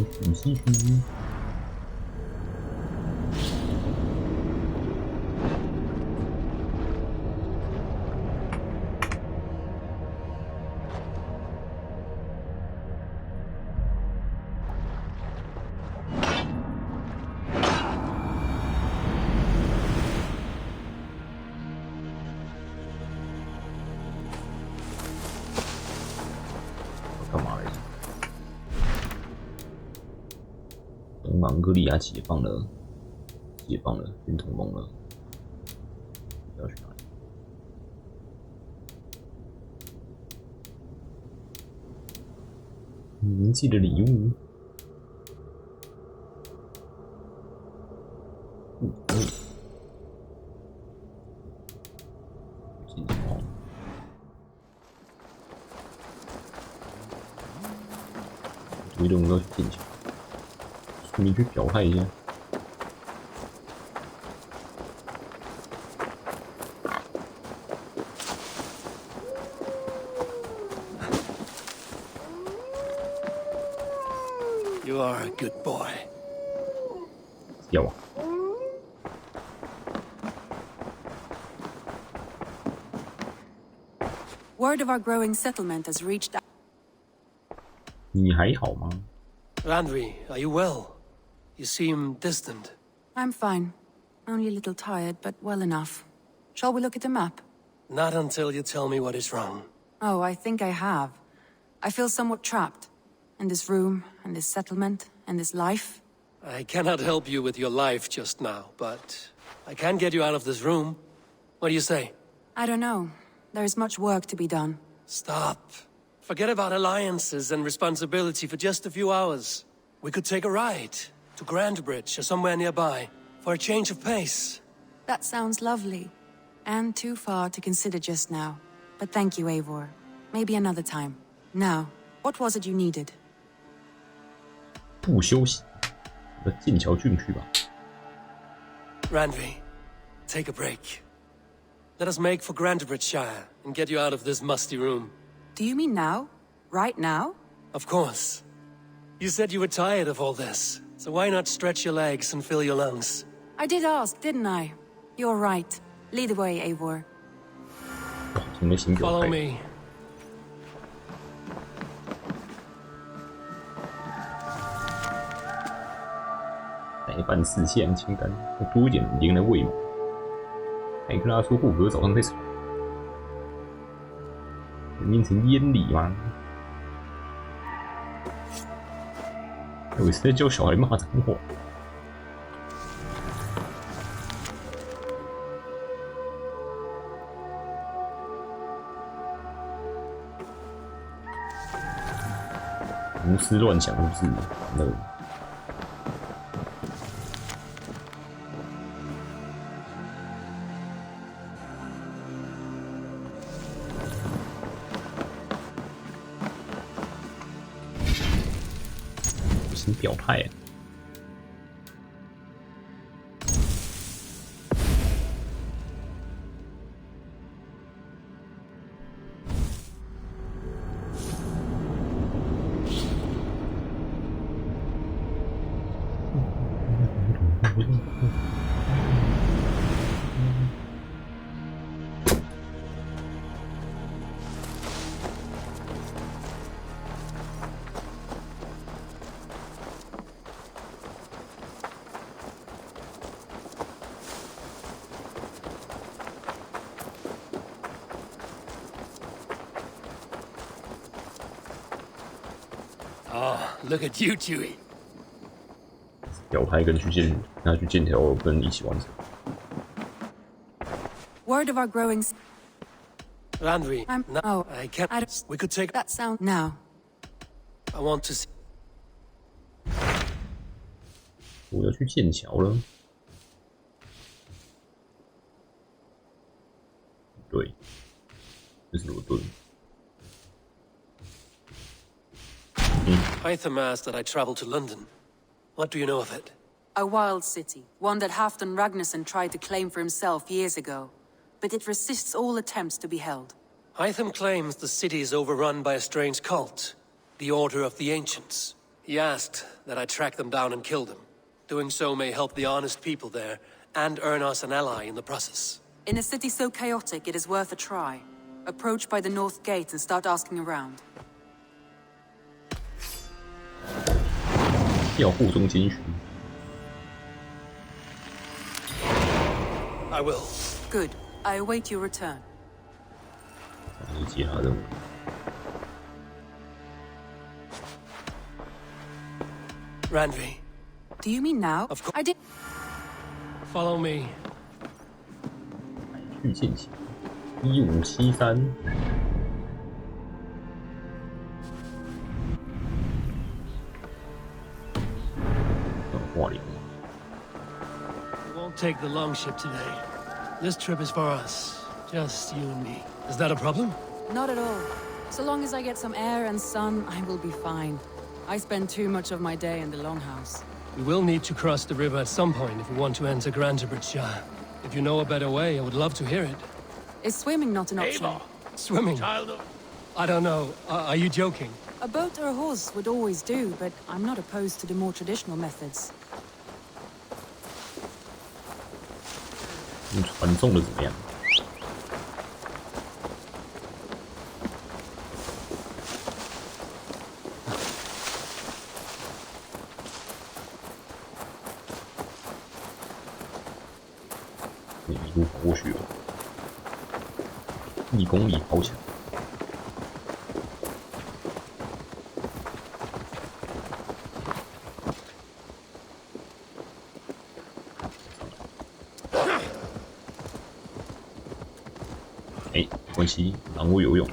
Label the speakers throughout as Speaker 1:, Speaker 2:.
Speaker 1: 仔细听。干嘛来着？东昂格利亚解放了，变同盟了。要去哪里？铭记的礼物。进去哦。推动要去进去，顺便去表态一下。
Speaker 2: You are a good boy.
Speaker 1: 要啊。
Speaker 3: Word of our growing settlement has reached.
Speaker 1: 你还好吗？
Speaker 2: Randvi, are you well? You seem distant.
Speaker 3: I'm fine. Only a little tired, but well enough. Shall we look at the map?
Speaker 2: Not until you tell me what is wrong.
Speaker 3: Oh, I think I have. I feel somewhat trapped. In this room, and this settlement, and this life.
Speaker 2: I cannot help you with your life just now, but I can get you out of this room. What do you say?
Speaker 3: I don't know. There is much work to be done.
Speaker 2: Stop. Forget about alliances and responsibility for just a few hours. We could take a ride to Grandbridge or somewhere nearby for a change of pace.
Speaker 3: That sounds lovely. And too far to consider just now. But thank you, Eivor. Maybe another time. Now, what was it you needed?
Speaker 1: 不休息，剑桥郡去吧。
Speaker 2: Randvi, take a break. Let us make for Grandbridgeshire and get you out of this musty room.
Speaker 3: Do you mean now? Right now?
Speaker 2: Of course. You said you were tired of all this, so why not stretch your legs and fill your lungs?
Speaker 3: I did ask, didn't I? You're right. Lead the way, Eivor.
Speaker 1: 从没行表
Speaker 2: Follow
Speaker 1: 态。
Speaker 2: me.
Speaker 1: 白饭四线清淡，要多一点盐来喂嘛。海克拉说霍格早上在吵，念成烟里吗？我是在教小孩骂脏话。胡思乱想是不是？那。 请表态啊！Oh,
Speaker 2: look at you, Chewie.
Speaker 1: 表态跟去剑，那去剑条跟一起完成。
Speaker 3: Word of our growing.
Speaker 2: Randvi, no,
Speaker 3: oh,
Speaker 2: I can't. We could take.
Speaker 3: That sound now.
Speaker 2: I want to see.
Speaker 1: 我要去剑桥了。对，这是罗顿。
Speaker 2: Hytham asked that I travel to London. What do you know of it?
Speaker 3: A wild city, one that Halfdan Ragnarsson tried to claim for himself years ago. But it resists all attempts to be held.
Speaker 2: Hytham claims the city is overrun by a strange cult, the Order of the Ancients. He asked that I track them down and kill them. Doing so may help the honest people there, and earn us an ally in the process.
Speaker 3: In a city so chaotic, it is worth a try. Approach by the north gate and start asking around.
Speaker 1: 要护送金巡。
Speaker 2: I will.
Speaker 3: Good. I await your return.
Speaker 1: 你接他任务。
Speaker 2: Randvi.
Speaker 3: Do you mean now?
Speaker 2: Of course.
Speaker 3: I did.
Speaker 2: Follow me.
Speaker 1: 去进行1573。画里
Speaker 2: We won't take the longship today. This trip is for us. Just you and me. Is that a problem?
Speaker 3: Not at all. So long as I get some air and sun, I will be fine. I spend too much of my day in the longhouse.
Speaker 2: We will need to cross the river at some point if we want to enter Grantebridge. If you know a better way, I would love to hear it.
Speaker 3: Is swimming not an option?
Speaker 2: Swimming? I don't know. Are you joking?
Speaker 3: A boat or a horse would always do, but I'm not opposed to the more traditional methods.
Speaker 1: 你传送的怎么样？你一路跑过去了，1公里好强。 没关系，狼会游泳，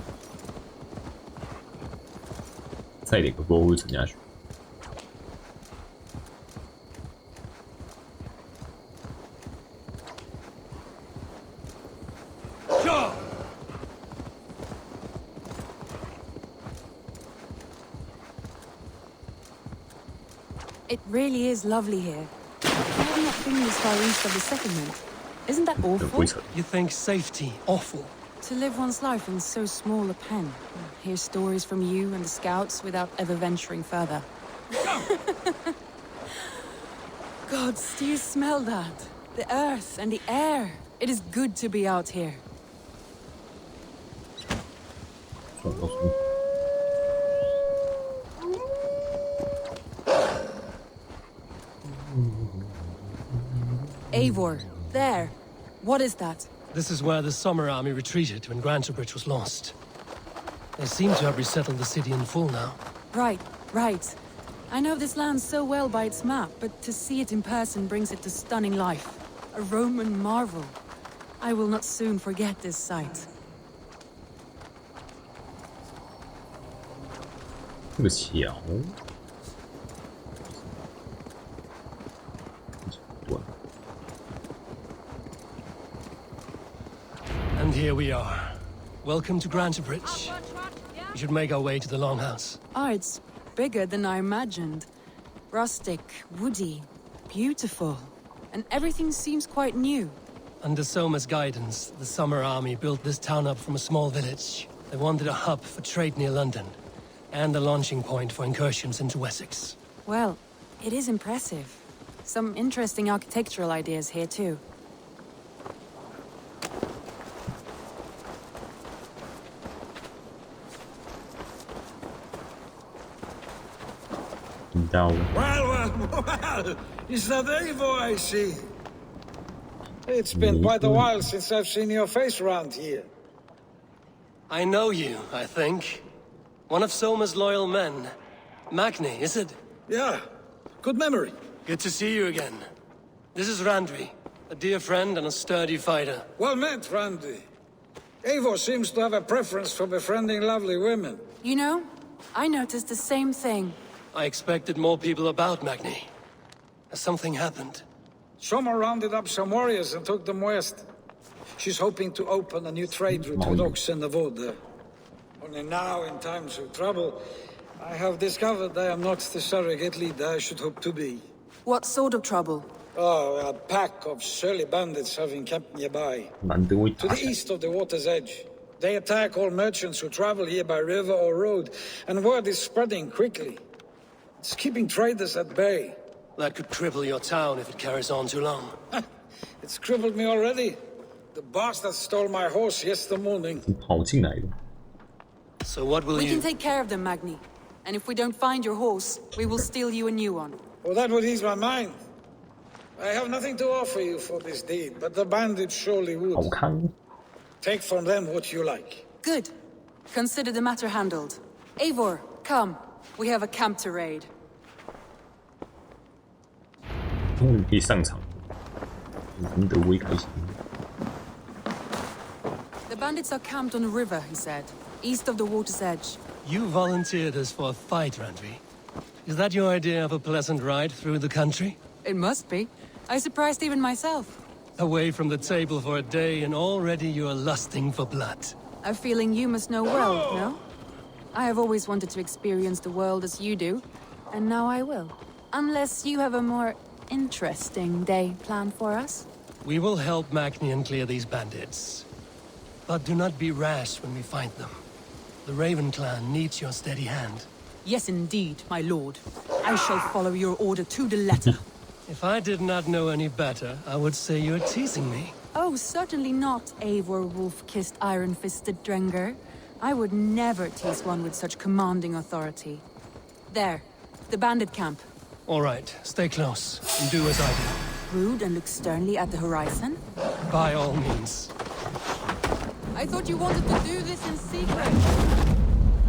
Speaker 1: 再点个波会沉下去。
Speaker 3: It really is lovely here. Why have you not been this far east of the settlement? Isn't that
Speaker 1: 很
Speaker 3: awful?
Speaker 1: 灰尘。
Speaker 2: You think safety awful?
Speaker 3: To live one's life in so small a pen. Hear stories from you and the scouts without ever venturing further. Gods, do you smell that? The earth and the air. It is good to be out here.
Speaker 1: 算了，告诉你，
Speaker 3: Eivor, there. What is that?
Speaker 2: This is where the Summer Army retreated when Grantebridge was lost. They seem to have resettled the city in full now.
Speaker 3: Right, right. I know this land so well by its map, but to see it in person brings it to stunning life. A Roman marvel. I will not soon forget this sight.
Speaker 1: 这个桥，断。
Speaker 2: And here we are. Welcome to Grantebridge. We should make our way to the Longhouse.
Speaker 3: Ah, it's bigger than I imagined. Rustic, woody, beautiful. And everything seems quite new.
Speaker 2: Under Soma's guidance, the Summer Army built this town up from a small village. They wanted a hub for trade near London, and a launching point for incursions into Wessex.
Speaker 3: Well, it is impressive. Some interesting architectural ideas here too.
Speaker 1: Down.
Speaker 4: Well, is that Eivor I see? It's been quite a while since I've seen your face around here.
Speaker 2: I know you, I think. One of Soma's loyal men. Magni, is it?
Speaker 4: Yeah, good memory.
Speaker 2: Good to see you again. This is Randvi, a dear friend and a sturdy fighter.
Speaker 4: Well met, Randy. Eivor seems to have a preference for befriending lovely women.
Speaker 3: You know, I noticed the same thing.
Speaker 2: I expected more people about Magni. Has something happened?
Speaker 4: Soma rounded up some warriors and took them west. She's hoping to open a new trade route with Ox and the Voda. Only now, in times of trouble, I have discovered I am not the surrogate leader I should hope to be.
Speaker 3: What sort of trouble?
Speaker 4: Oh, a pack of surly bandits have encamped nearby.
Speaker 1: 难得会
Speaker 4: To
Speaker 1: 打
Speaker 4: the
Speaker 1: 起来。
Speaker 4: east of the water's edge. They attack all merchants who travel here by river or road, and word is spreading quickly. It's keeping traders at bay.
Speaker 2: That could cripple your town if it carries on too long.
Speaker 4: It's crippled me already. The bastard stole my horse yesterday morning.
Speaker 1: 跑进来的。
Speaker 2: So what will
Speaker 3: We
Speaker 2: you...
Speaker 3: can take care of them, Magni. And if we don't find your horse, we will steal you a new one.
Speaker 4: Well, that would ease my mind. I have nothing to offer you for this deed, but the bandits surely
Speaker 1: 好
Speaker 4: would.
Speaker 1: 看。
Speaker 4: Take from them what you like.
Speaker 3: Good. Consider the matter handled. Eivor, come. We have a camp to raid.
Speaker 1: 终于可以上场，难得我一开心。
Speaker 3: The bandits are camped on a river, he said, east of the water's edge.
Speaker 2: You volunteered us for a fight, Randvi. Is that your idea of a pleasant ride through the country?
Speaker 3: It must be. I surprised even myself.
Speaker 2: Away from the table for a day and already you are lusting for blood.
Speaker 3: A feeling you must know well, no? I have always wanted to experience the world as you do, and now I will. Unless you have a more interesting day planned for us?
Speaker 2: We will help Magnian clear these bandits. But do not be rash when we find them. The Raven clan needs your steady hand.
Speaker 3: Yes, indeed, my lord. I shall follow your order to the letter.
Speaker 2: If I did not know any better, I would say you're teasing me.
Speaker 3: Oh, certainly not, Eivor wolf-kissed iron-fisted Drenger. I would never tease one with such commanding authority. There, the bandit camp.
Speaker 2: All right, stay close and do as I do.
Speaker 3: Rude and look sternly at the horizon?
Speaker 2: By all means.
Speaker 3: I thought you wanted to do this in secret.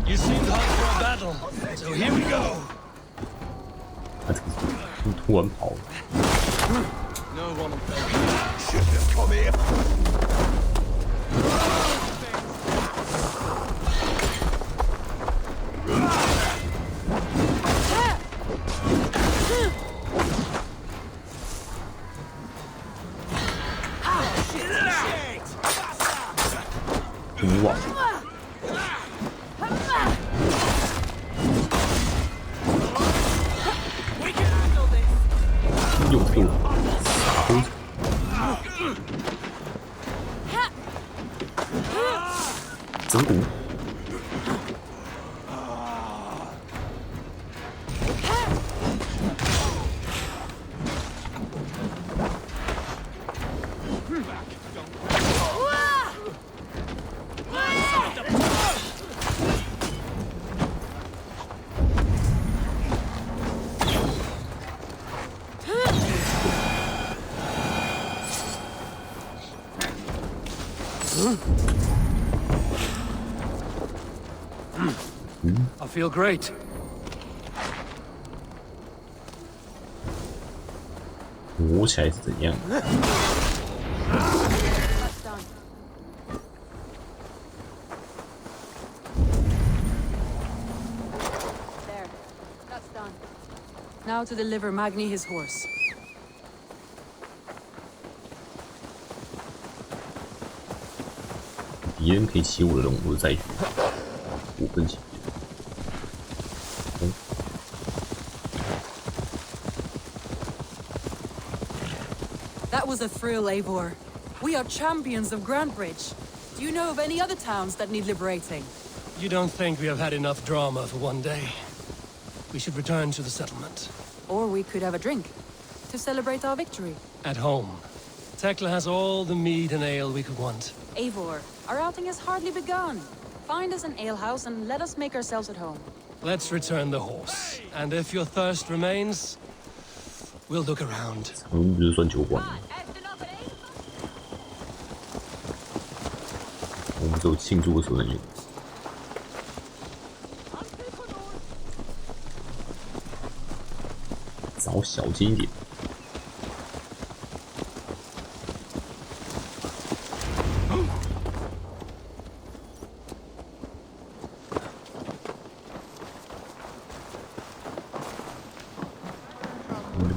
Speaker 2: You seemed hot for a battle, so here we go.
Speaker 1: 他这个突然跑，
Speaker 2: No one should have come here.
Speaker 1: Wow. 又傻猴子，整蛊。
Speaker 2: I feel great.
Speaker 1: 磨起来是怎样？
Speaker 3: That's done. There. That's done. Now to deliver Magni his horse.
Speaker 1: 别人可以骑我的龙，我再去，我跟骑别人。
Speaker 3: That was a thrill, Eivor. We are champions of Grantebridge. Do you know of any other towns that need liberating?
Speaker 2: You don't think we have had enough drama for one day? We should return to the settlement.
Speaker 3: Or we could have a drink to celebrate our victory.
Speaker 2: At home. Tekla has all the mead and ale we could want.
Speaker 3: Eivor, our outing has hardly begun. Find us an alehouse and let us make ourselves at home.
Speaker 2: Let's return the horse. And if your thirst remains, we'll look around.
Speaker 1: 我们不是算酒馆吗？我们只有庆祝的时候才有。找小心一点。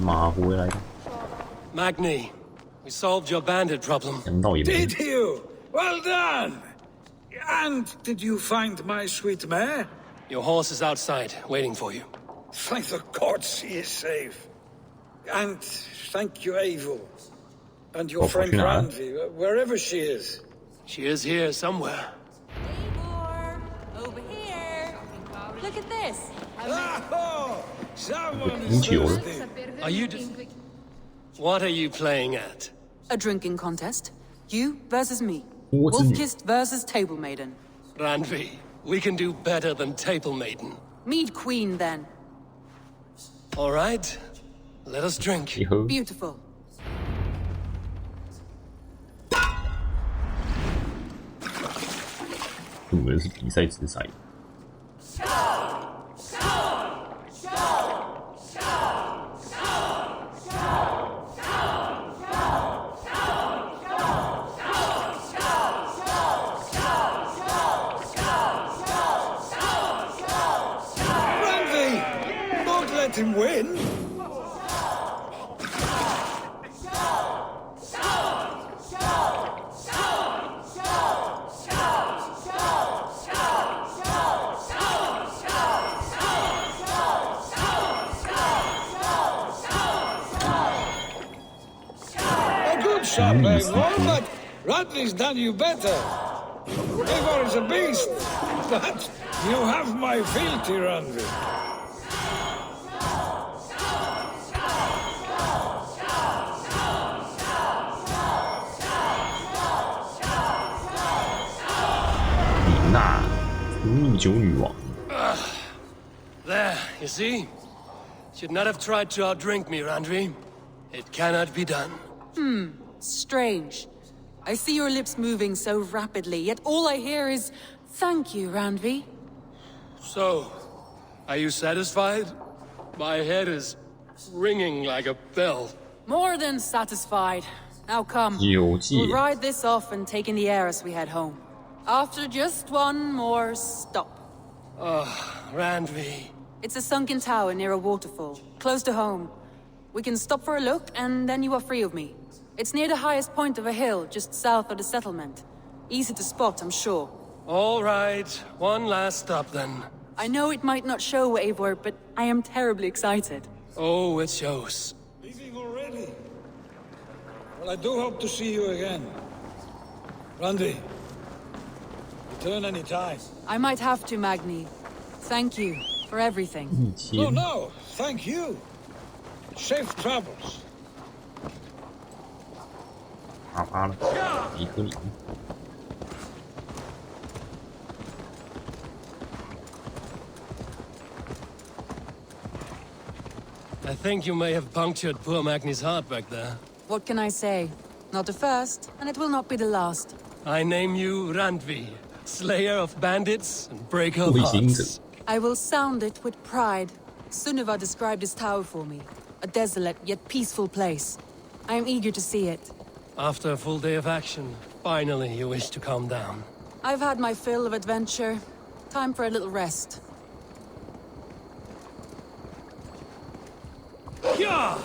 Speaker 1: 马回来了，
Speaker 2: Magni, we solved your bandit problem.
Speaker 1: 想到也没。
Speaker 4: Did you? Well done! And did you find my sweet mare?
Speaker 2: Your horse is outside, waiting for you.
Speaker 4: Thank the gods he is safe. And thank you, Eivor. And your friend Randvi, wherever she is.
Speaker 2: She is here somewhere.
Speaker 3: Eivor, over here. Look at this.
Speaker 4: Oh, someone is
Speaker 1: Inch'Allah.
Speaker 4: thirsty.
Speaker 2: Are you just... What are you playing at?
Speaker 3: A drinking contest. You versus me.
Speaker 1: What's in it?
Speaker 3: Wolf-kissed versus Table Maiden.
Speaker 2: Randvi, we can do better than Table Maiden.
Speaker 3: Mead Queen, then.
Speaker 2: All right, let us drink.
Speaker 1: 一喝，
Speaker 3: Beautiful.
Speaker 1: 我们是比赛之赛。
Speaker 4: Randy, don't let him win. A good shot, Eivor, but Radley's done you better. Eivor is a beast, but you have my fealty, Randy.
Speaker 1: 李娜，蜜酒女王，
Speaker 2: There, you see? Should not have tried to outdrink me, Randvi. It cannot be done.
Speaker 3: Strange. I see your lips moving so rapidly, yet all I hear is, "Thank you, Randvi."
Speaker 2: So, are you satisfied? My head is ringing like a bell.
Speaker 3: More than satisfied. Now come.
Speaker 1: 九戒
Speaker 3: We'll ride this off and take in the air as we head home. After just one more stop.
Speaker 2: Randvi.
Speaker 3: It's a sunken tower near a waterfall, close to home. We can stop for a look, and then you are free of me. It's near the highest point of a hill, just south of the settlement. Easy to spot, I'm sure.
Speaker 2: All right, one last stop then.
Speaker 3: I know it might not show, Eivor, but I am terribly excited.
Speaker 2: Oh, it shows.
Speaker 4: Leaving already? Well, I do hope to see you again. Randy, return any time.
Speaker 3: I might have to, Magni. Thank you for everything.
Speaker 1: 一
Speaker 4: No,
Speaker 1: 千，
Speaker 4: no, thank you. Safe travels.
Speaker 1: 啪啪了，一颗零。
Speaker 2: I think you may have punctured poor Magni's heart back there.
Speaker 3: What can I say? Not the first, and it will not be the last.
Speaker 2: I name you Randvi, slayer of bandits and breaker of
Speaker 1: 卫星者，
Speaker 2: hearts.
Speaker 3: I will sound it with pride. Sunniva described this tower for me. A desolate yet peaceful place. I am eager to see it.
Speaker 2: After a full day of action, finally you wish to calm down.
Speaker 3: I've had my fill of adventure. Time for a little rest.
Speaker 2: Yeah!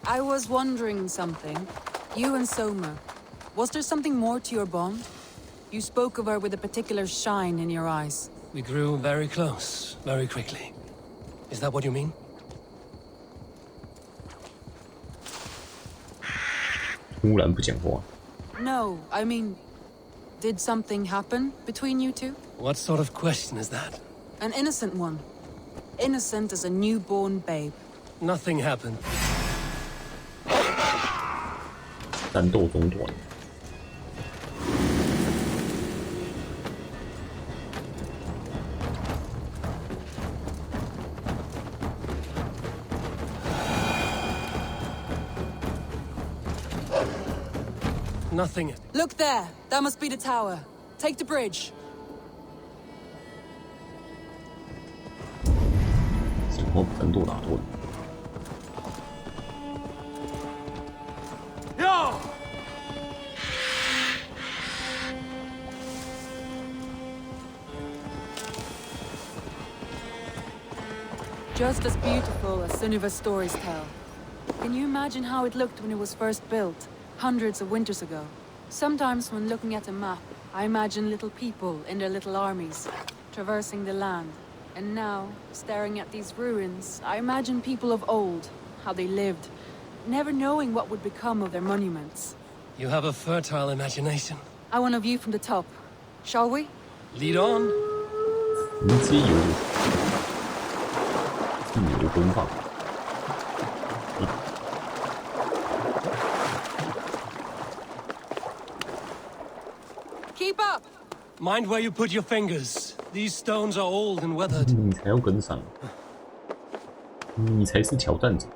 Speaker 3: I was wondering something. You and Soma. Was there something more to your bond? You spoke of her with a particular shine in your eyes.
Speaker 2: We grew very close, very quickly. Is that what you mean?
Speaker 1: 突然不讲话，
Speaker 3: No, I mean... Did something happen between you two?
Speaker 2: What sort of question is that?
Speaker 3: An innocent one. Innocent as a newborn babe.
Speaker 2: Nothing happened.
Speaker 1: 战斗中断。
Speaker 2: Nothing.
Speaker 3: Look there! That must be the tower. Take the bridge.
Speaker 1: 什么战斗打断？
Speaker 2: Yo!
Speaker 3: Just as beautiful as Sunniva's stories tell. Can you imagine how it looked when it was first built, hundreds of winters ago? Sometimes when looking at a map, I imagine little people in their little armies, traversing the land. And now, staring at these ruins, I imagine people of old, how they lived, never knowing what would become of their monuments.
Speaker 2: You have a fertile imagination.
Speaker 3: I want a view from the top. Shall we?
Speaker 2: Lead on.
Speaker 1: 直接有是牛奔放。
Speaker 3: Keep up!
Speaker 2: Mind where you put your fingers. These stones are old and weathered.
Speaker 1: 你才要跟上，你才是挑战者。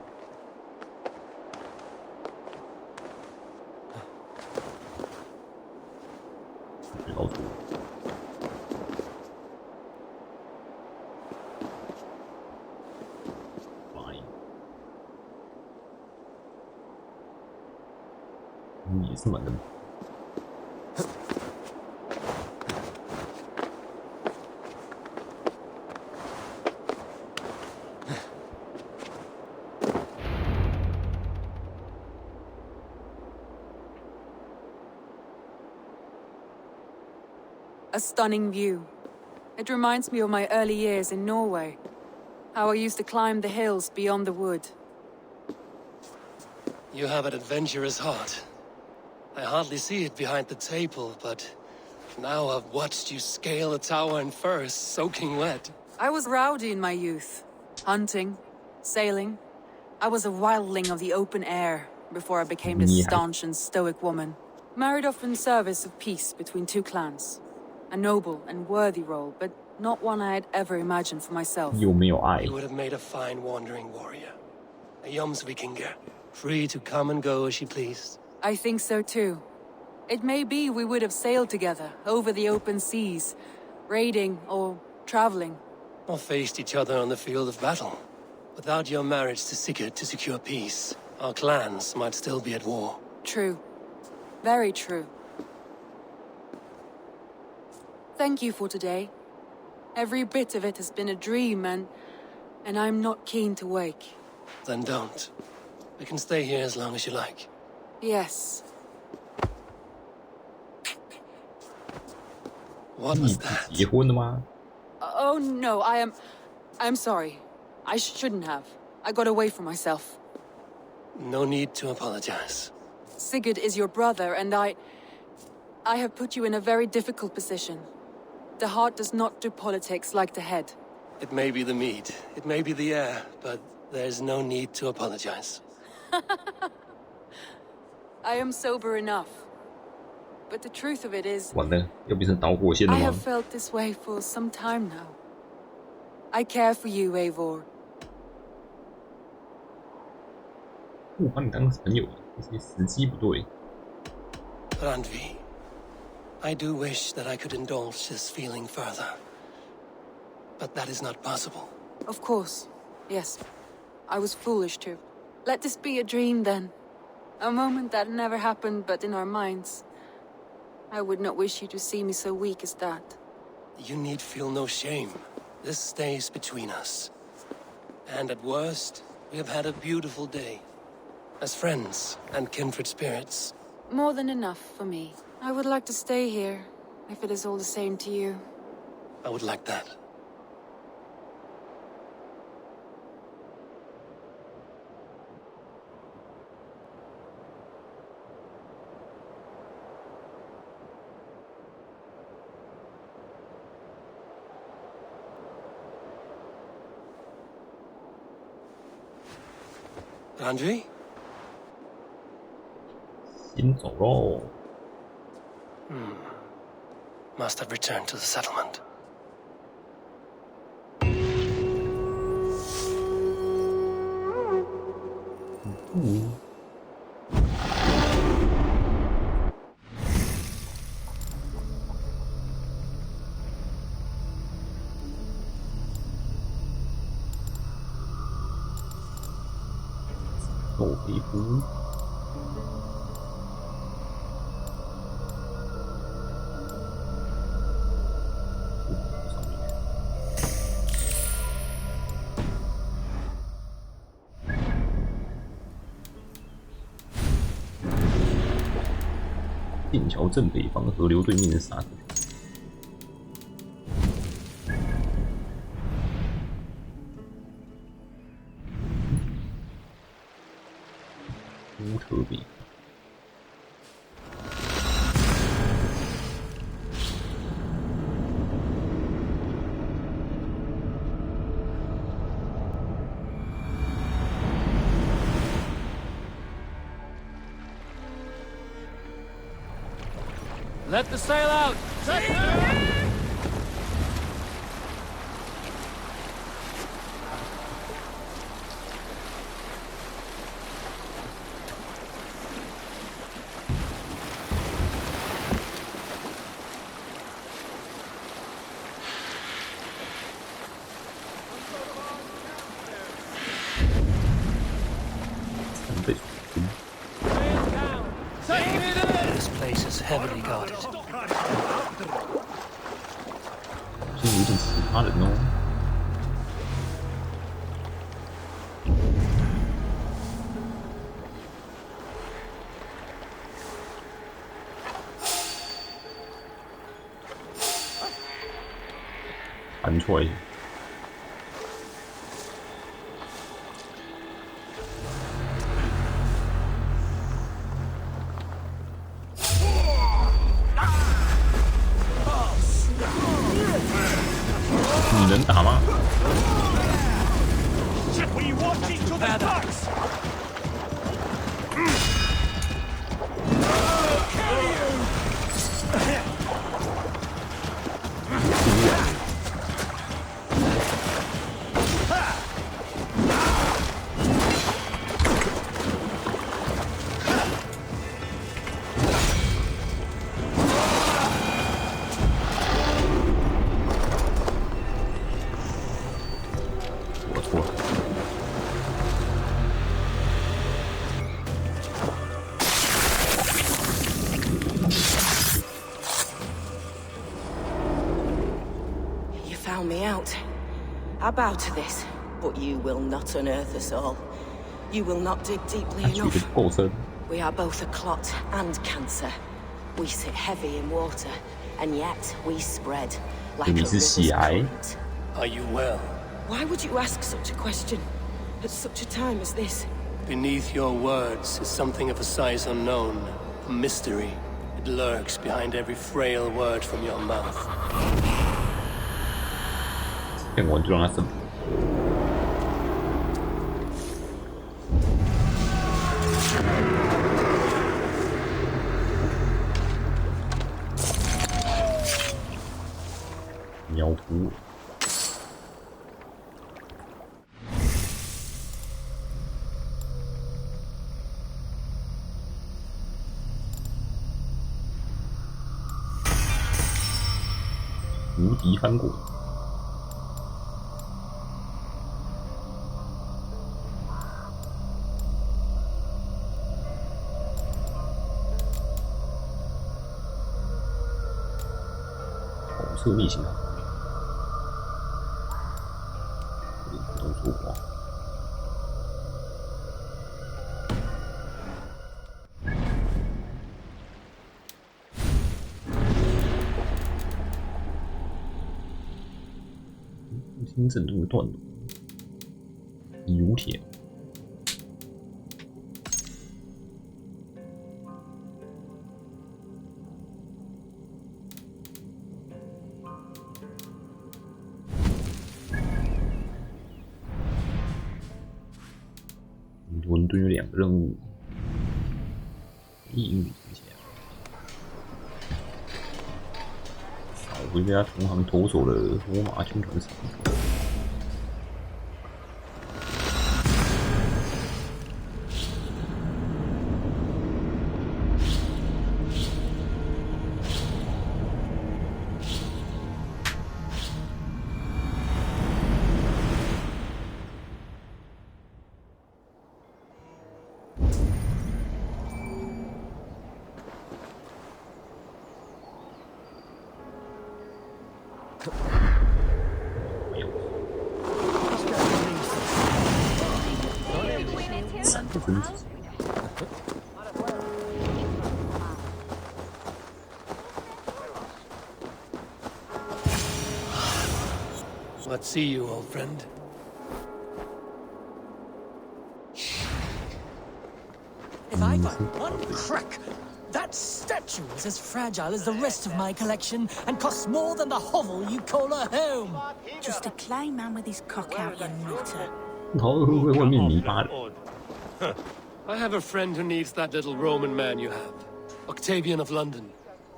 Speaker 1: 老鼠。也是蛮能跑。
Speaker 3: A stunning view. It reminds me of my early years in Norway. How I used to climb the hills beyond the wood.
Speaker 2: You have an adventurous heart. I hardly see it behind the table, but now I've watched you scale a tower in furs, soaking wet.
Speaker 3: I was rowdy in my youth. Hunting, sailing. I was a wildling of the open air before I became this staunch and stoic woman. Married off in service of peace between two clans. A noble and worthy role, but not one I had ever imagined for myself.
Speaker 1: 有没有爱？
Speaker 2: You would have made a fine wandering warrior. A Jomsvikinger, free to come and go as she pleased.
Speaker 3: I think so too. It may be we would have sailed together over the open seas, raiding or traveling.
Speaker 2: Or faced each other on the field of battle. Without your marriage to Sigurd to secure peace, our clans might still be at war.
Speaker 3: True. Very true. Thank you for today. Every bit of it has been a dream, and I'm not keen to wake.
Speaker 2: Then don't. We can stay here as long as you like.
Speaker 3: Yes.
Speaker 2: What was that?
Speaker 1: 结婚了吗？
Speaker 3: Oh no, I'm sorry. I shouldn't have. I got away from myself.
Speaker 2: No need to apologize.
Speaker 3: Sigurd is your brother, and I have put you in a very difficult position. The heart does not do politics like the head.
Speaker 2: It may be the meat, it may be the air, but there's no need to apologize.
Speaker 3: I am sober enough. But the truth of it is,
Speaker 1: 完了，要变成导火线了
Speaker 3: I
Speaker 1: 吗
Speaker 3: have？ felt this way for some time now. I care for you, Eivor.
Speaker 1: 我把你当朋友，这些时机不对。
Speaker 2: Randvi, I do wish that I could indulge this feeling further. But that is not possible.
Speaker 3: Of course. Yes. I was foolish to. Let this be a dream then. A moment that never happened but in our minds. I would not wish you to see me so weak as that.
Speaker 2: You need feel no shame. This stays between us. And at worst, we have had a beautiful day. As friends and kindred spirits.
Speaker 3: More than enough for me. I would like to stay here, if it is all the same to you.
Speaker 2: I would like that. Randvi?
Speaker 1: 先走喽。
Speaker 2: Must have returned to the settlement.
Speaker 1: 走皮肤。剑桥正北方河流对面的沙子。乌特比。
Speaker 2: Let the sail out! Set
Speaker 1: 被
Speaker 2: This place is heavily guarded.
Speaker 1: 这有点其他人哦。弹出来。你能打吗？
Speaker 5: We walk into the box.
Speaker 1: 我错了。
Speaker 6: You found me out. I bow to this, but you will not unearth us all. You will not dig deeply
Speaker 1: 他举得
Speaker 6: enough.
Speaker 1: 够深。
Speaker 6: We are both a clot and cancer. We sit heavy in water, and yet we spread like a
Speaker 1: 你是
Speaker 6: river's
Speaker 1: 血癌？
Speaker 6: current.
Speaker 2: Are you well?
Speaker 6: Why would you ask such a question at such a time as this?
Speaker 2: Beneath your words is something of a size unknown, a mystery. It lurks behind every frail word from your mouth.
Speaker 1: 骗我就让他生。苗图。 无敌翻滚。红色逆行啊！有点不动作啊。听震动的段落，油铁。伦敦有2个任务，异域之前，找回被他同行偷走的罗马军团使者。
Speaker 2: Let's see you, old friend.
Speaker 7: If I find one crack, that statue is as fragile as the rest of my collection and costs more than the hovel you call a home.
Speaker 8: Just a clay man with his cock out, you nutter.
Speaker 1: 头会不会外面泥巴的？
Speaker 2: I have a friend who needs that little Roman man you have. Octavian of London.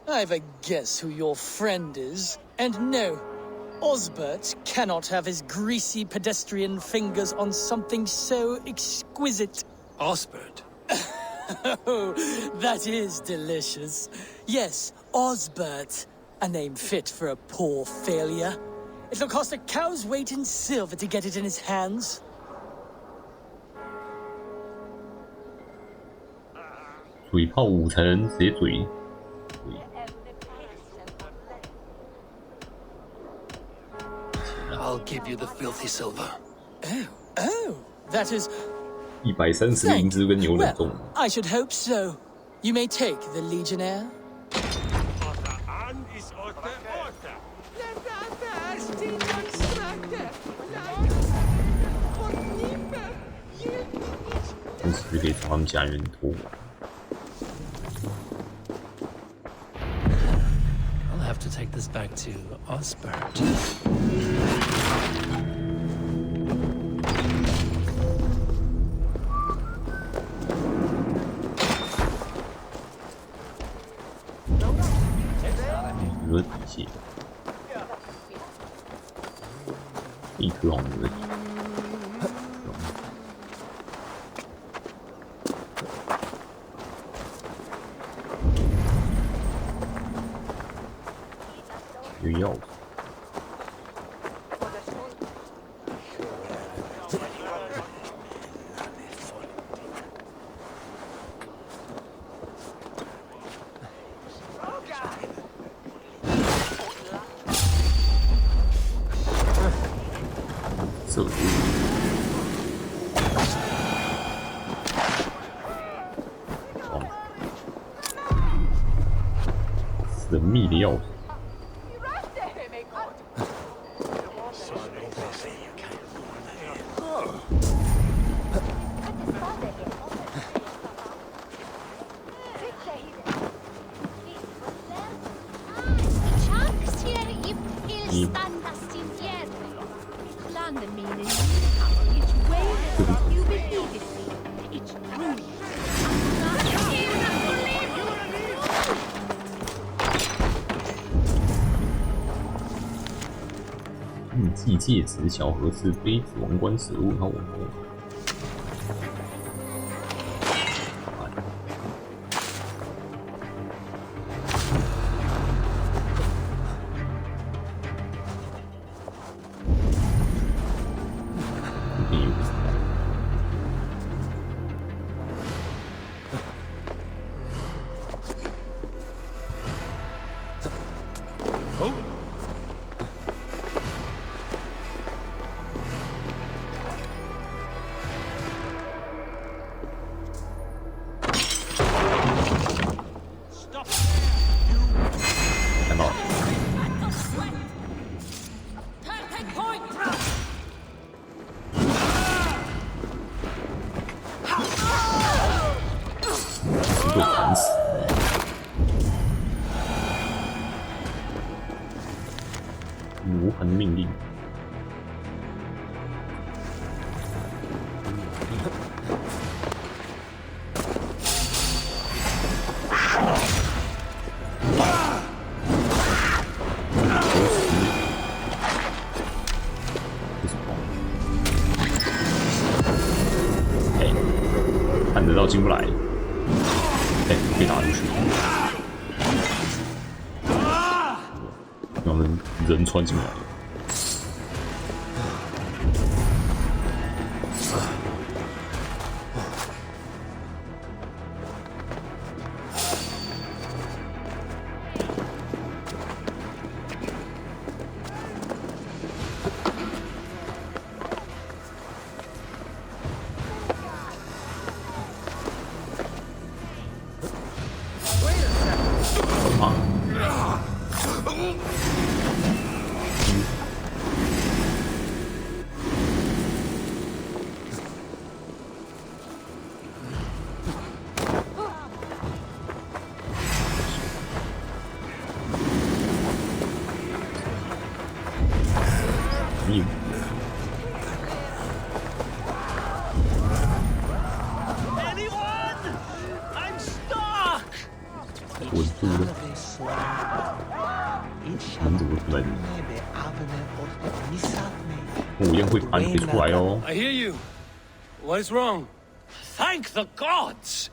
Speaker 7: I've a guess who your friend is. And no, Osbert cannot have his greasy pedestrian fingers on something so exquisite.
Speaker 2: Osbert?
Speaker 7: Oh, that is delicious. Yes, Osbert. A name fit for a poor failure. It'll cost a cow's weight in silver to get it in his hands.
Speaker 1: 嘴炮舞才能直接嘴。
Speaker 2: I'll give you the filthy silver.
Speaker 7: Oh, that is...
Speaker 1: 130灵芝跟牛冷冻。
Speaker 7: I should hope so. You may take the Legionnaire.
Speaker 1: 但是就可以从他们家里面偷。
Speaker 2: I'll have to take this back to Osbert.
Speaker 1: 鹅底蟹，一颗红鹅底。有钥匙。这里。哦，神秘的钥匙。 印记戒指、小盒子、杯子、王冠、食物，然后网红。看到了。被砍死。无痕命令。看得到进不来，哎，被打出去，让人穿进来了。稳住了。门怎么出来的？我一样会把你给出来哦。
Speaker 2: I hear you. What is wrong?
Speaker 5: Thank the gods!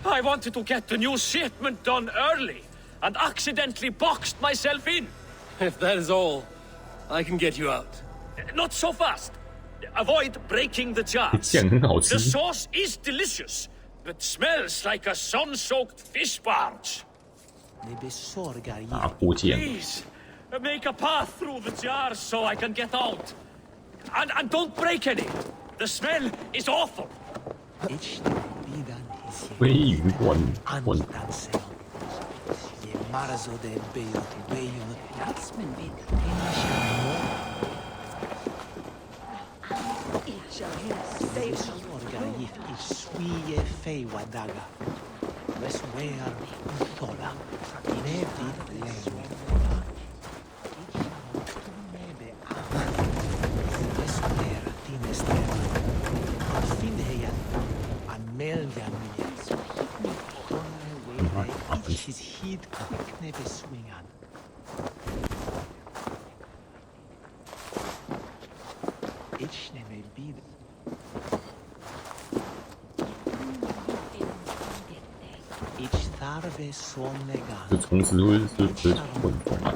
Speaker 5: I wanted to get the new shipment done early, and accidentally boxed myself in.
Speaker 2: If that is all, I can get you out.
Speaker 5: Not so fast. Avoid breaking the jars.
Speaker 1: 酱很好吃
Speaker 5: The。sauce is delicious, but smells like a sun-soaked fish barge.
Speaker 1: 打破酱，
Speaker 5: Please, make a path through the jars so I can get out. And don't break any. The smell is awful.
Speaker 1: 飞鱼罐罐， 这虫子会是混同啊。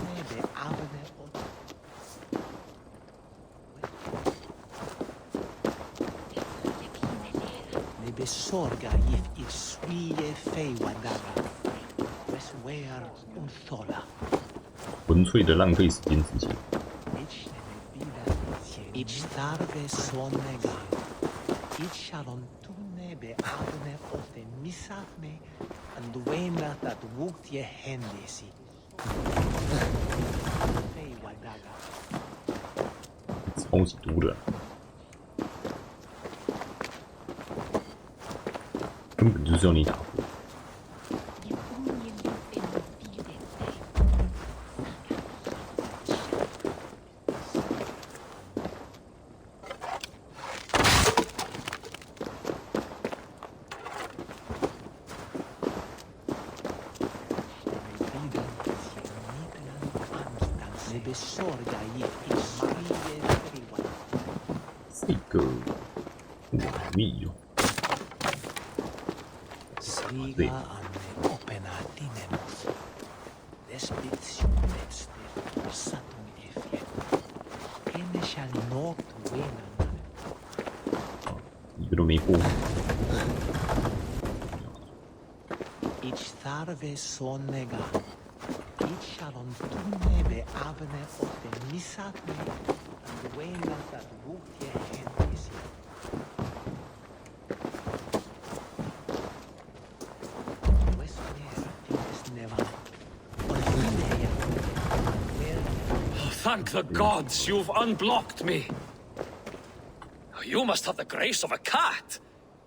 Speaker 1: 纯粹的浪费时间之前。 超级毒的，根本就是要你打破。 这个我密哦，对。 一个都没过。
Speaker 5: Thank the gods you've unblocked me. You must have the grace of a cat.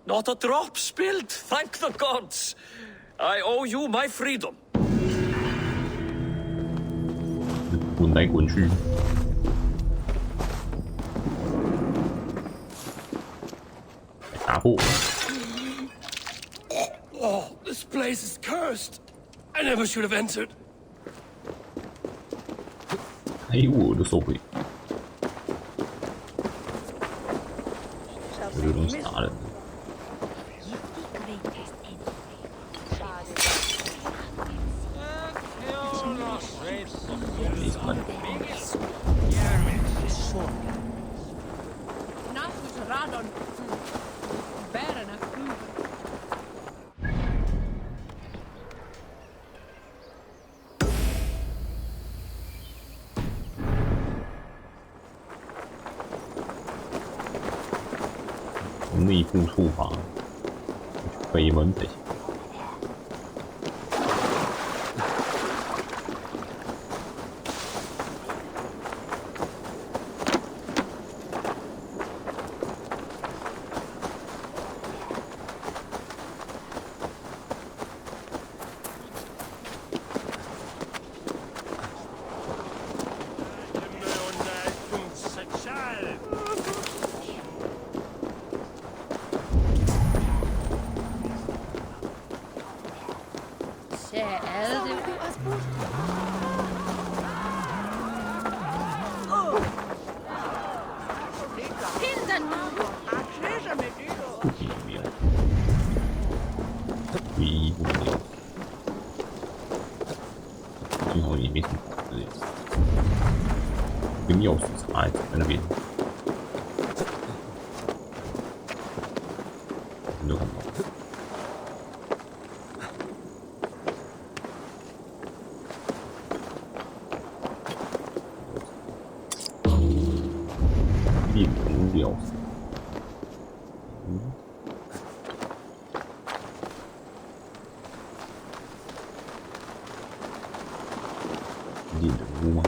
Speaker 5: Not a drop spilled, thank the gods. I owe you my freedom.
Speaker 1: 滚来滚去。打破。
Speaker 2: Oh, this place is cursed. I never should have entered.
Speaker 1: 哎，我都受不了。这个东西打人。没看。内部触发，北门才行。不比没有，唯一不没有，幸好也没什么好之类的。跟钥匙插在那边，你都看不到。猎人钥匙。猎人屋吗？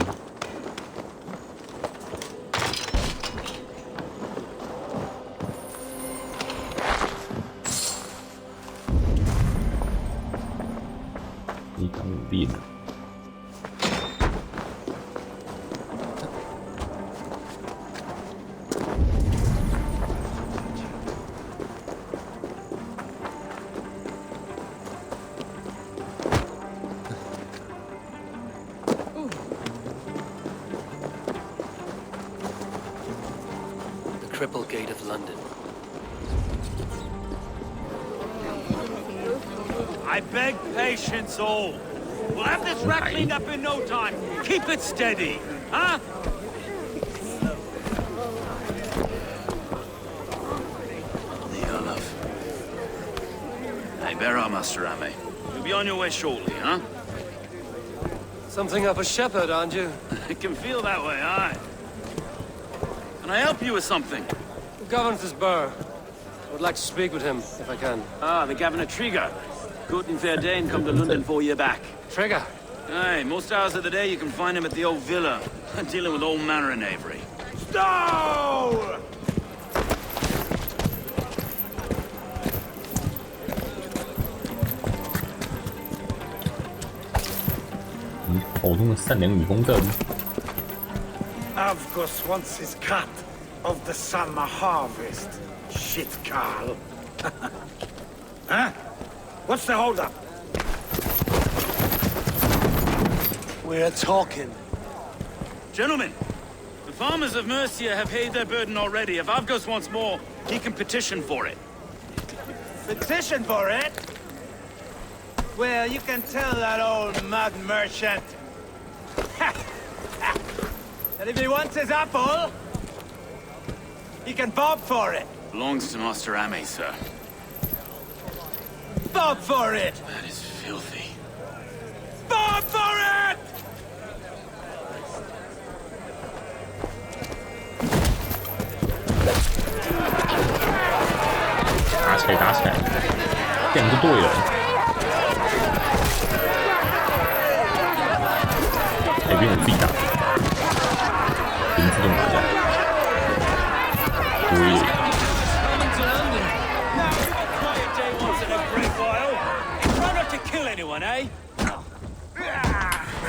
Speaker 1: 你敢武力呢？Triple
Speaker 2: Gate of London.
Speaker 5: I beg patience, all. We'll have this rat cleaned up in no time. Keep it steady, huh? Here, love. Hey, bear our Master Ame. You'll be on your way shortly, huh?
Speaker 2: Something of a shepherd, aren't you?
Speaker 5: It can feel that way, aye. Can I help you with something?
Speaker 2: The governor's burr. I would like to speak with him, if I can.
Speaker 5: Ah, the Governor Trigger. Good and fair Dane come to London 4 year back.
Speaker 2: Trigger?
Speaker 5: Aye, most hours of the day you can find him at the old villa, dealing with all manner of knavery. Stow!
Speaker 4: Avgus wants his cut of the summer harvest. Shit, Carl. Huh? What's the holdup?
Speaker 2: We're talking.
Speaker 5: Gentlemen, the farmers of Mercia have paid their burden already. If Avgos wants more, he can petition for it.
Speaker 9: Petition for it? Well, you can tell that old mud merchant that if he wants his apple, he can bob for it.
Speaker 5: Belongs to Master Ame, sir.
Speaker 9: Bob for it!
Speaker 5: That is filthy.
Speaker 9: Bob for it!
Speaker 1: 打起来，这样就对了。不用我自己打，能自动打架。对。
Speaker 5: Kill anyone, eh?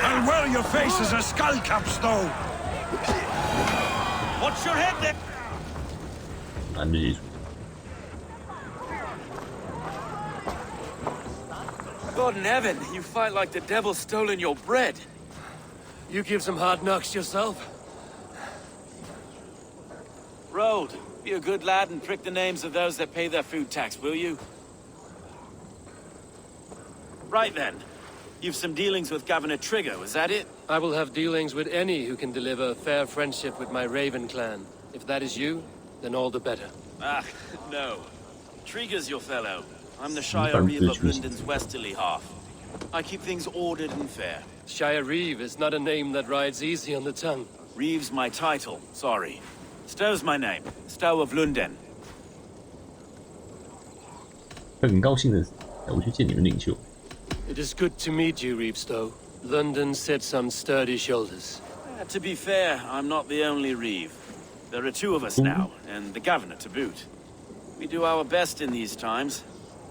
Speaker 4: And well, your face is a skull caps, though.
Speaker 5: What's your head there? God in heaven, you fight like the devil's stolen your bread.
Speaker 2: You give some hard knocks yourself?
Speaker 5: Road, be a good lad and prick the names of those that pay their food tax, will you? Right then. You've some dealings with Governor Trigger, was that it?
Speaker 2: I will have dealings with any who can deliver fair friendship with my Raven clan. If that is you, then all the better.
Speaker 5: Ah, no. Trigger's your fellow. I'm the Shire Reeve of London's westerly half. I keep things ordered and fair.
Speaker 2: Shire Reeve is not a name that rides easy on the tongue.
Speaker 5: Reeve's my title, sorry. Stow's my name. Stow of London.
Speaker 1: 很高兴的，我去见你们领袖。
Speaker 2: It is good to meet you, Reevestow. London sits on sturdy shoulders.
Speaker 5: To be fair, I'm not the only Reeve. There are two of us now, and the governor to boot. We do our best in these times,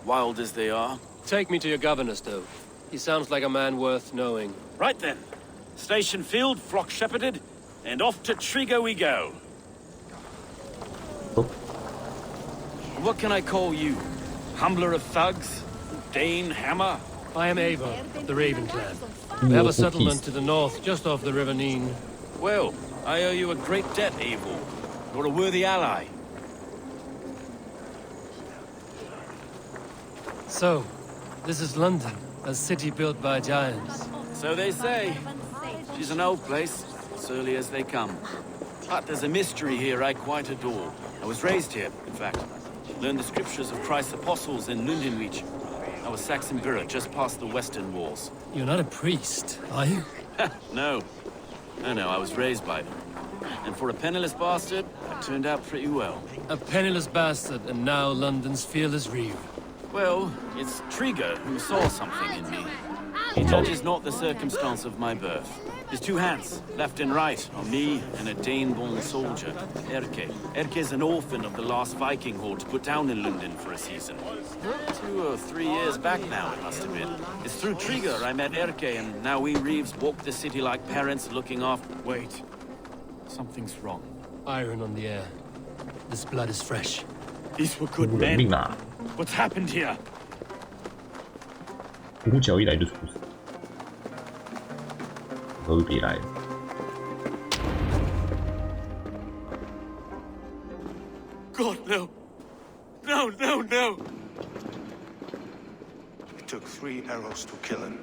Speaker 5: wild as they are.
Speaker 2: Take me to your governor, Stow. He sounds like a man worth knowing.
Speaker 5: Right then. Station filled, flock shepherded, and off to Trigger we go.
Speaker 1: Oh.
Speaker 5: What can I call you? Humbler of thugs? Dane Hammer?
Speaker 2: I am Eivor, of the Raven clan. We have a settlement to the north, just off the River Neen.
Speaker 5: Well, I owe you a great debt, Eivor. You're a worthy ally.
Speaker 2: So, this is London, a city built by giants.
Speaker 10: So they say. She's an old place, as early as they come. But there's a mystery here I quite adore. I was raised here, in fact. Learned the scriptures of Christ's apostles in Lundenwich. I was Saxon Borough, just past the western walls.
Speaker 2: You're not a priest, are you?
Speaker 10: No. No, I was raised by them. And for a penniless bastard, I turned out pretty well.
Speaker 2: A penniless bastard, and now London's fearless reeve.
Speaker 10: Well, it's Trigger who saw something in me. He judges not the circumstance of my birth. His two hands, left and right, on me and a Dane-born soldier, Erke. Erke's an orphan of the last Viking horde put down in London for a season. 2 or 3 years back now, it must have been. It's through Trigger I met Erke, and now we Reeves walk the city like parents looking after... Wait. Something's wrong.
Speaker 2: Iron on the air. This blood is fresh.
Speaker 10: These were good men. What's happened here?
Speaker 1: 胡椒一来就出事，何必来？
Speaker 10: God, no. No.
Speaker 11: It took 3 arrows to kill him.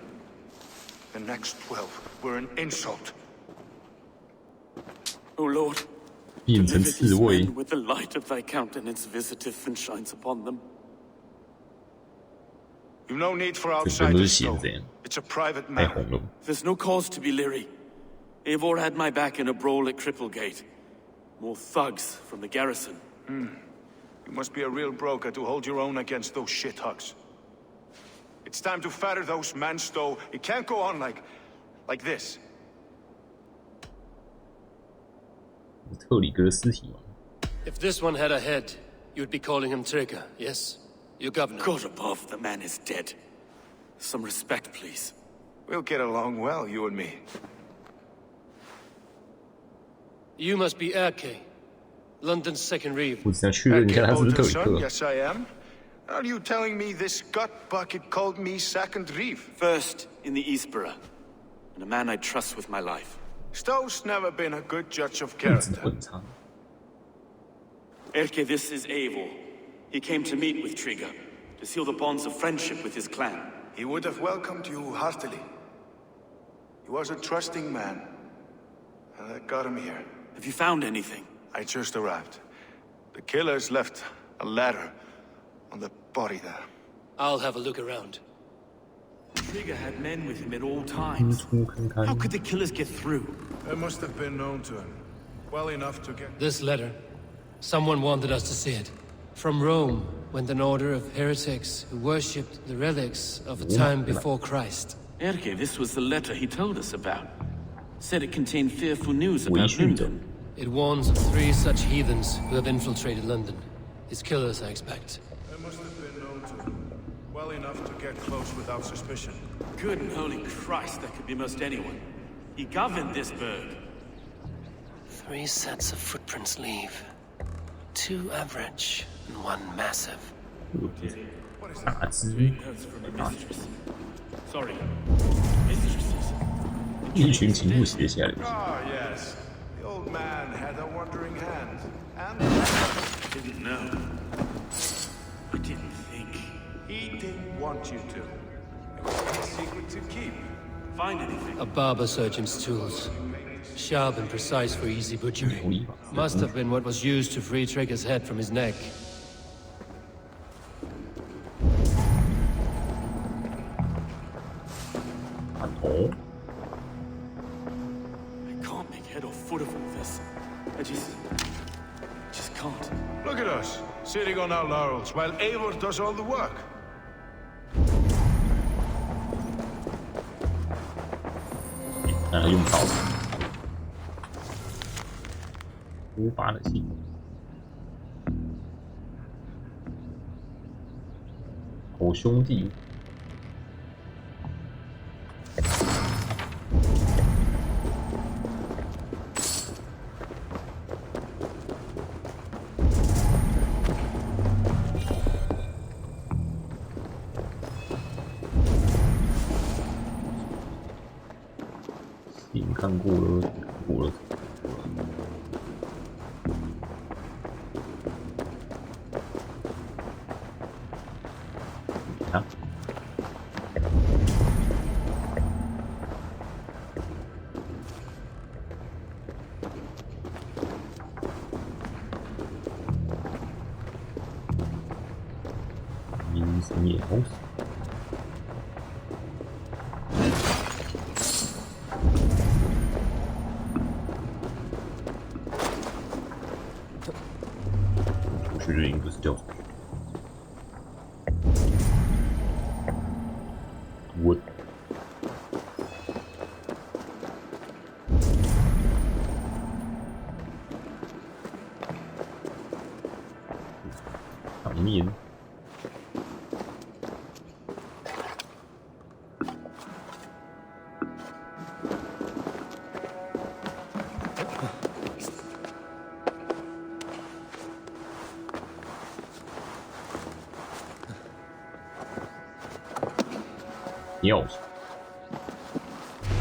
Speaker 11: The next 12 were an insult.
Speaker 10: O Lord,
Speaker 1: 变成刺猬，
Speaker 10: with the light of thy countenance visiteth and shines upon them.
Speaker 11: You've no need for
Speaker 1: 这全都是
Speaker 11: outsiders,
Speaker 1: 写
Speaker 11: though.
Speaker 1: 这样，
Speaker 11: It's a private
Speaker 1: 太
Speaker 11: matter.
Speaker 1: 红了。
Speaker 10: There's no cause to be leery. Eivor had my back in a brawl at Cripplegate. More thugs from the garrison.
Speaker 11: You must be a real broker to hold your own against those shithugs. It's time to fetter those men, Stowe. It can't go on like this.
Speaker 1: 特里格的尸体吗？
Speaker 2: If this one had a head, you'd be calling him Trigger, yes? Your governor.
Speaker 10: God above, the man is dead. Some respect, please.
Speaker 11: We'll get along well, you and me.
Speaker 2: You must be Erke, London's second reeve.
Speaker 1: 我只要确认一下他是不是特里
Speaker 11: Son,
Speaker 1: 克。
Speaker 11: yes, I am. Are you telling me this gut bucket called me second reeve?
Speaker 10: First in the Eastborough, and a man I trust with my life.
Speaker 11: Stowe's never been a good judge of
Speaker 1: 一直
Speaker 11: character.
Speaker 1: 混账。
Speaker 10: Erke, this is Eivor. He came to meet with Trigger, to seal the bonds of friendship with his clan.
Speaker 11: He would have welcomed you heartily. He was a trusting man. And I got him here.
Speaker 10: Have you found anything?
Speaker 11: I just arrived. The killers left a ladder on the body there.
Speaker 2: I'll have a look around.
Speaker 10: Trigger had men with him at all times.
Speaker 1: 出看看
Speaker 10: How could the killers get through?
Speaker 11: They must have been known to him. Well enough to get...
Speaker 2: This letter. Someone wanted us to see it. From Rome went an order of heretics who worshipped the relics of a time before Christ.
Speaker 10: Erke, this was the letter he told us about. Said it contained fearful news
Speaker 1: 微
Speaker 10: about
Speaker 1: 醺的
Speaker 10: London.
Speaker 2: It warns of 3 such heathens who have infiltrated London. His killers, I expect.
Speaker 11: They must have been known to him. Well enough to get close without suspicion.
Speaker 10: Good and holy Christ, that could be most anyone. He governed this burg.
Speaker 2: 3 sets of footprints leave. 2 average and 1 massive.
Speaker 1: 打字
Speaker 10: Notes from a mistress. Sorry, mistresses.
Speaker 1: 一群情妇写下来的。
Speaker 11: Ah, yes. The old man had a wandering hand. And
Speaker 10: Didn't know. I didn't think.
Speaker 11: he didn't want you to. It was a secret to keep.
Speaker 10: Find anything?
Speaker 2: A barber surgeon's tools. Sharp and precise for easy butchery.
Speaker 1: 狐狸吧，
Speaker 2: Must have been what was used to free Trigger's head from his neck.
Speaker 1: 把头
Speaker 10: I can't make head or foot of all this. I just can't.
Speaker 11: Look at us, sitting on our laurels while Eivor does all the work.
Speaker 1: 让他用刀。突发的信，好兄弟。信看过了，看过了。他。阴森夜空。出去日营不是叫出去。我。场面。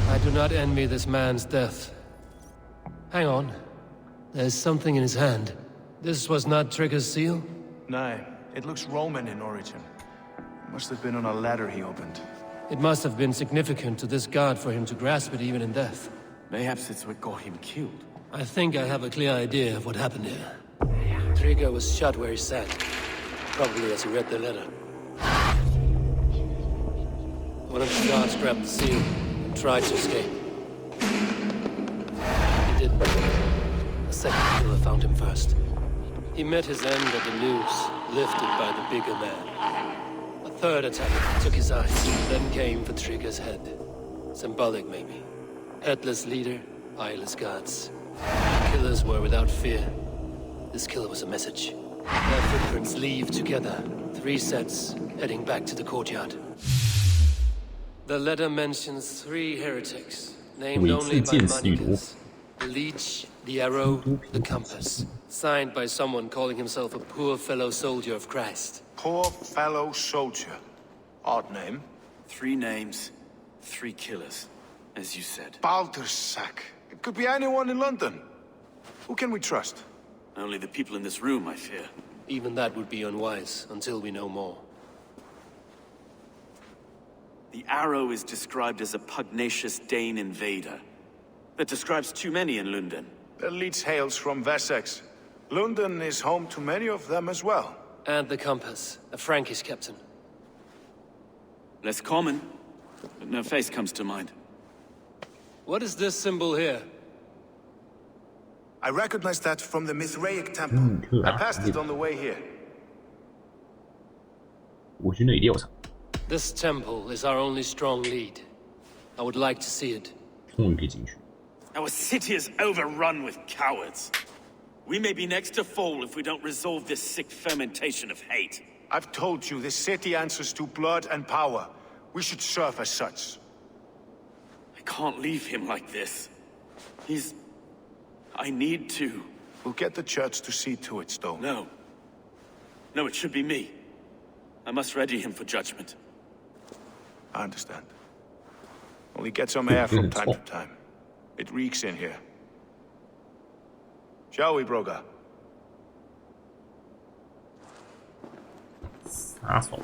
Speaker 2: I do not envy this man's death. Hang on. There's something in his hand. This was not Trigger's seal?
Speaker 11: No, it looks Roman in origin. Must have been on a ladder he opened.
Speaker 2: It must have been significant to this god for him to grasp it even in death.
Speaker 10: Mayhaps it's what got him killed.
Speaker 2: I think I have a clear idea of what happened here. Trigger was shot where he sat. Probably as he read the letter. One of the guards grabbed the seal and tried to escape. He didn't. A second killer found him first. He met his end at the noose, lifted by the bigger man. A third attack took his eyes, then came for Trigger's head. Symbolic, maybe. Headless leader, eyeless guards. Killers were without fear. This killer was a message. Their footprints leave together. 3 sets, heading back to the courtyard. The letter mentions 3 heretics, named only by Manicus. The leech, the arrow, the compass. Signed by someone calling himself a poor fellow soldier of Christ.
Speaker 11: Poor fellow soldier. Odd name.
Speaker 10: 3 names, 3 killers, as you said.
Speaker 11: Baldersack. It could be anyone in London. Who can we trust?
Speaker 10: Only the people in this room, I fear.
Speaker 2: Even that would be unwise, until we know more.
Speaker 10: The arrow is described as a pugnacious Dane invader. That describes too many in London.
Speaker 11: The leech hails from Wessex. London is home to many of them as well.
Speaker 2: And the compass, a Frankish captain.
Speaker 10: Less common, but no face comes to mind.
Speaker 2: What is this symbol here?
Speaker 11: I recognize that from the Mithraic temple. I passed it on the way here.
Speaker 1: 我去那里调查。
Speaker 2: This temple is our only strong lead. I would like to see it.
Speaker 1: 终于可以进去。
Speaker 10: Our city is overrun with cowards. We may be next to fall if we don't resolve this sick fermentation of hate.
Speaker 11: I've told you, this city answers to blood and power. We should serve as such.
Speaker 10: I can't leave him like this. I need to.
Speaker 11: We'll get the church to see to it, Stone.
Speaker 10: No. No, it should be me. I must ready him for judgment.
Speaker 11: I understand. Only get some air from time to time. It reeks in here. Shall we, Broga?
Speaker 1: 杀手。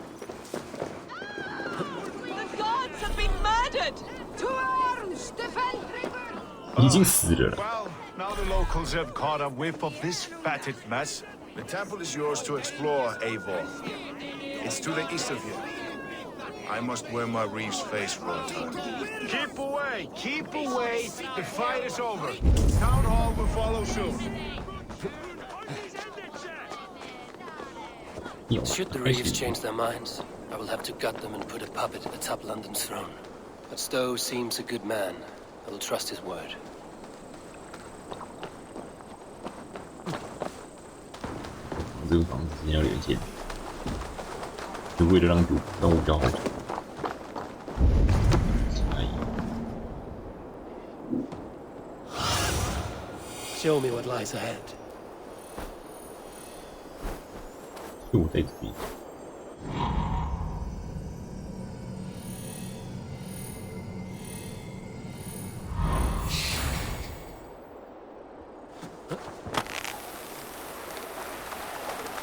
Speaker 6: The gods have been murdered! To arms, defend River!
Speaker 1: 已经死了。
Speaker 11: Well, now the locals have caught a whiff of this fatted mess. The temple is yours to explore, Eivor. It's to the east of here. I must wear my Reeve's face for a time. Keep away! Keep away! The fight is over. Town Hall will follow soon.
Speaker 2: Should the Reeves change their minds, I will have to gut them and put a puppet atop London's throne. But Stowe seems a good man. I will trust his word.
Speaker 1: 这个房子之间要连线，就为了让我比较好走。
Speaker 2: Show me what lies ahead.
Speaker 1: 就在这边。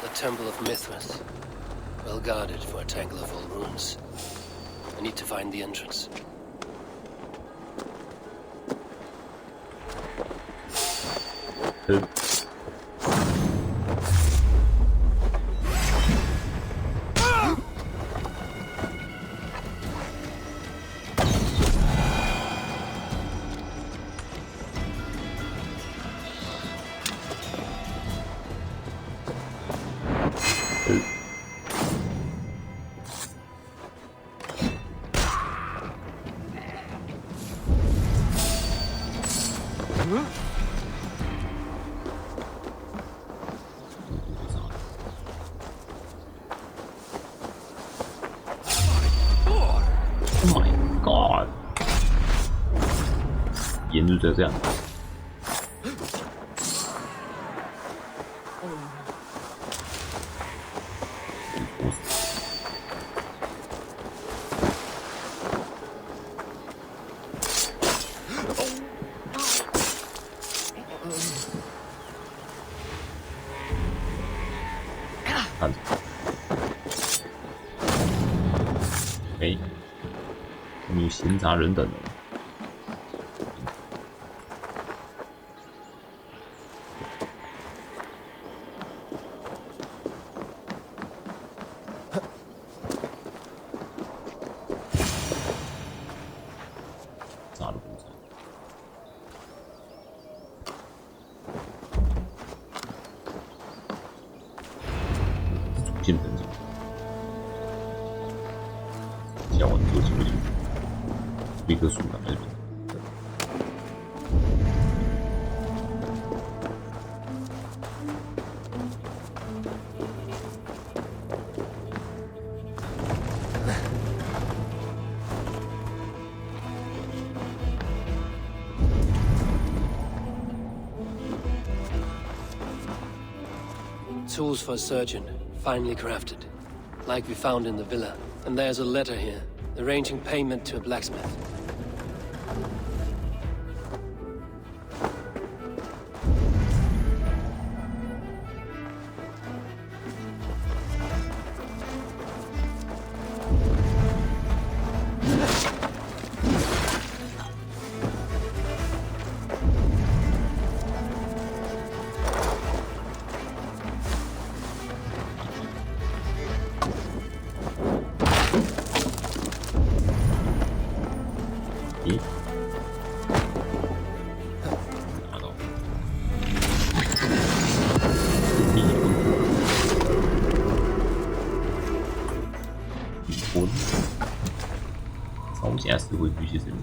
Speaker 2: The Temple of Mithras. well guarded for a tangle of old ruins. I need to find the entrance.
Speaker 1: Oh my god！ 沿着这样。看着，哎，你闲杂人等了。炸了不炸？主线分解，下完做进不去，一棵树干在这边。
Speaker 2: Tools for a surgeon, finely crafted. Like we found in the villa. And there's a letter here, arranging payment to a blacksmith.朝下是会举起身。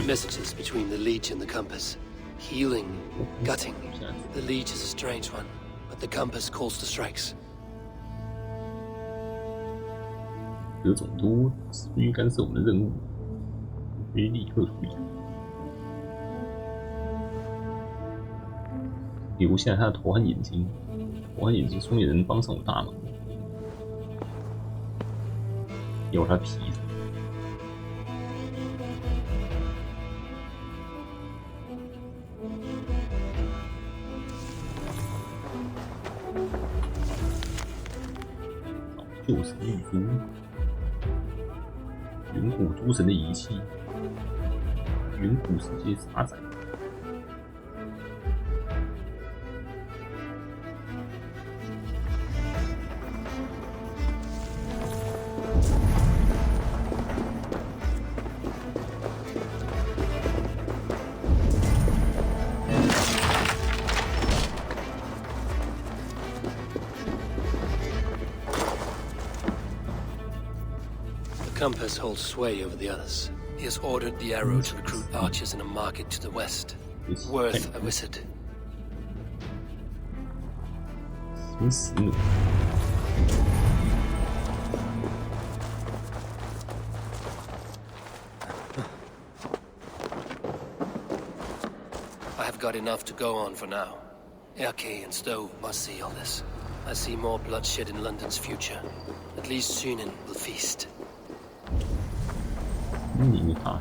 Speaker 2: Messages between the leech and the compass. Healing, gutting. The leech is a strange one, but the compass calls to strikes.
Speaker 1: 各种都出于干涉我们的任务，必须立刻处理。留下他的头和眼睛，头和眼睛终于能帮上我大忙。要他皮子。就是玉珠，远古诸神的仪器，远古世界茶载。
Speaker 2: The compass holds sway over the others. He has ordered the arrow to recruit archers in a market to the west. Worth a visit.
Speaker 1: 真死怒。
Speaker 2: I have got enough to go on for now. Erke and Stowe must see all this. I see more bloodshed in London's future. At least Sunan will feast.
Speaker 1: 你没怕？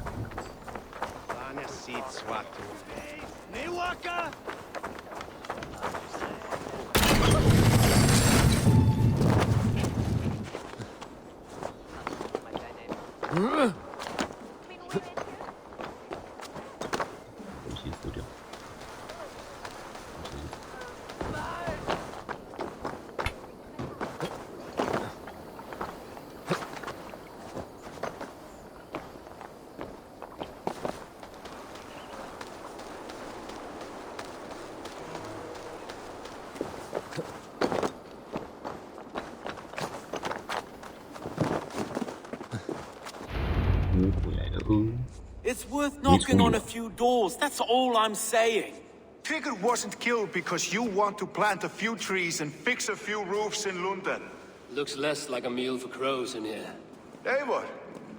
Speaker 10: It's worth knocking on a few doors, that's all I'm saying.
Speaker 11: Trigger wasn't killed because you want to plant a few trees and fix a few roofs in London.
Speaker 2: Looks less like a meal for crows in here.
Speaker 11: Eivor,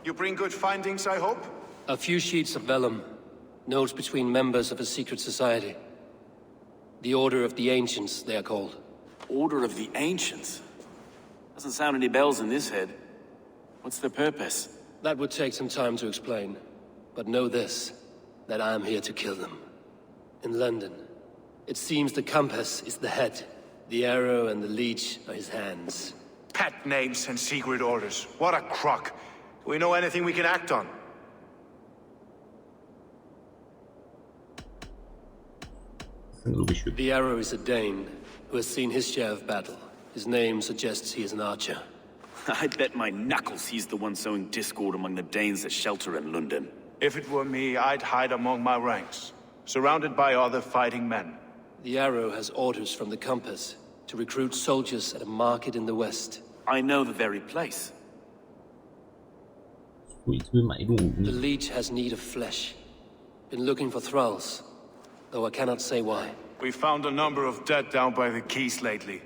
Speaker 11: you bring good findings, I hope?
Speaker 2: A few sheets of vellum. Notes between members of a secret society. The Order of the Ancients, they are called.
Speaker 10: Order of the Ancients? Doesn't sound any bells in this head. What's their purpose?
Speaker 2: That would take some time to explain. But know this, that I am here to kill them. In London, it seems the compass is the head. The arrow and the leech are his hands.
Speaker 11: Pet names and secret orders. What a crock. Do we know anything we can act on?
Speaker 2: The arrow is a Dane, who has seen his share of battle. His name suggests he is an archer.
Speaker 10: I bet my knuckles he's the one sowing discord among the Danes that shelter in London.
Speaker 11: If it were me, I'd hide among my ranks, surrounded by other fighting men.
Speaker 2: The arrow has orders from the compass to recruit soldiers at a market in the west.
Speaker 10: I know the very place.
Speaker 2: The leech has need of flesh. Been looking for thralls, though I cannot say why.
Speaker 11: We found a number of dead down by the quays lately,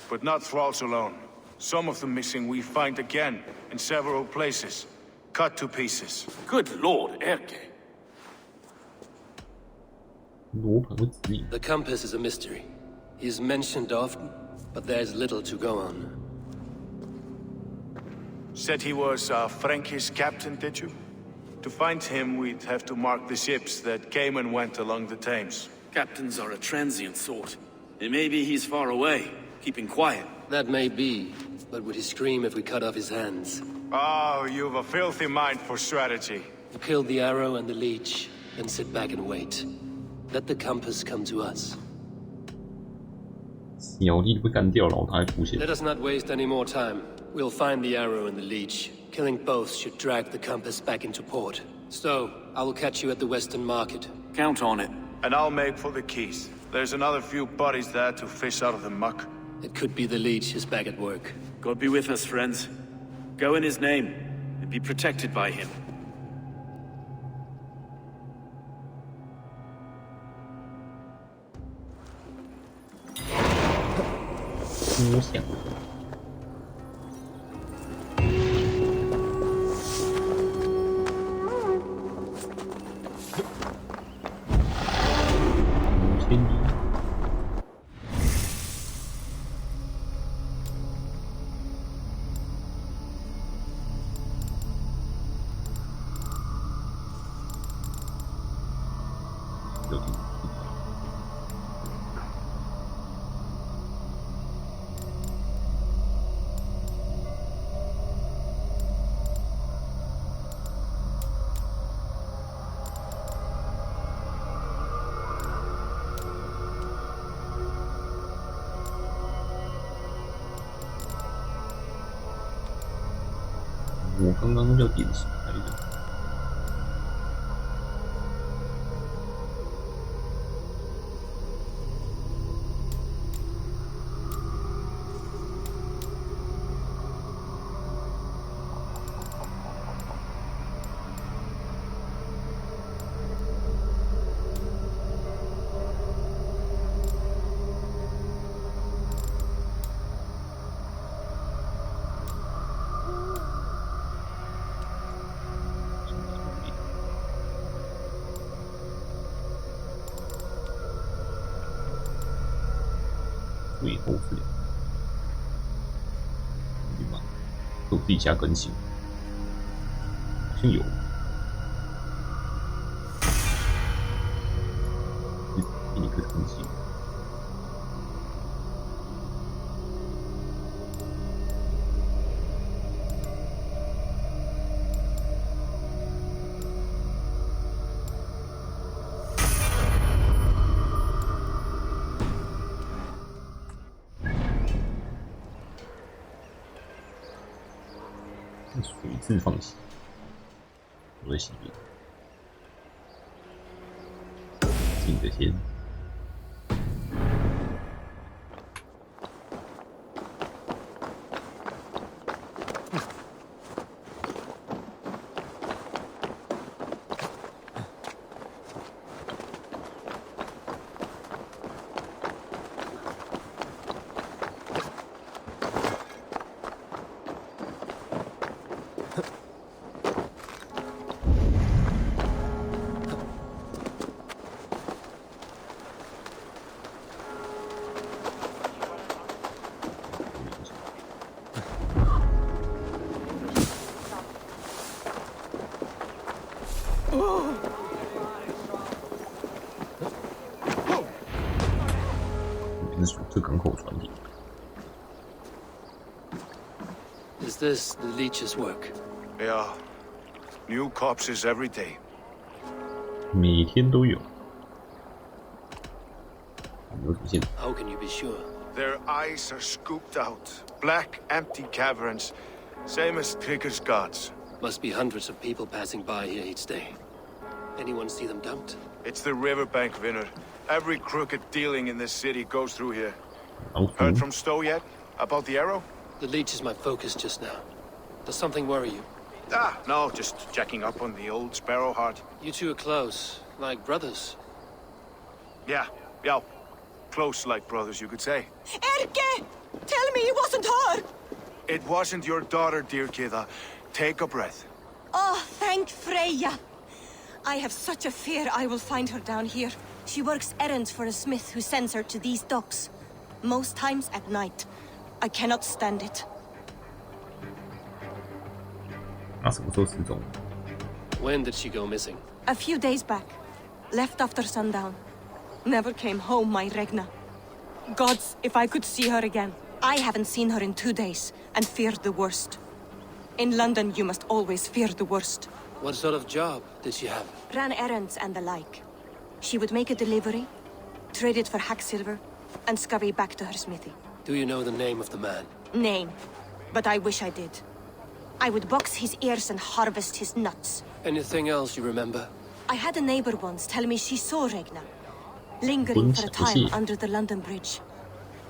Speaker 11: but not thralls alone. Some of the missing we find again in several places, cut to pieces.
Speaker 10: Good lord, Erke.
Speaker 2: The compass is a mystery. He is mentioned often, but there's little to go on.
Speaker 11: Said he was a Frankish captain, did you? To find him, we'd have to mark the ships that came and went along the Thames.
Speaker 10: Captains are a transient sort. It may be he's far away, keeping quiet.
Speaker 2: That may be, but would he scream if we cut off his hands?
Speaker 11: Oh, you've a filthy mind for strategy.
Speaker 2: You kill the arrow and the leech, then sit back and wait. Let the compass come to us.
Speaker 1: Let
Speaker 2: us not waste any more time. We'll find the arrow and the leech. Killing both should drag the compass back into port. So, I will catch you at the Western Market.
Speaker 10: Count on it.
Speaker 11: And I'll make for the quays. There's another few bodies there to fish out of the muck.
Speaker 2: It could be the leech is back at work.
Speaker 10: God be with us, friends. Go in his name, and be protected by him.
Speaker 1: 我刚刚要点什么来着？最后治疗。有地下更新，好像有。一个更新。水质放洗，我在洗边，进个先。这港口船体。
Speaker 2: Is this the leech's work?
Speaker 11: Yeah. New corpses every day.
Speaker 1: 每天都有。有出现。
Speaker 2: How can you be sure?
Speaker 11: Their eyes are scooped out. Black, empty caverns. Same as Trigger's gods.
Speaker 2: Must be hundreds of people passing by here each day. Anyone see them dumped?
Speaker 11: It's the riverbank, Vinner. Every crooked dealing in this city goes through here.
Speaker 1: Okay.
Speaker 11: Heard from Stowe yet? About the arrow?
Speaker 2: The leech is my focus just now. Does something worry you?
Speaker 11: No, just checking up on the old Sparrowheart.
Speaker 2: You two are close, like brothers.
Speaker 11: Yeah. Close like brothers, you could say.
Speaker 6: Erke! Tell me it wasn't her!
Speaker 11: It wasn't your daughter, dear Kida. Take a breath.
Speaker 6: Oh, thank Freya. I have such a fear I will find her down here. She works errands for a smith who sends her to these docks. Most times at night. I cannot stand it.
Speaker 1: 他什么时候失踪？
Speaker 2: When did she go missing?
Speaker 6: A few days back. Left after sundown. Never came home, my Regna. Gods, if I could see her again. I haven't seen her in 2 days, and feared the worst. In London, you must always fear the worst.
Speaker 2: What sort of job did she have?
Speaker 6: Ran errands and the like. She would make a delivery, trade it for hack silver, and scurry back to her smithy.
Speaker 2: Do you know the name of the man?
Speaker 6: Name. But I wish I did. I would box his ears and harvest his nuts.
Speaker 2: Anything else you remember?
Speaker 6: I had a neighbor once tell me she saw Regna, lingering for a time under the London Bridge.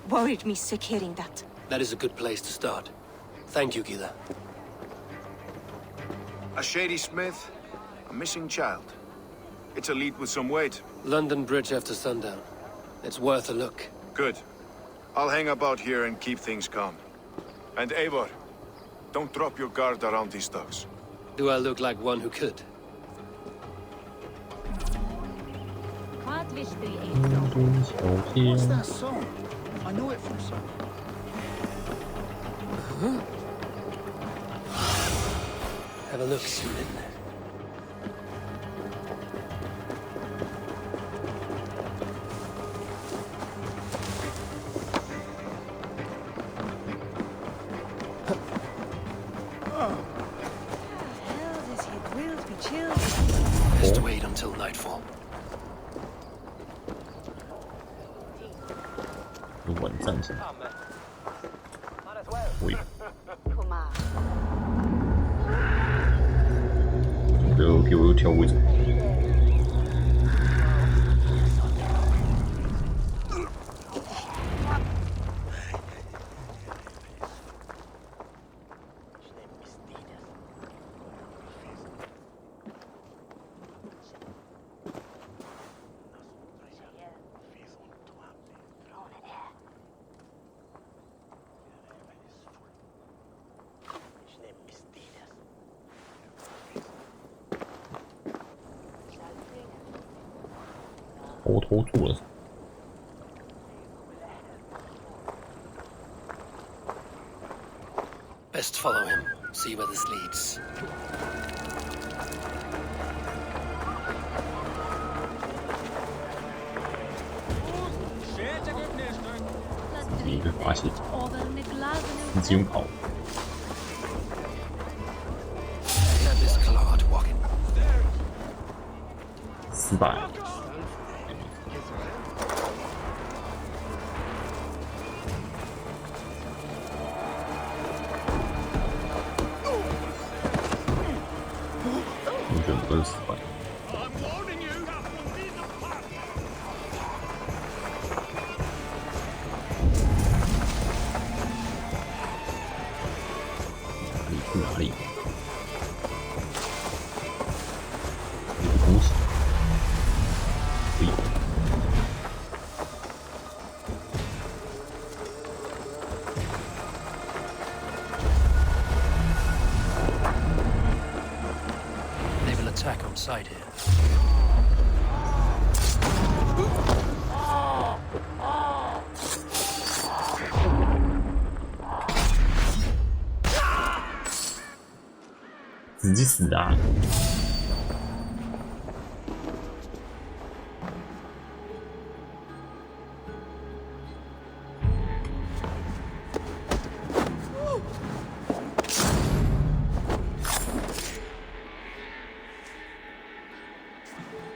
Speaker 6: Worried me sick hearing that.
Speaker 2: That is a good place to start. Thank you, Gila.
Speaker 11: A shady smith, a missing child. It's a lead with some weight.
Speaker 2: London Bridge after sundown. It's worth a look.
Speaker 11: Good. I'll hang about here and keep things calm. And Eivor, don't drop your guard around these docks.
Speaker 2: Do I look like one who could?
Speaker 9: What's that song? I know it from somewhere.
Speaker 2: Have a look, Sunan. Best wait until nightfall.
Speaker 1: 晚上先。喂。给我跳位置。头拖住了。
Speaker 2: Best follow him. See where this leads.
Speaker 1: 你被发现，你只用跑。 失败。我觉得都是失败。你去哪里？有东西。
Speaker 2: Attack on sight here.
Speaker 1: 自己死啊！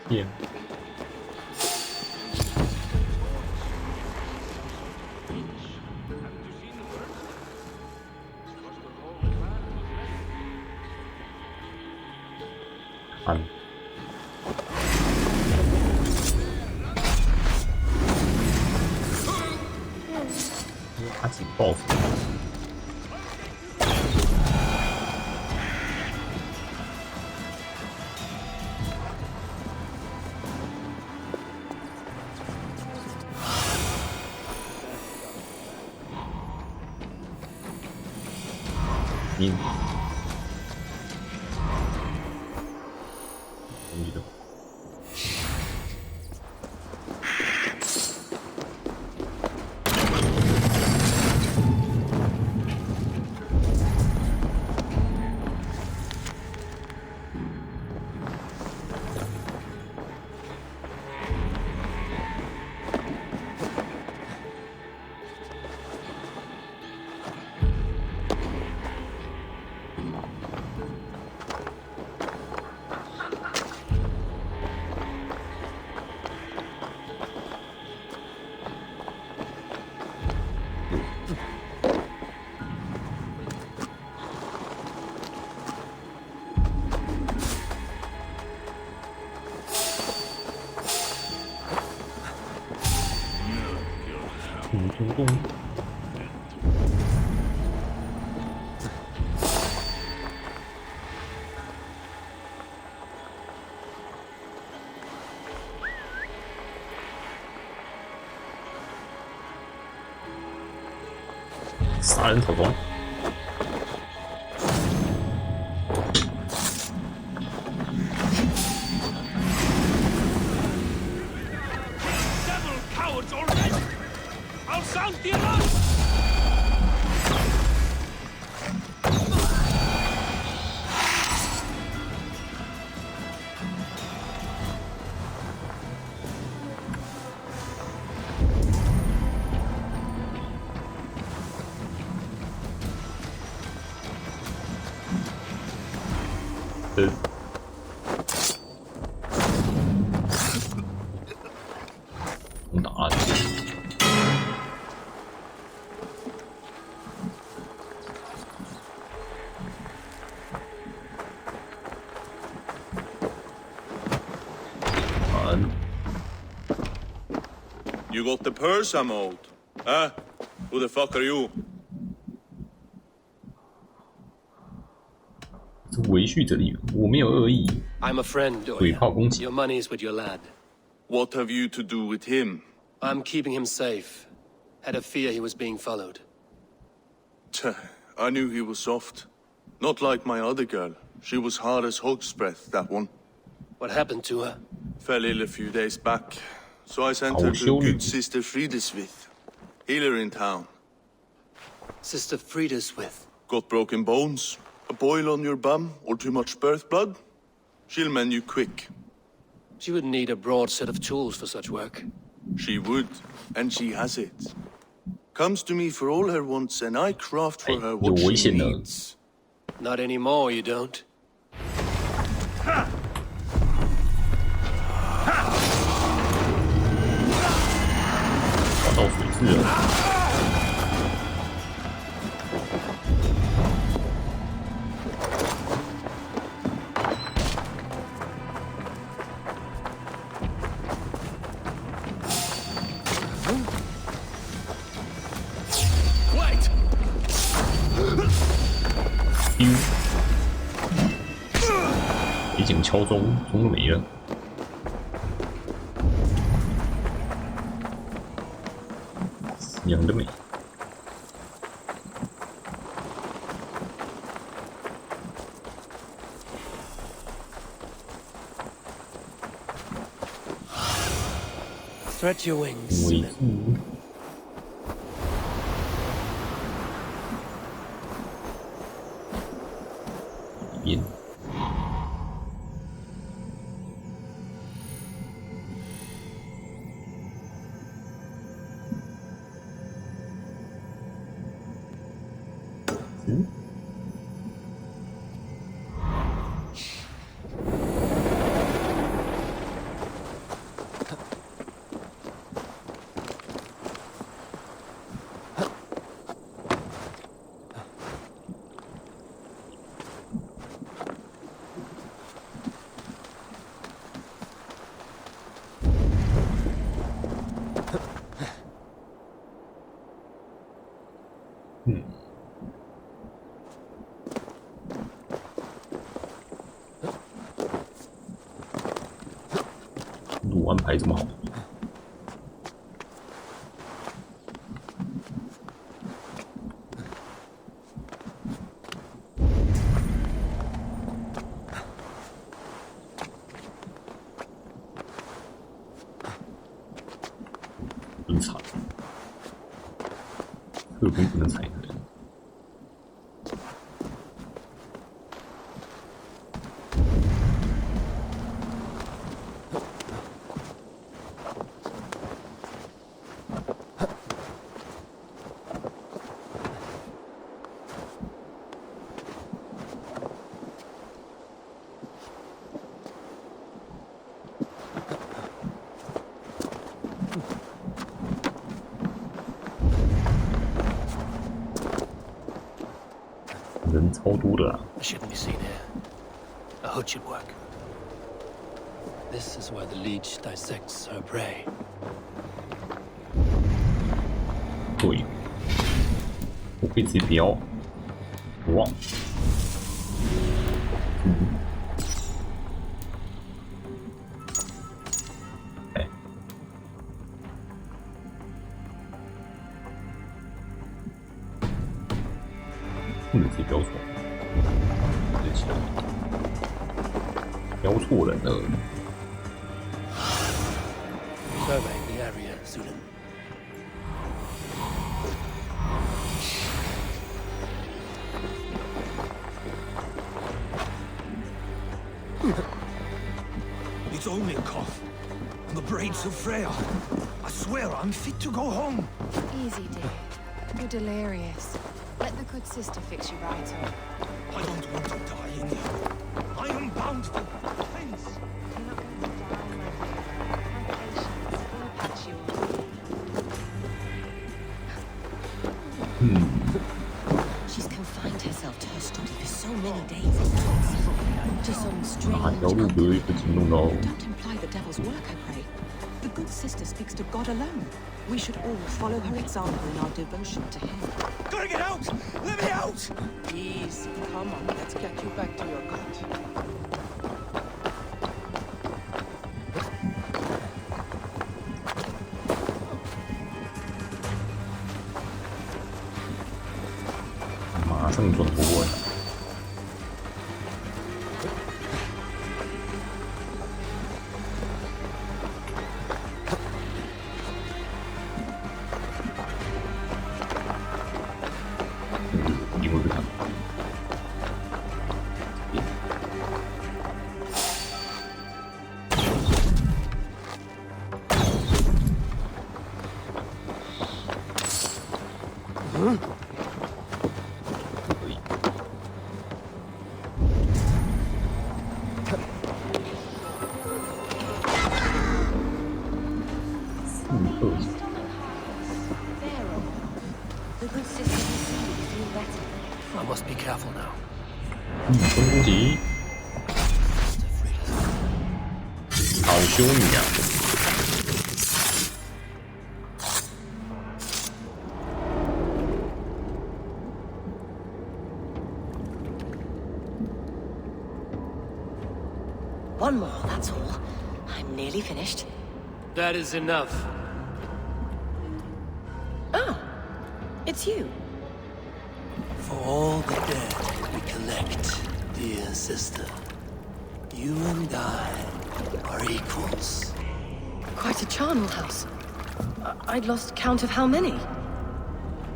Speaker 1: 天！看，拿起报复。 你的。成功。杀人头功。 打了。
Speaker 11: You got the purse I'm owed? Huh? Who the fuck are you?
Speaker 1: 是维续者的语，我没有恶意。
Speaker 2: I'm a friend,
Speaker 1: 嘴炮攻击。
Speaker 2: Your money's with your lad.
Speaker 11: What have you to do with him?
Speaker 2: I'm keeping him safe. Had a fear he was being followed.
Speaker 11: I knew he was soft. Not like my other girl. She was hard as hog's breath, that one.
Speaker 2: What happened to her?
Speaker 11: Fell ill a few days back. So I sent her to good Sister Frideswith. Healer in town.
Speaker 2: Sister Frideswith.
Speaker 11: got broken bones, a boil on your bum, or too much birth blood, she'll mend you quick.
Speaker 2: She would need a broad set of tools for such work.
Speaker 11: She would, and she has it. Comes to me for all her wants, and I craft for her what she needs.
Speaker 2: Not anymore, you don't.
Speaker 1: 找到水质了。一警敲钟，钟都没了。娘的美！Stretch
Speaker 2: your wings.
Speaker 1: 尾翼。边。嗯。路安排这么好，很惨，特工不能踩人。人超多的啦。
Speaker 2: Shouldn't be seen here. A hood should work. This is where the leech dissects her prey.
Speaker 1: 对，我可以直接标，哇，哎，不能直接标错，对不起啊，标错人了。
Speaker 2: Surveying the area, Sudan.
Speaker 12: It's only a cough. And the braid's so frail. I swear I'm fit to go home.
Speaker 13: Easy, dear. You're delirious. Let the good sister fix you right up.
Speaker 12: I don't want to die in here. I am bound for defense.
Speaker 13: You're not going to die, my dear. Have patience. We'll patch you up.
Speaker 14: She's confined herself to her study for so many days. To some strange
Speaker 1: Don't
Speaker 14: imply the devil's work, I pray. The good sister speaks to God alone. We should all follow her example in our devotion to him.
Speaker 12: Gotta get out! Let me out!
Speaker 7: Easy. Come on, let's get you back to your cot.
Speaker 1: 马上转头过来。一会儿看。
Speaker 2: I must be careful now.
Speaker 1: 分攻击，好修女啊！
Speaker 14: One more, that's all. I'm nearly finished.
Speaker 2: That is enough.
Speaker 14: Oh, it's you.
Speaker 2: For all the dead we collect, dear sister, you and I are equals.
Speaker 14: Quite a charnel house. I'd lost count of how many.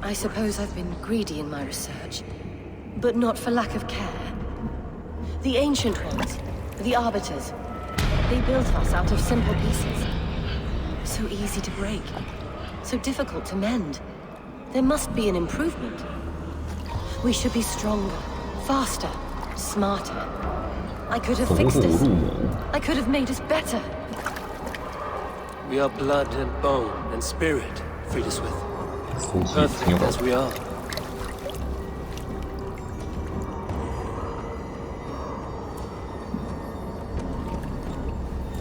Speaker 14: I suppose I've been greedy in my research, but not for lack of care. The ancient ones, the arbiters, they built us out of simple pieces. So easy to break, so difficult to mend. There must be an improvement. We should be stronger, faster, smarter. I could have fixed us. I could have made us better.
Speaker 2: We are blood and bone and spirit, Frida Smith. Perfect as we are.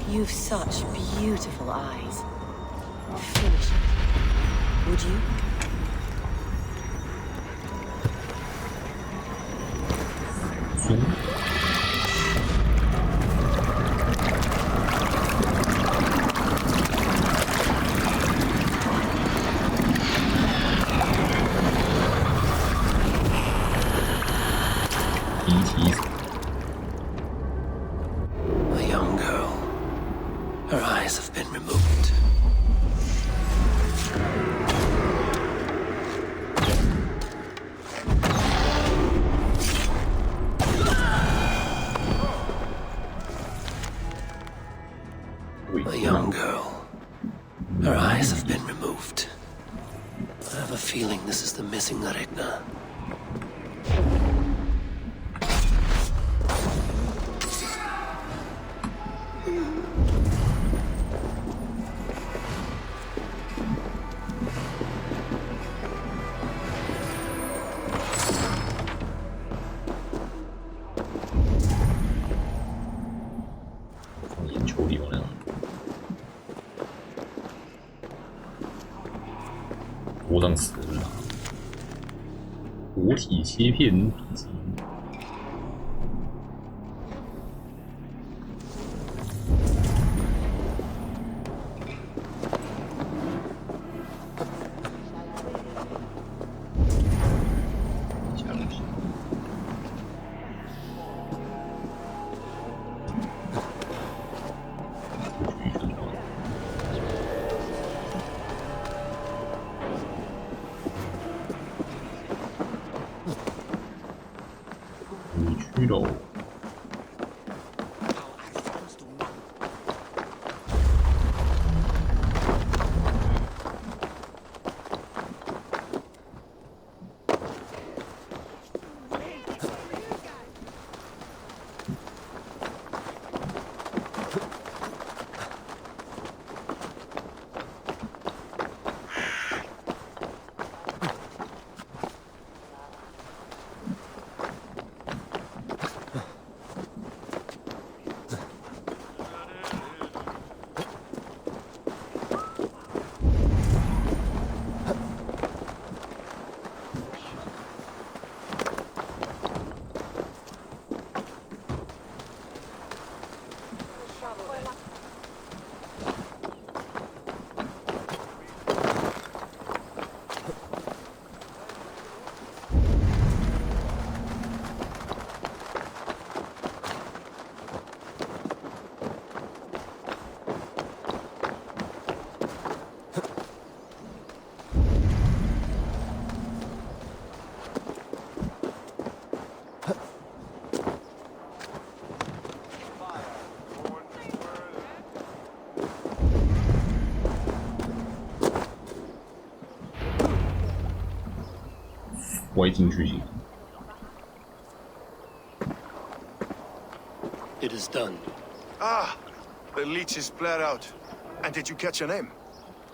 Speaker 14: You've such beautiful eyes. Finish it. Would you?
Speaker 2: A young girl. Her eyes have been removed. A young girl. Her eyes have been removed. I have a feeling this is the missing Regna.
Speaker 1: 活上死了，活体切片笔记。驱喽。歪进去行。
Speaker 2: It is done.
Speaker 11: Ah, the leech is bled out. And did you catch her name?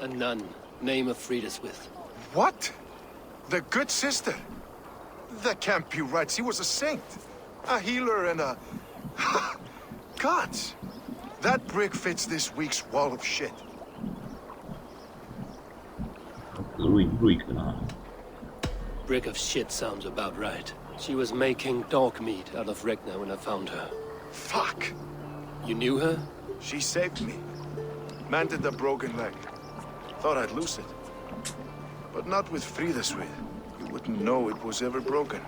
Speaker 2: A nun, name of Frida Smith.
Speaker 11: What? The good sister? That can't be right. She was a saint. A healer and a... Gods! That brick fits this week's wall of shit.
Speaker 2: Brick of shit sounds about right. She was making dog meat out of Regna when I found her.
Speaker 11: Fuck!
Speaker 2: You knew her?
Speaker 11: She saved me. Mended a broken leg. Thought I'd lose it. But not with Fridaswith. You wouldn't know it was ever broken.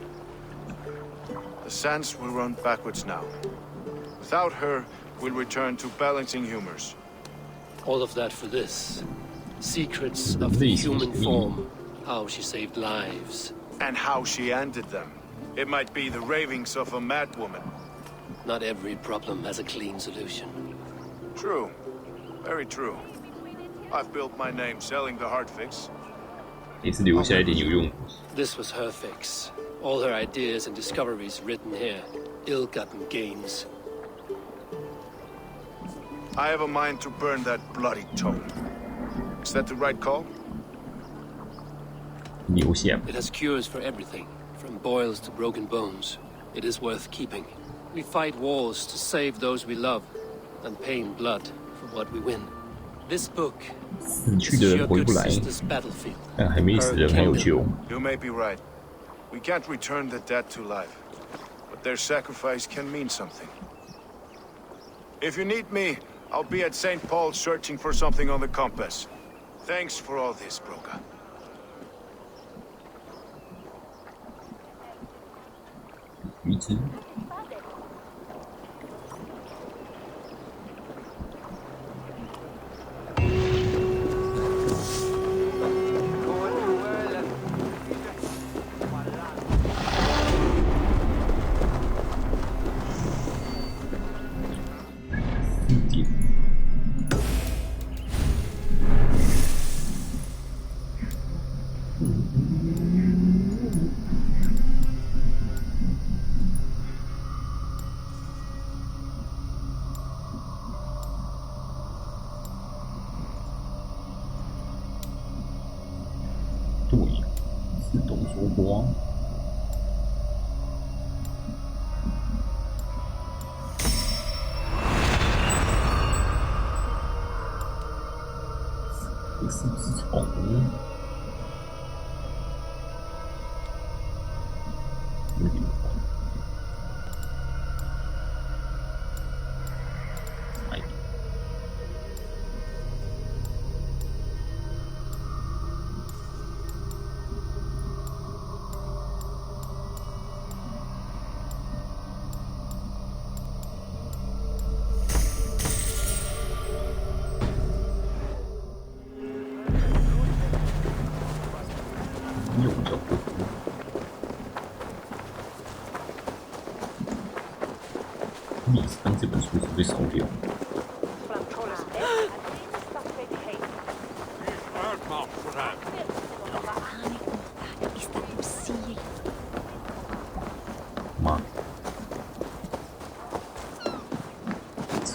Speaker 11: The sands will run backwards now. Without her, we'll return to balancing humors.
Speaker 2: All of that for this. Secrets of the human form. How she saved lives.
Speaker 11: And how she ended them. It might be the ravings of a madwoman.
Speaker 2: Not every problem has a clean solution.
Speaker 11: True. Very true. I've built my name selling the heart fix.
Speaker 2: This was her fix. All her ideas and discoveries written here. Ill-gotten gains.
Speaker 11: I have a mind to burn that bloody tome. Is that the right call?
Speaker 2: It has cures for everything, from boils to broken bones. It is worth keeping. We fight wars to save those we love, and pay in blood for what we win. This book is your good sister's battlefield.
Speaker 11: You may be right. We can't return the dead to life, but their sacrifice can mean something. If you need me, I'll be at St. Paul's searching for something on the compass. Thanks for all this, Broga.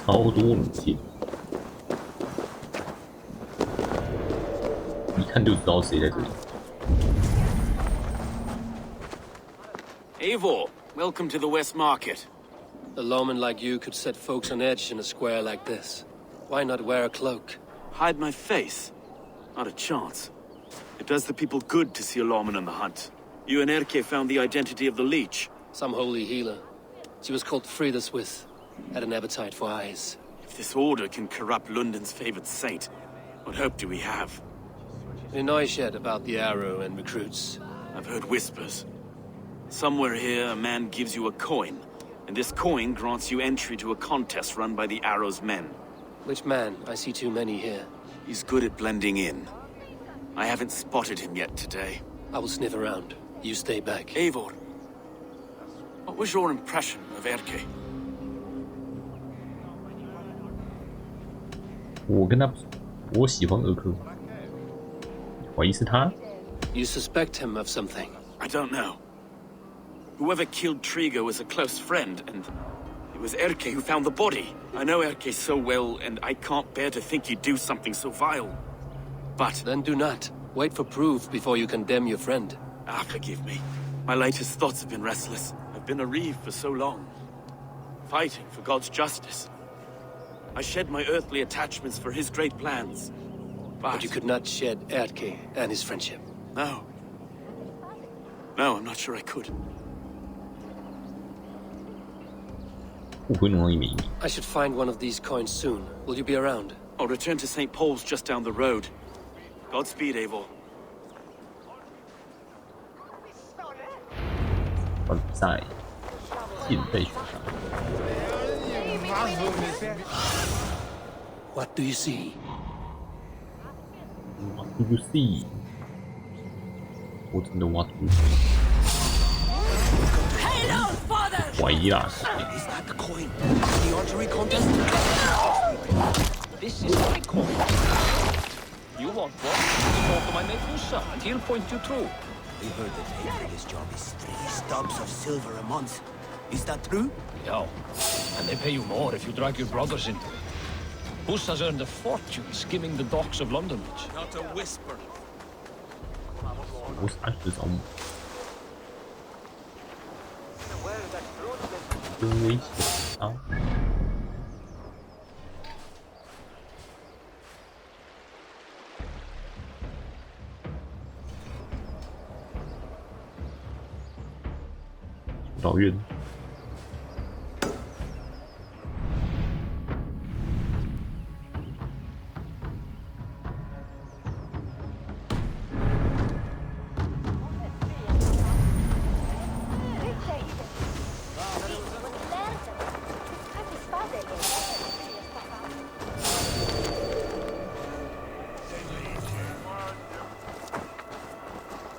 Speaker 1: 超多武器，一看就知道谁在这里。
Speaker 10: Eivor, welcome to the West Market.
Speaker 2: A lawman like you could set folks on edge in a square like this. Why not wear a cloak?
Speaker 10: Hide my face? Not a chance. It does the people good to see a lawman on the hunt. You and Erke found the identity of the leech.
Speaker 2: Some holy healer. She was called Fridaswith. Had an appetite for eyes.
Speaker 10: If this order can corrupt London's favored saint, what hope do we have?
Speaker 2: Any noise yet about the arrow and recruits?
Speaker 10: I've heard whispers. Somewhere here, a man gives you a coin, and this coin grants you entry to a contest run by the Arrow's men.
Speaker 2: Which man? I see too many here.
Speaker 10: He's good at blending in. I haven't spotted him yet today.
Speaker 2: I will sniff around. You stay back.
Speaker 10: Eivor, what was your impression of Erke?
Speaker 1: 我喜欢俄克，怀疑是他。
Speaker 2: You suspect him of something?
Speaker 10: I don't know. Whoever killed Triga was a close friend, and it was Erke who found the body. I know Erke so well, and I can't bear to think he'd do something so vile. But...
Speaker 2: Then do not. Wait for proof before you condemn your friend.
Speaker 10: Ah, forgive me. My latest thoughts have been restless. I've been a reeve for so long, fighting for God's justice. I shed my earthly attachments for his great plans.
Speaker 2: But you could not shed Erke and his friendship.
Speaker 10: No. No, I'm not sure I could.
Speaker 2: I should find one of these coins soon. Will you be around?
Speaker 10: I'll return to St. Paul's just down the road. Godspeed, Eivor.
Speaker 1: 比赛进备选项。
Speaker 2: What do you see?
Speaker 1: What do you see? 我真的 What do you see? 怀疑啦。
Speaker 5: Is that the coin? The archery contest? This is my coin. You want one? Talk to my nephew, son, and he'll point you through.
Speaker 9: We heard the pay for this job is 3 stubs of silver a month. Is that true?
Speaker 5: Yeah, and they pay you more if you drag your brothers into it. Bus has earned a fortune skimming the docks of London Bridge.
Speaker 10: Not a whisper.
Speaker 1: 不是30招募。真危险啊！老院。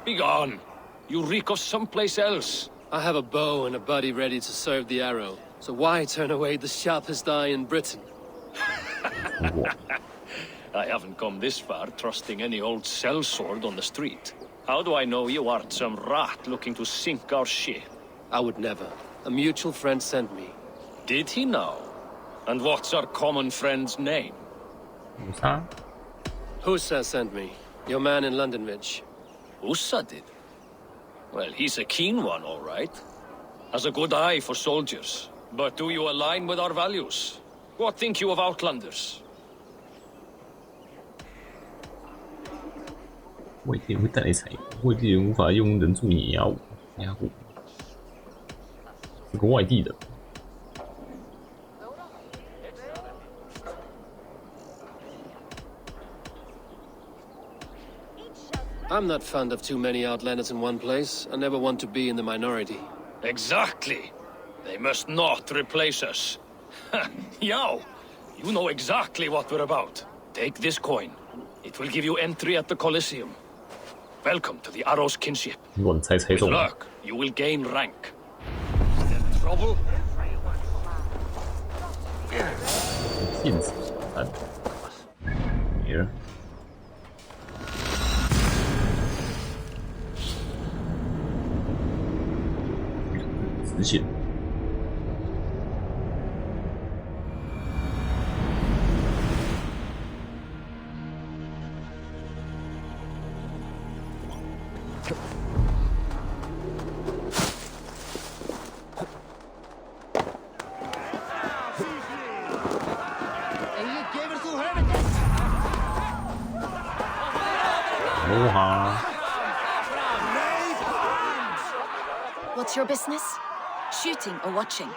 Speaker 5: Begone! You reek of someplace else.
Speaker 2: I have a bow and a buddy ready to serve the arrow. So why turn away the sharpest eye in Britain?
Speaker 5: I haven't come this far trusting any old sellsword on the street. How do I know you aren't some rat looking to sink our ship?
Speaker 2: I would never. A mutual friend sent me.
Speaker 5: Did he now? And what's our common friend's name?
Speaker 2: Husa sent me. Your man in London Ridge.
Speaker 5: Husa did? Well, he's a keen one, all right. Has a good eye for soldiers. But do you align with our values? What think you of Outlanders?
Speaker 1: 外地人会带来财富，外地人无法用人助碾压我，压我。是个外地的。
Speaker 2: I'm not fond of too many Outlanders in one place. I never want to be in the minority.
Speaker 5: Exactly. They must not replace us. Yao, you know exactly what we're about. Take this coin. It will give you entry at the Colosseum. Welcome to the Arrow's kinship. With luck, you will gain rank. Is there trouble?
Speaker 1: 禁止Here. 直线。
Speaker 14: What's your business? Shooting or watching?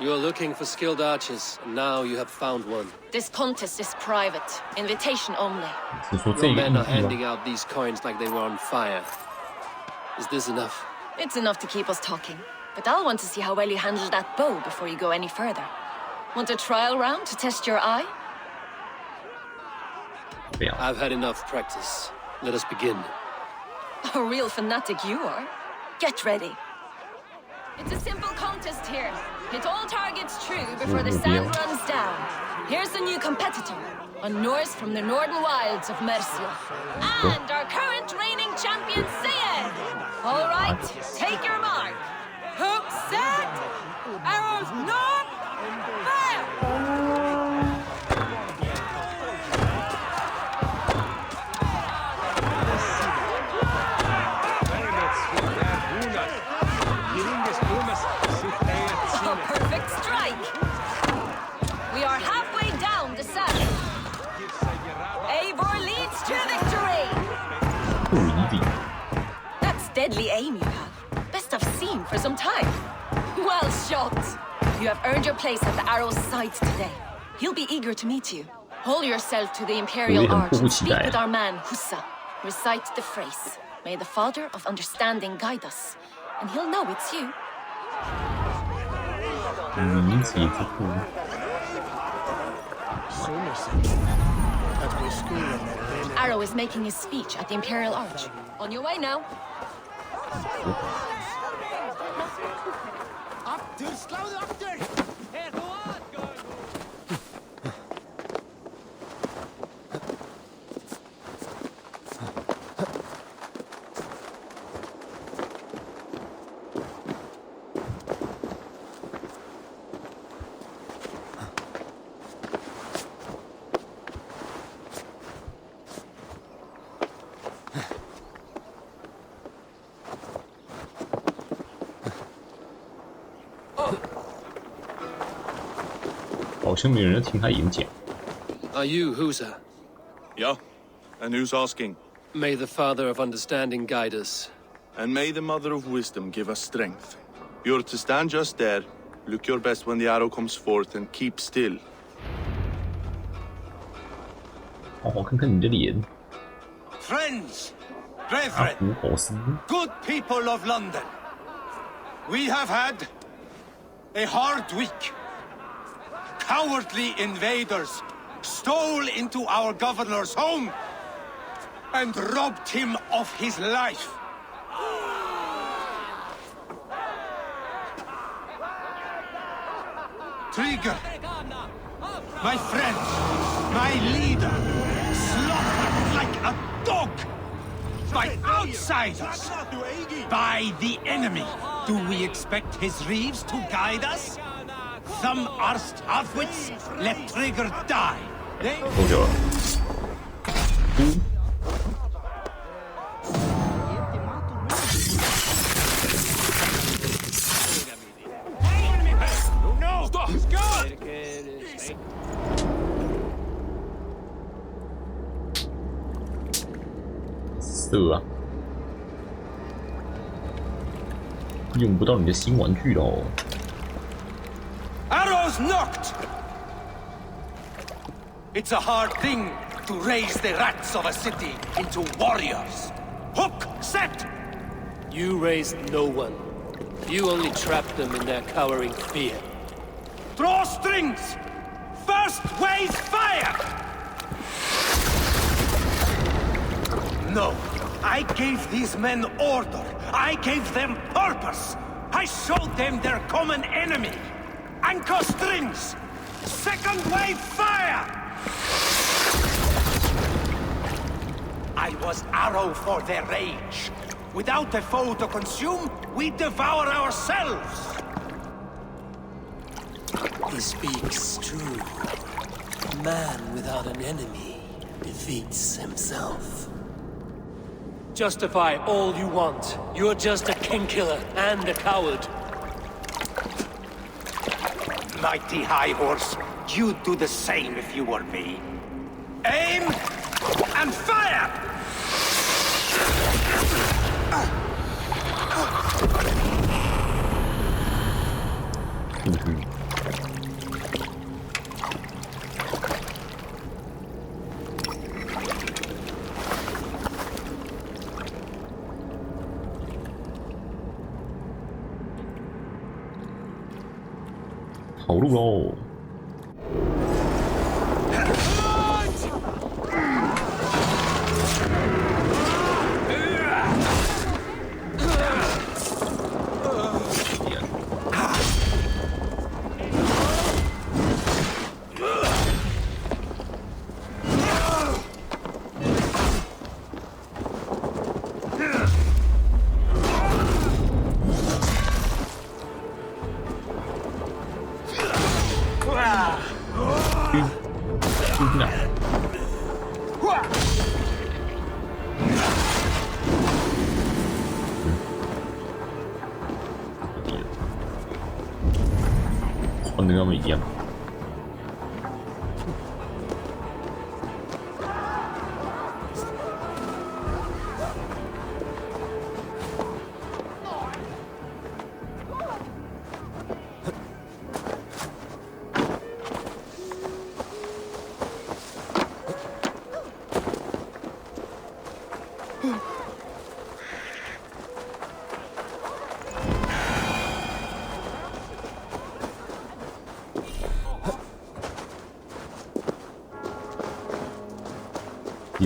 Speaker 2: You're looking for skilled archers, and now you have found one.
Speaker 14: This contest is private. Invitation only.
Speaker 2: Your men are handing out these coins like they were on fire. Is this enough?
Speaker 14: It's enough to keep us talking. But I'll want to see how well you handle that bow before you go any further. Want a trial round to test your eye?
Speaker 2: I've had enough practice. Let us begin.
Speaker 14: A real fanatic you are. Get ready. It's a simple contest here. Hit all targets true before the sand runs down. Here's the new competitor, a Norse from the northern wilds of Mercia. And our current reigning champion, Sayed! All right, take your mark. Hook set! Arrows not! Fire! aim you have. Best I've seen for some time. Well shot. You have earned your place at the Arrow's sides today. He'll be eager to meet you. Hold yourself to the Imperial Arch and speak with our man, Hussa. Recite the phrase. May the Father of Understanding guide us. And he'll know it's you. Arrow is making his speech at the Imperial Arch. On your way now.
Speaker 2: Are you Husa?
Speaker 15: Yeah. And who's asking?
Speaker 2: May the Father of Understanding guide us.
Speaker 15: And may the Mother of Wisdom give us strength. You're to stand just there, look your best when the arrow comes forth, and keep still.
Speaker 9: Friends, brethren, good people of London, we have had a hard week. Cowardly invaders stole into our governor's home and robbed him of his life. Trigger, my friend, my leader, slaughtered like a dog by outsiders, by the enemy. Do we expect his reeves to guide us? Some arsed halfwits let Trigger die.
Speaker 5: No! Stop! Go!
Speaker 9: Arrows knocked! It's a hard thing to raise the rats of a city into warriors. Hook, set!
Speaker 2: You raised no one. You only trapped them in their cowering fear.
Speaker 9: Draw strings! First wave fire! No, I gave these men order. I gave them purpose. I showed them their common enemy. Anchor strings! Second wave fire! I was arrow for their rage. Without a foe to consume, we devour ourselves.
Speaker 2: He speaks true. A man without an enemy defeats himself. Justify all you want. You're just a king-killer and a coward.
Speaker 9: Mighty High Horse, you'd do the same if you were me. Aim and fire!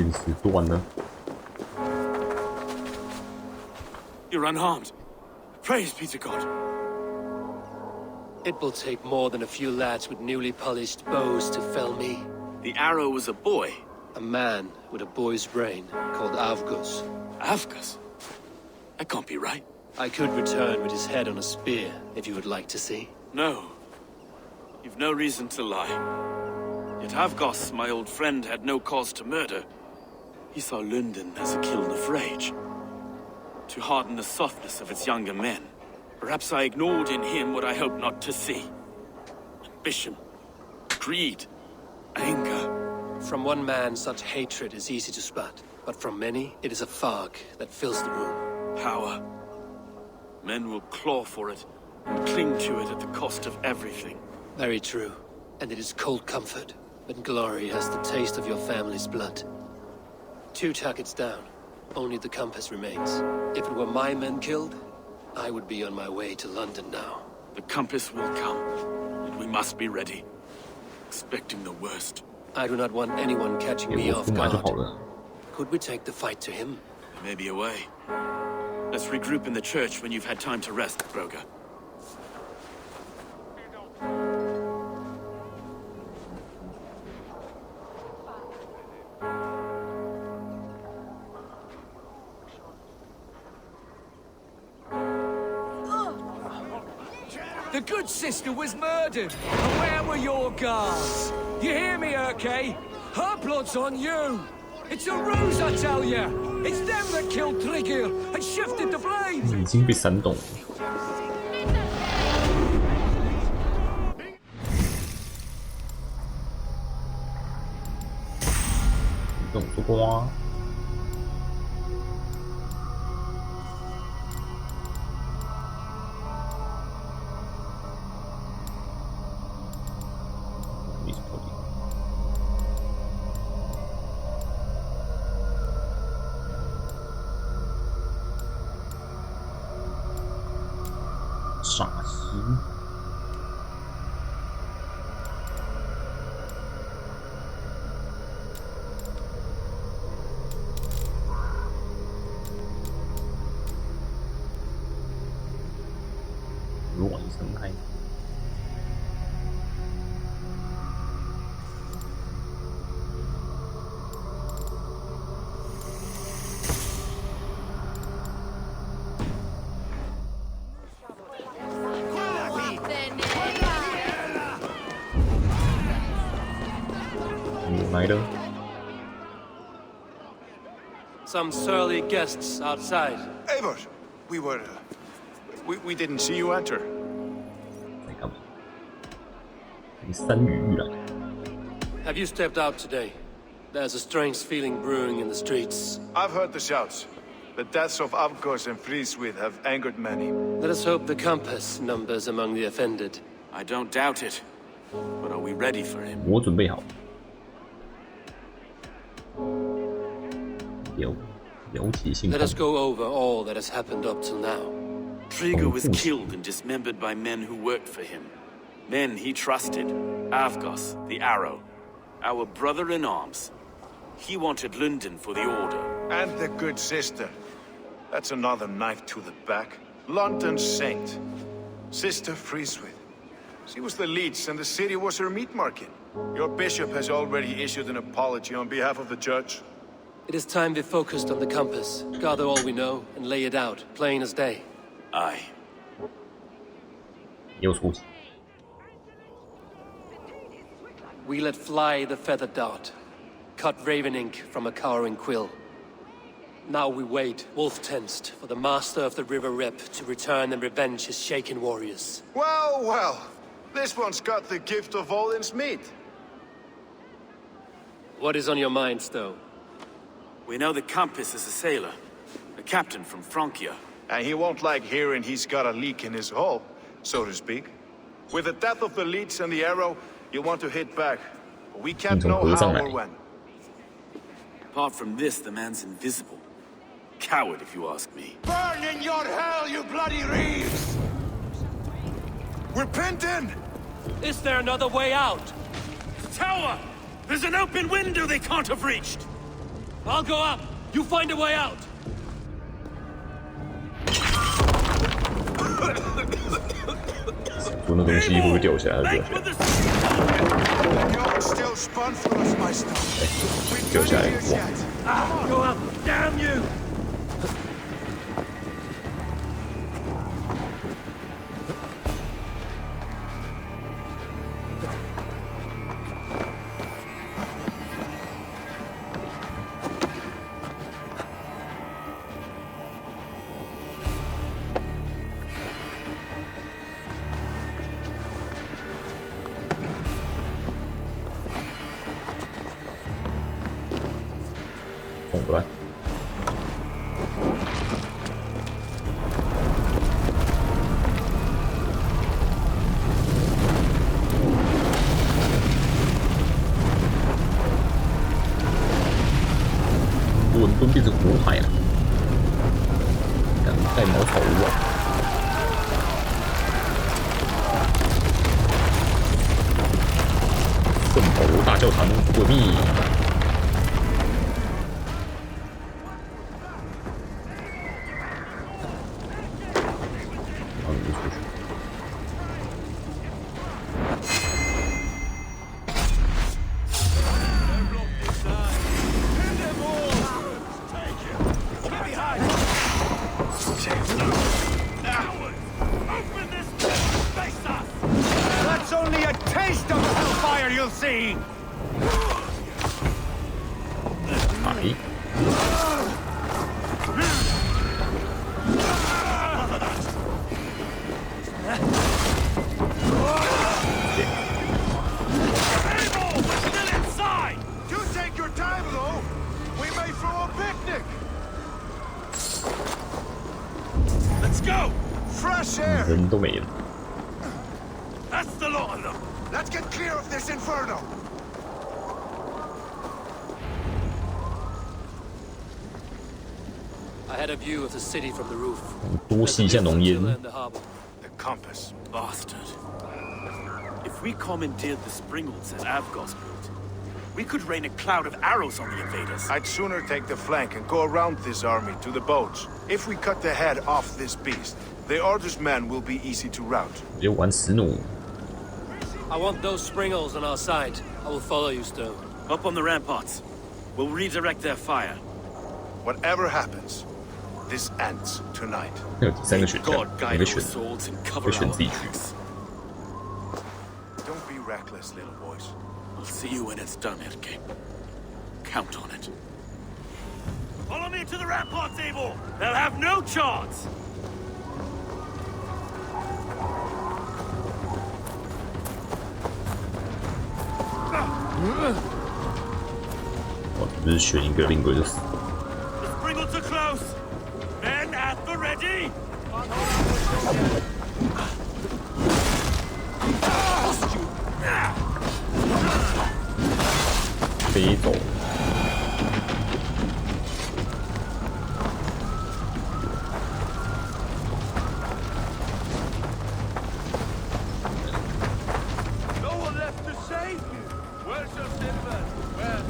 Speaker 1: 陨石断了。
Speaker 10: You're unharmed. Praise be to God.
Speaker 2: It will take more than a few lads with newly polished bows to fell me.
Speaker 10: The arrow was a boy.
Speaker 2: A man with a boy's brain, called Avgus.
Speaker 10: Avgus? That can't be right.
Speaker 2: I could return with his head on a spear, if you would like to see.
Speaker 10: No. You've no reason to lie. Yet Avgus, my old friend, had no cause to murder. He saw London as a kiln of rage, to harden the softness of its younger men. Perhaps I ignored in him what I hoped not to see. Ambition, greed, anger.
Speaker 2: From one man, such hatred is easy to spot, but from many, it is a fog that fills the room.
Speaker 10: Power. Men will claw for it and cling to it at the cost of everything.
Speaker 2: Very true. And it is cold comfort when glory has the taste of your family's blood. 2 targets down. Only the compass remains. If it were my men killed, I would be on my way to London now.
Speaker 10: The compass will come, and we must be ready. Expecting the worst.
Speaker 2: I do not want anyone catching me off guard. Could we take the fight to him?
Speaker 10: There may be a way. Let's regroup in the church when you've had time to rest, Broga.
Speaker 12: The good sister was murdered. And where were your guards? You hear me, Urke? Her blood's on you. It's a ruse, I tell you. It's them that killed Trigger and shifted the blame.
Speaker 1: 已经被煽动了。这种说过啊。傻西，如往生开。
Speaker 2: Some surly guests outside.
Speaker 11: Eivor, we didn't see you enter.
Speaker 1: 在干嘛？你三语欲来。
Speaker 2: Have you stepped out today? There's a strange feeling brewing in the streets.
Speaker 11: I've heard the shouts. The deaths of Avgos and Friswith have angered many.
Speaker 2: Let us hope the compass numbers among the offended.
Speaker 10: I don't doubt it. But are we ready for him?
Speaker 1: 我准备好。了解性。
Speaker 2: Let us go over all that has happened up till now.
Speaker 10: Trigger was killed and dismembered by men who worked for him. Men he trusted. Avgos, the Arrow. Our brother in arms. He wanted London for the Order.
Speaker 11: And the good sister. That's another knife to the back. London's saint. Sister Friswith. She was the leech and the city was her meat market. Your bishop has already issued an apology on behalf of the church.
Speaker 2: It is time we focused on the compass, gather all we know, and lay it out, plain as day.
Speaker 10: Aye.
Speaker 1: 有出息。
Speaker 2: We let fly the feather dart, cut raven ink from a cowering quill. Now we wait, wolf-tensed, for the master of the River Rep to return and revenge his shaken warriors.
Speaker 11: Well, well. This one's got the gift of Odin's meat.
Speaker 2: What is on your mind, Stowe?
Speaker 10: We know the compass is a sailor, a captain from Francia.
Speaker 11: And he won't like hearing he's got a leak in his hull, so to speak. With the death of the leech and the arrow, you want to hit back. But we can't know how or when.
Speaker 10: Apart from this, the man's invisible. Coward, if you ask me.
Speaker 9: Burn in your hell, you bloody reeves! We're pinned in!
Speaker 2: Is there another way out?
Speaker 10: The tower! There's an open window they can't have reached!
Speaker 2: I'll go up. You find a way out.
Speaker 1: 说那东西会不会掉下来？掉下来。掉下来，哇！
Speaker 2: Go up. Damn you.
Speaker 1: 冲过来！伦敦变成火海了，盖茅草屋啊！圣保罗大教堂毁灭。
Speaker 9: That's only a taste of the hellfire you'll see!
Speaker 1: 哎，人都没了。
Speaker 9: That's the lot of them! Let's get clear of this inferno!
Speaker 2: I had a view of the city from the roof.
Speaker 1: 多吸一下浓烟。
Speaker 15: The compass.
Speaker 10: Bastard. If we commandeered the Springles as Avgos built, we could rain a cloud of arrows on the invaders.
Speaker 11: I'd sooner take the flank and go around this army to the boats. If we cut the head off this beast, the Order's men will be easy to rout.
Speaker 1: 直接玩死弩。
Speaker 2: I want those Springles on our side. I will follow you, Stone.
Speaker 10: Up on the ramparts. We'll redirect their fire.
Speaker 11: Whatever happens, this ends tonight.
Speaker 1: 还有第三个选项，
Speaker 10: God
Speaker 1: 你
Speaker 10: guide
Speaker 1: 可以
Speaker 10: our
Speaker 1: 选，
Speaker 10: swords and
Speaker 1: 可
Speaker 10: cover
Speaker 1: 以选
Speaker 10: our
Speaker 1: 自己去。
Speaker 10: backs.
Speaker 11: Don't be reckless, little boys.
Speaker 10: I'll see you when it's done, Erke. Count on it. Follow me to the ramparts, Abel! They'll have no chance!
Speaker 1: 我只是选一个灵鬼就死。
Speaker 10: The Springles are close! Men at the ready!
Speaker 1: 飞走。
Speaker 9: No one left to save you! Where's your silver? Where?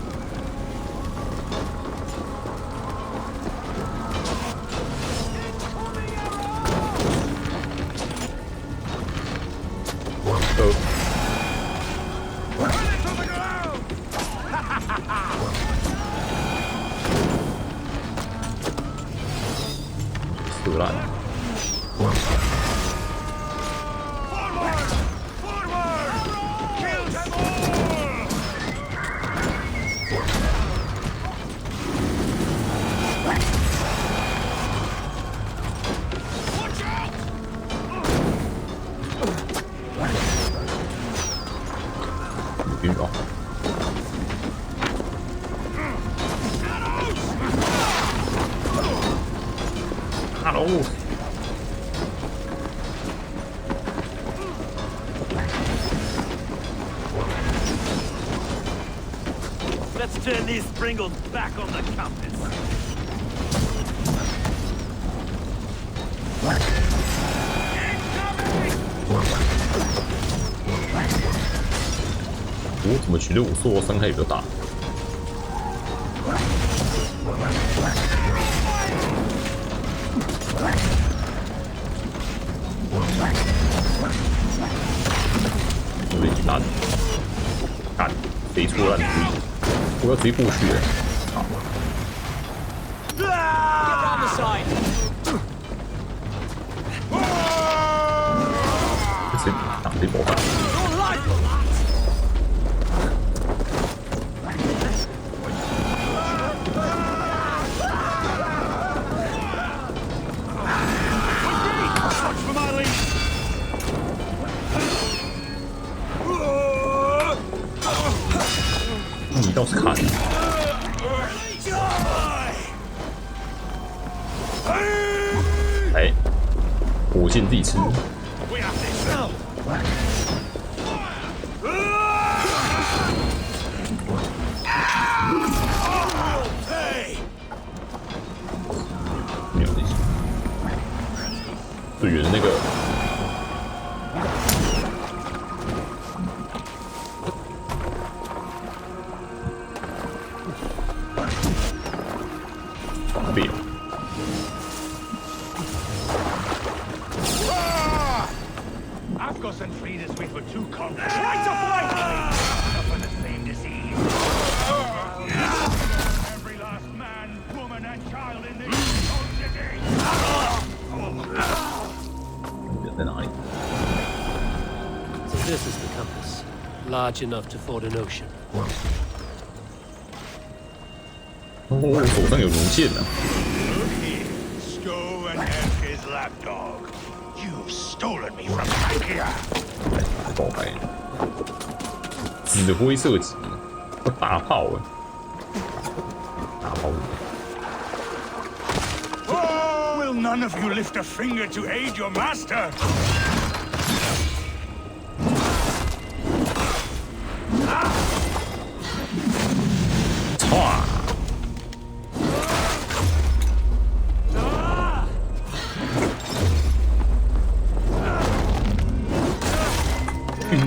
Speaker 10: Let's turn these Springles back on the compass.
Speaker 1: 我怎么觉得我受到伤害比较大？我被打干，飞出烂主意，我要直接过去了。好，这打这波干。你倒是看，哎，火箭自己吃。没有这些，最远的那个。
Speaker 2: This is the compass, large enough to ford an ocean.
Speaker 1: 哦，手上有龙剑呢。爆开，指挥射击，大炮哎，大炮。
Speaker 9: Will none of you lift a finger to aid your master?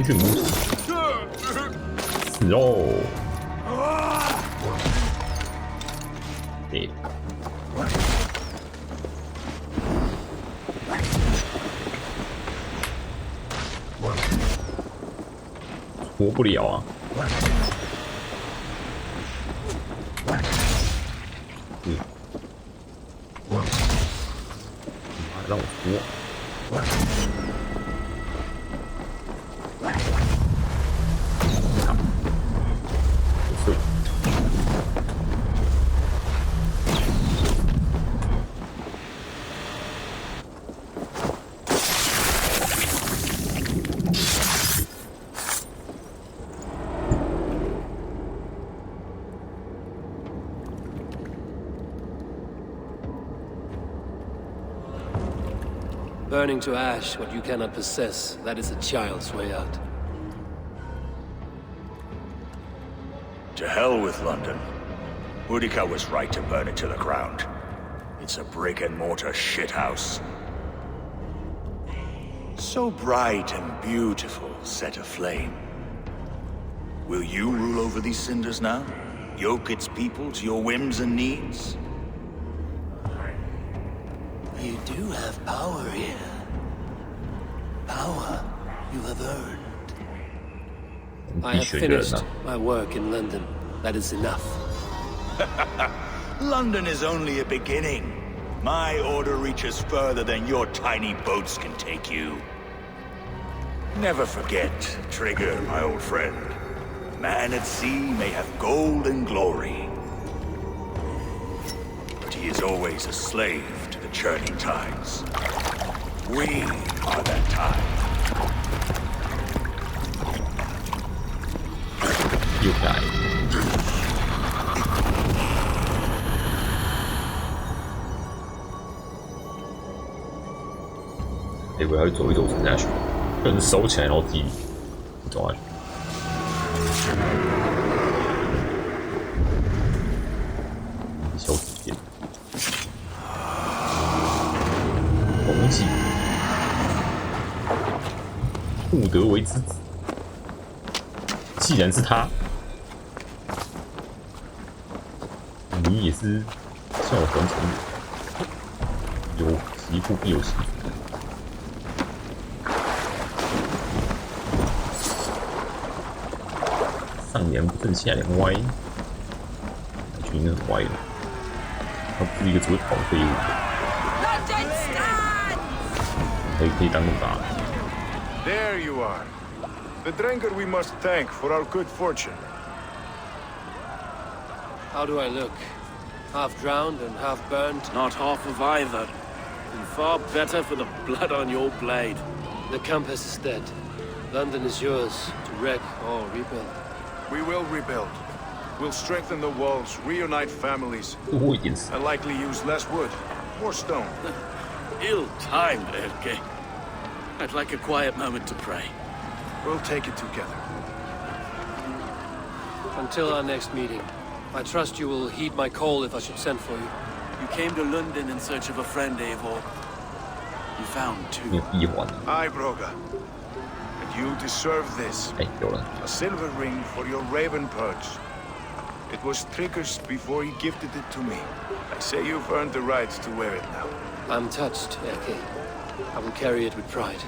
Speaker 1: 去死哦！对，活不了啊！让我活！Burning
Speaker 2: to ash what you cannot possess, that is a child's way out.
Speaker 16: To hell with London. Boudica was right to burn it to the ground. It's a brick-and-mortar shithouse. So bright and beautiful, set aflame. Will you rule over these cinders now? Yoke its people to your whims and needs?
Speaker 2: You do have power here. Power you have earned. I have finished my work in London. That is enough.
Speaker 16: London is only a beginning. My order reaches further than your tiny boats can take you. Never forget, Trigger, my old friend. A man at sea may have gold and glory, but he is always a slave to the churning tides. We are that tide.
Speaker 1: You die. 我要走一走沉下去，人收起来，然后自己走下去。小体验，红记，不得为之子。既然是他，你也是效忠臣，有媳妇必有媳妇。上梁不正下梁歪，感觉应该很歪的。他不是一个只会跑的废物。可以当那么大。
Speaker 11: There you are. The drinker we must thank for our good fortune.
Speaker 2: How do I look? Half drowned and half burned?
Speaker 10: Not half of either. And far better for the blood on your blade.
Speaker 2: The Compass is dead. London is yours to wreck or rebuild.
Speaker 11: We will rebuild. We'll strengthen the walls, reunite families, and likely use less wood, more stone.
Speaker 10: Ill-timed, Erke. I'd like a quiet moment to pray.
Speaker 11: We'll take it together.
Speaker 2: Until our next meeting, I trust you will heed my call if I should send for you.
Speaker 10: You came to London in search of a friend, Eivor. You found two.
Speaker 11: Aye, Broga. And you deserve this. A silver ring for your raven perch. It was Trigger's before he gifted it to me. I say you've earned the right to wear it now.
Speaker 2: I'm touched, Erke. I will carry it with pride.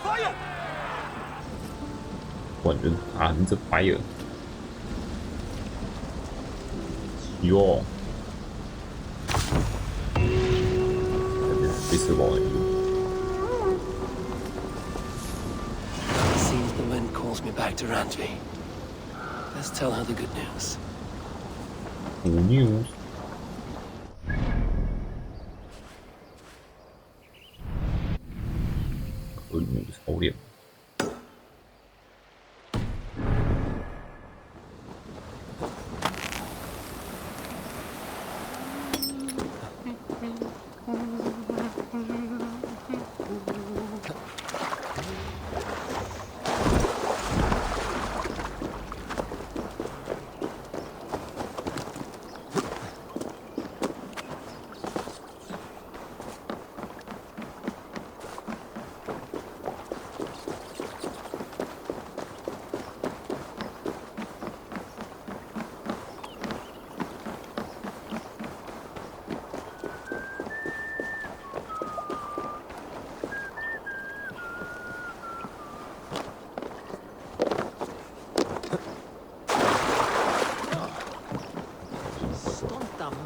Speaker 12: Fire!
Speaker 1: 管人啊，你这白了。哟，被吃饱了。
Speaker 2: Seems the wind calls me back to Randvi. Let's tell her the good news.
Speaker 1: Good news. Good news， 好练。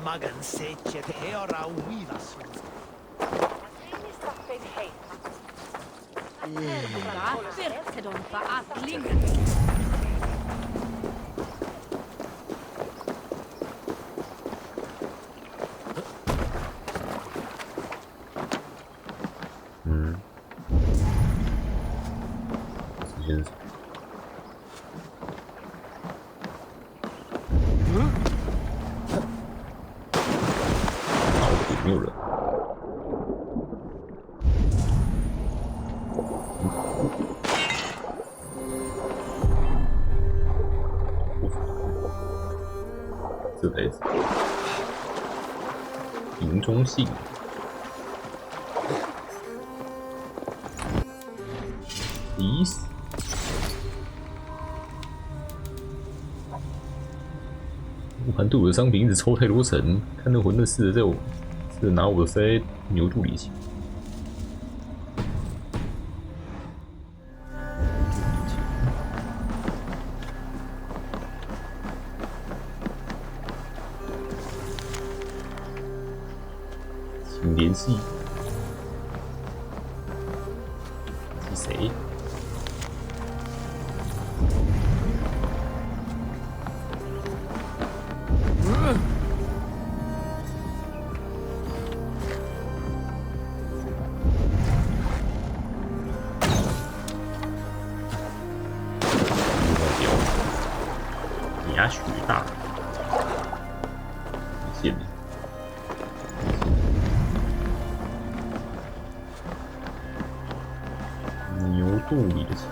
Speaker 9: Magan secet heora uivas.
Speaker 1: 没有人。这台子，营中信，咦？乌盘对我的商品一直抽太多层，看那混沌似的在我。是拿我的塞牛助力器。请联系。是谁？牙许大，谢谢。牛肚里的钱。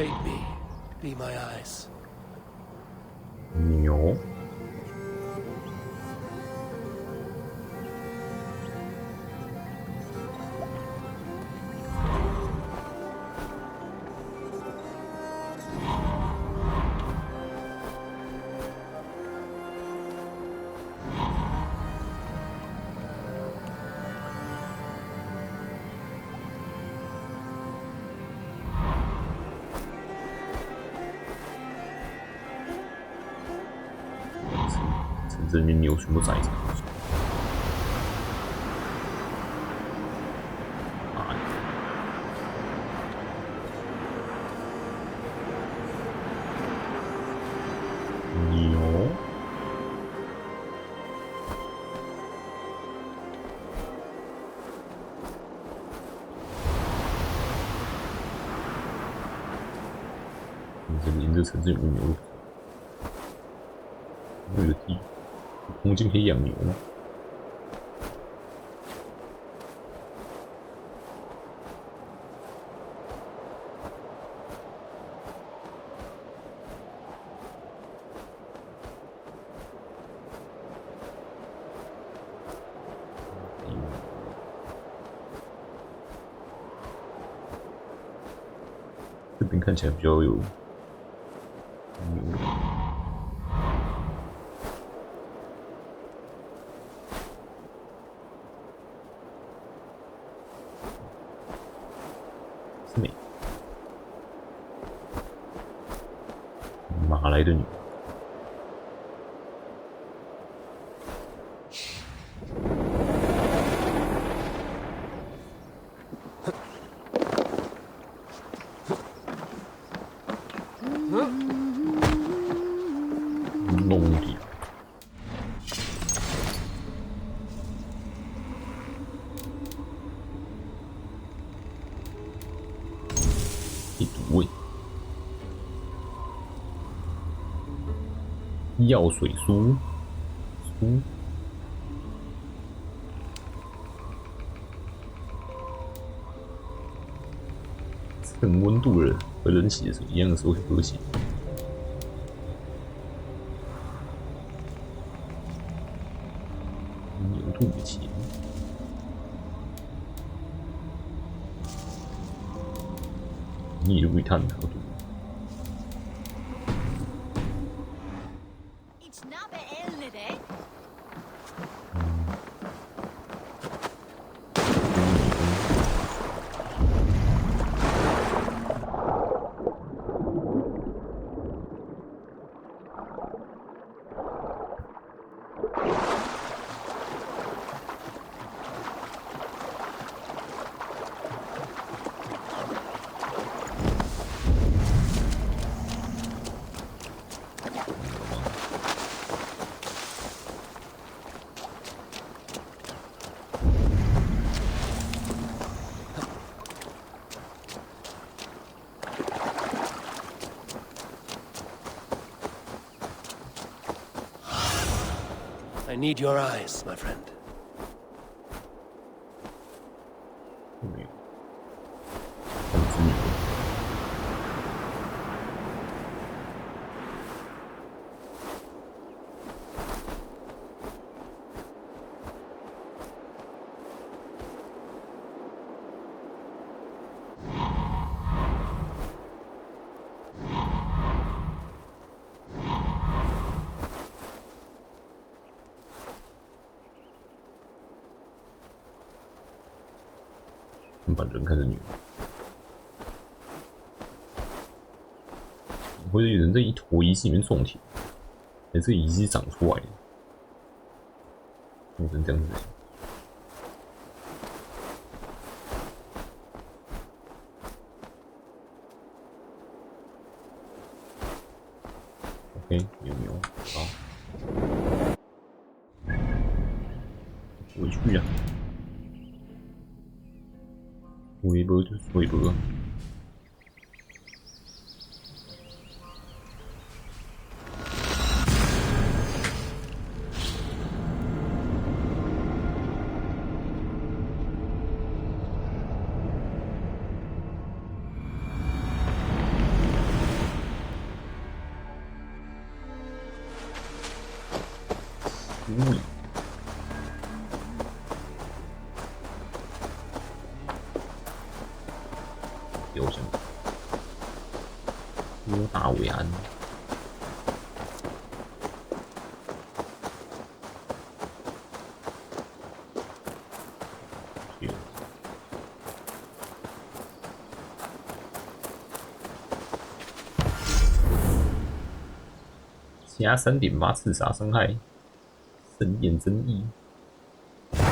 Speaker 2: Take me. Be my eyes.
Speaker 1: 牛。这边牛全部宰着。牛。这城市有没有牛肉？有个地。空间可以养牛吗？这边看起来比较有牛。马来的女，弄的，一毒味。药水酥，趁温度了和人血水一样的时候去喝血。牛肚的钱，你如探讨度。
Speaker 2: I need your eyes, my friend.
Speaker 1: 没有。把人看成牛，或者有人在一坨遗迹里面种田，还是遗迹长出来的，弄成这样子。OK， 有牛，好，回去呀。微波就是微波。屋里。有什么？多大维安？加3.8刺杀伤害，神眼争议。反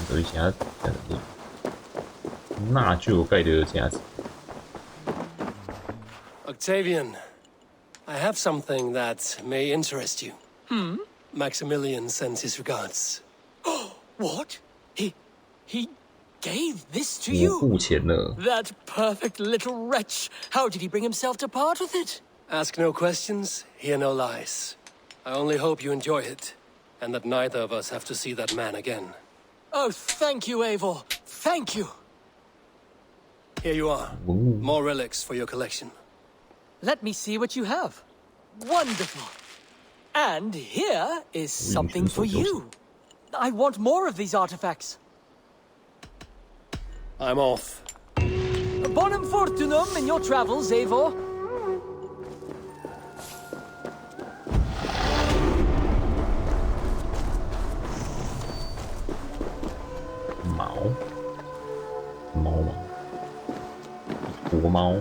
Speaker 1: 对其他的力，那就有盖的价值。
Speaker 2: Octavian, I have something that may interest you. Maximilian sends his regards.
Speaker 7: What? He gave this to you?
Speaker 1: 我付钱了。
Speaker 7: That perfect little wretch. How did he bring himself to part with it?
Speaker 2: Ask no questions, hear no lies. I only hope you enjoy it, and that neither of us have to see that man again.
Speaker 7: Oh, thank you, Eivor. Thank you.
Speaker 2: Here you are. More relics for your collection.
Speaker 7: Let me see what you have. Wonderful. And here is something for you. I want more of these artifacts.
Speaker 2: I'm off.
Speaker 7: Bonum fortunum in your travels, Eivor.
Speaker 1: Mao. 吗？活猫。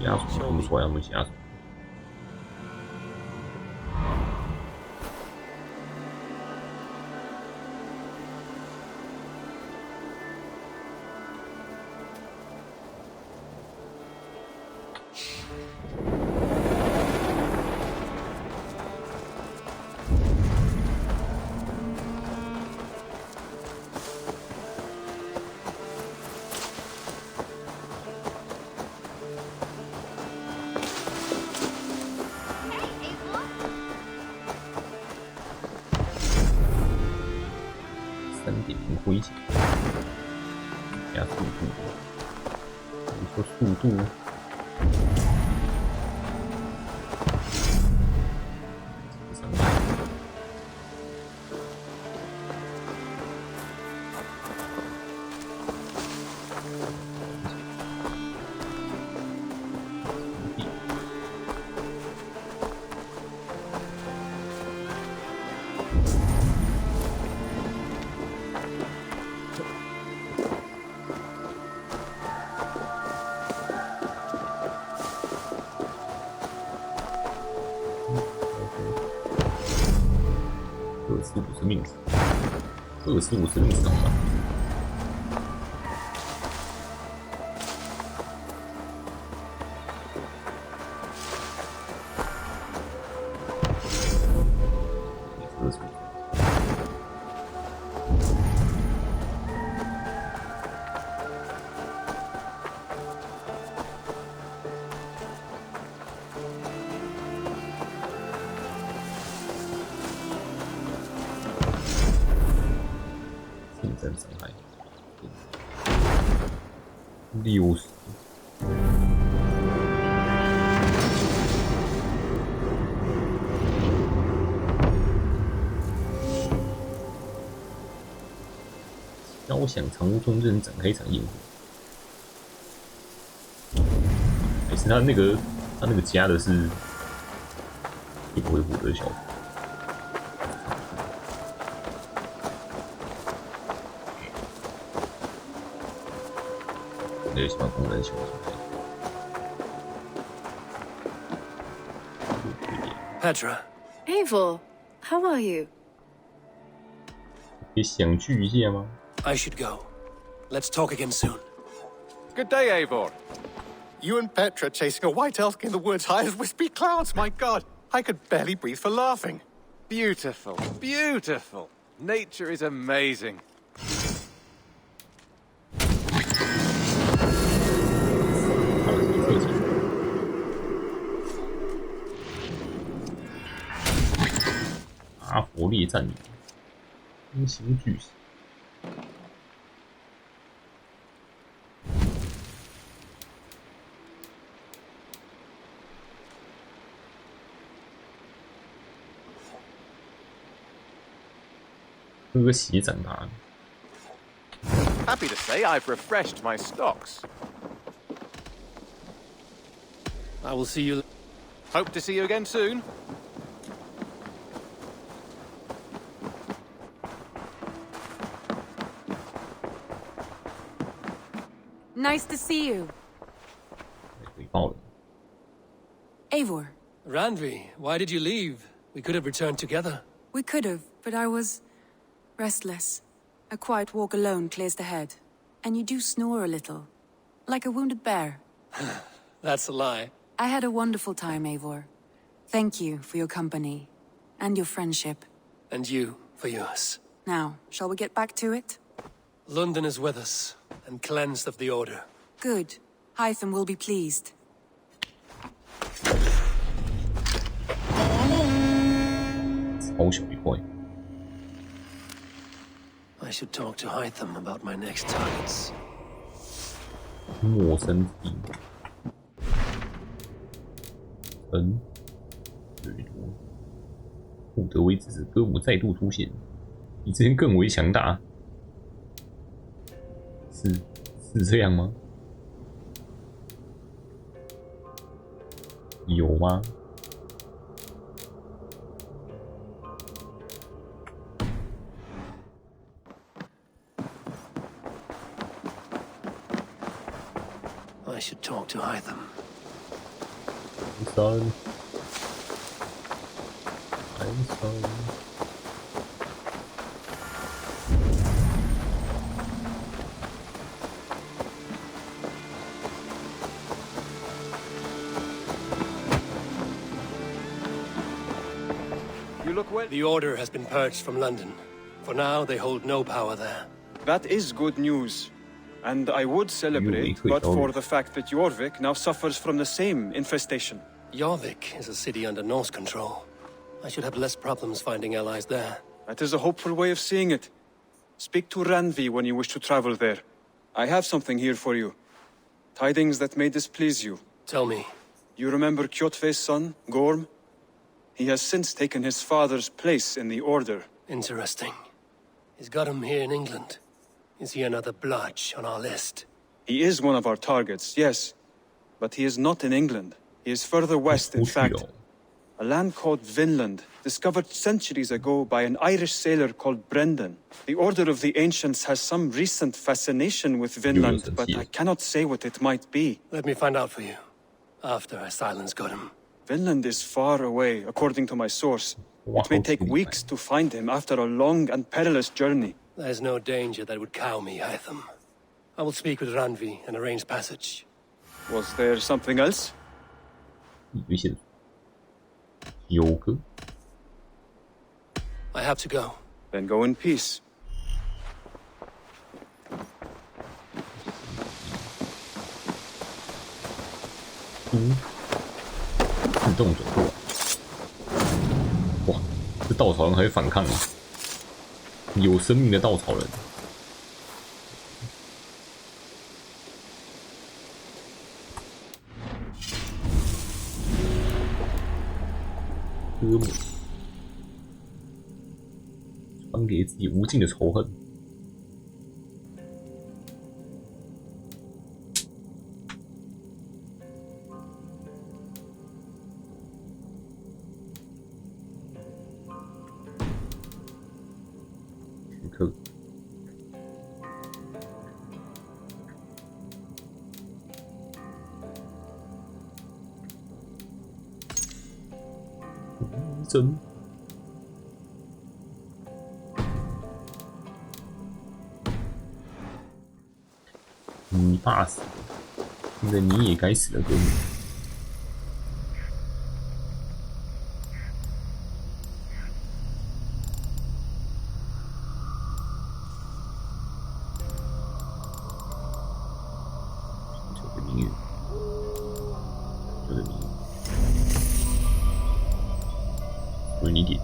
Speaker 1: 鸭虫看不出来他们是鸭虫。3.0灰烬，加速度，你说速度，伤害，25命，25命伤吧。伤害60，交响长屋中就能展开一场焰火。还是他那个加的是也不会获得效果。对，喜欢工人球。
Speaker 2: Petra.
Speaker 14: Eivor, how are you?
Speaker 1: 可以相聚一下吗？
Speaker 2: I should go. Let's talk again soon.
Speaker 17: Good day, Eivor. You and Petra chasing a white elk in the woods high as wispy clouds. My God, I could barely breathe for laughing.
Speaker 18: Beautiful, beautiful. Nature is amazing.
Speaker 1: 猎战女，英雄巨石。喝血长大。
Speaker 18: Happy to say I've refreshed my stocks.
Speaker 2: I will see you.
Speaker 18: Hope to see you again soon.
Speaker 3: Nice to see you. Eivor.
Speaker 2: Randvi, why did you leave? We could have returned together.
Speaker 3: We could have, but I was restless. A quiet walk alone clears the head. And you do snore a little. Like a wounded bear.
Speaker 2: That's a lie.
Speaker 3: I had a wonderful time, Eivor. Thank you for your company. And your friendship.
Speaker 2: And you for yours.
Speaker 3: Now, shall we get back to it?
Speaker 2: London is with us, and cleansed of the Order.
Speaker 3: Good. Hytham will be pleased.
Speaker 2: I should talk to Hytham about my next targets.
Speaker 1: 陌生敌人掠夺，不得为之时，歌舞再度出现，比之前更为强大。是这样吗？有吗？
Speaker 2: I should talk to Hytham.
Speaker 1: Son. I'm son.
Speaker 2: You look well. The Order has been purged from London. For now, they hold no power there.
Speaker 19: That is good news. And I would celebrate, but for the fact that Jorvik now suffers from the same infestation.
Speaker 2: Jorvik is a city under Norse control. I should have less problems finding allies there.
Speaker 19: That is a hopeful way of seeing it. Speak to Randvi when you wish to travel there. I have something here for you. Tidings that may displease you.
Speaker 2: Tell me.
Speaker 19: You remember Kjotve's son, Gorm? He has since taken his father's place in the Order.
Speaker 2: Interesting. He's got him here in England. Is he another blotch on our list?
Speaker 19: He is one of our targets, yes. But he is not in England. He is further west, in fact. A land called Vinland, discovered centuries ago by an Irish sailor called Brendan. The Order of the Ancients has some recent fascination with Vinland, but I cannot say what it might be.
Speaker 2: Let me find out for you, after I silence Godham.
Speaker 19: Vinland is far away, according to my source. It may take weeks to find him after a long and perilous journey.
Speaker 2: There's no danger that would cow me, Hytham. I will speak with Randvi and arrange passage.
Speaker 19: Was there something else?
Speaker 2: I have to go.
Speaker 19: Then go in peace.
Speaker 1: Hmm. 自动走过来。哇，这稻草人还会反抗啊！有生命的稻草人。哥们，传给自己无尽的仇恨。 真，你怕死，现在你也该死了，哥们。这个名誉，这个名誉。 为你点，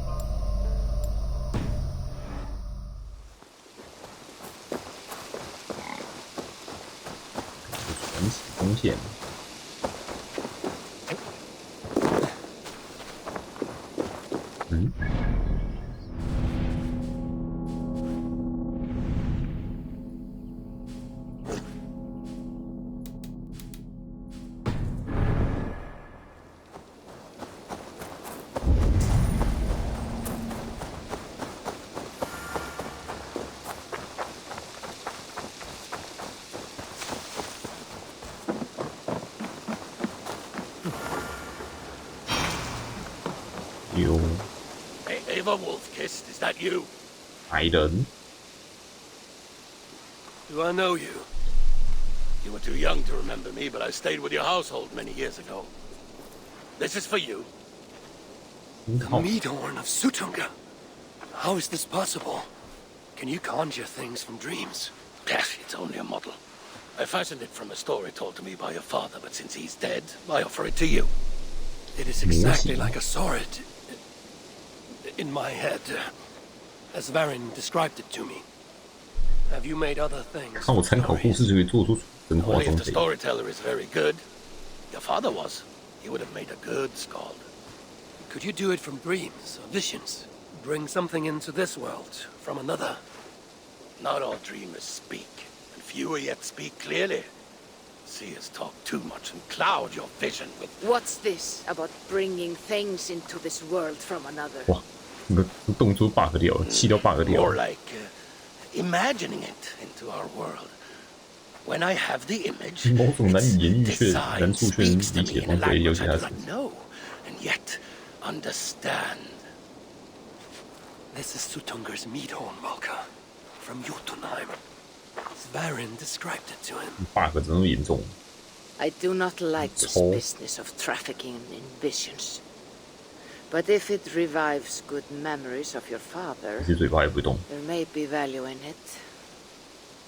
Speaker 1: 红线。嗯。
Speaker 16: Hey, Ava Wolfkist, is that you?
Speaker 1: Aiden.
Speaker 2: Do I know you?
Speaker 16: You were too young to remember me, but I stayed with your household many years ago. This is for you.
Speaker 2: The Meadhorn of Sutunga. How is this possible? Can you conjure things from dreams?
Speaker 16: Yes, it's only a model. I fashioned it from a story told to me by your father, but since he's dead, I offer it to you.
Speaker 2: It is exactly like I saw it in my head, as Varin described it to me. Have you made other things?
Speaker 1: 看我参考故事就可以做出神话
Speaker 16: Only
Speaker 1: 中
Speaker 16: if the
Speaker 1: 贼。
Speaker 16: storyteller is very good. Your father was. He would have made a good skald.
Speaker 2: Could you do it from dreams or visions? Bring something into this world from another?
Speaker 16: Not all dreamers speak, and fewer yet speak clearly. Seers talk too much and cloud your vision with...
Speaker 20: What's this about bringing things into this world from another?
Speaker 1: 哇，这个动作 bug 掉了，气掉 bug 掉
Speaker 16: More
Speaker 1: 了。
Speaker 16: like imagining it into our world. When I have the image,
Speaker 1: 某种难以言喻却
Speaker 16: design
Speaker 1: 难处却能理
Speaker 16: speaks to
Speaker 1: 解
Speaker 16: me
Speaker 1: 的
Speaker 16: in
Speaker 1: 东
Speaker 16: a
Speaker 1: 西，尤
Speaker 16: language
Speaker 1: 其
Speaker 16: I
Speaker 1: 它
Speaker 16: do
Speaker 1: 是
Speaker 16: not know, and yet understand.
Speaker 2: This is Sutunger's Meadhorn, Malka, from Jotunheim. Varin described it to him.
Speaker 1: bug 怎么严重？
Speaker 20: I do not like this
Speaker 1: Oh.
Speaker 20: business of trafficking in visions. But if it revives good memories of your father,
Speaker 1: 这嘴巴也不会动。
Speaker 20: there may be value in it.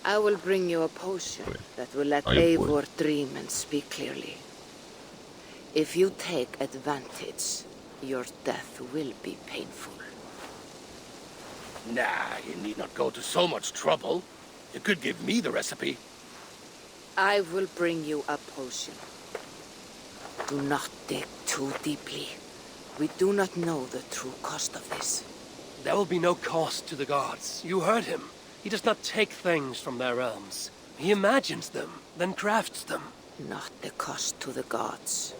Speaker 20: I will bring you a potion that will let
Speaker 1: I would.
Speaker 20: Eivor dream and speak clearly. If you take advantage, your death will be painful.
Speaker 16: Nah, you need not go to so much trouble. You could give me the recipe.
Speaker 20: I will bring you a potion. Do not dig too deeply. We do not know the true cost of this.
Speaker 2: There will be no cost to the gods. You heard him. He does not take things from their realms. He imagines them, then crafts them.
Speaker 20: Not the cost to the gods.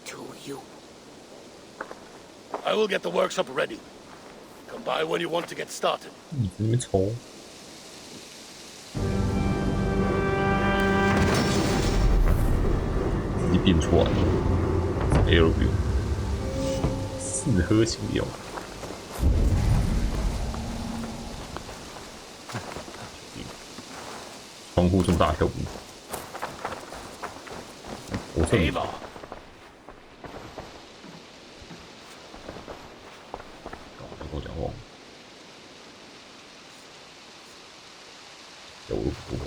Speaker 20: To you.
Speaker 16: I will get the workshop ready. Come by when you want to get started.
Speaker 1: 一直在那边抽。你变出来了 ，Air View， 适合使用。窗户这么大，跳舞。我这里。 跟我讲话，有路不通。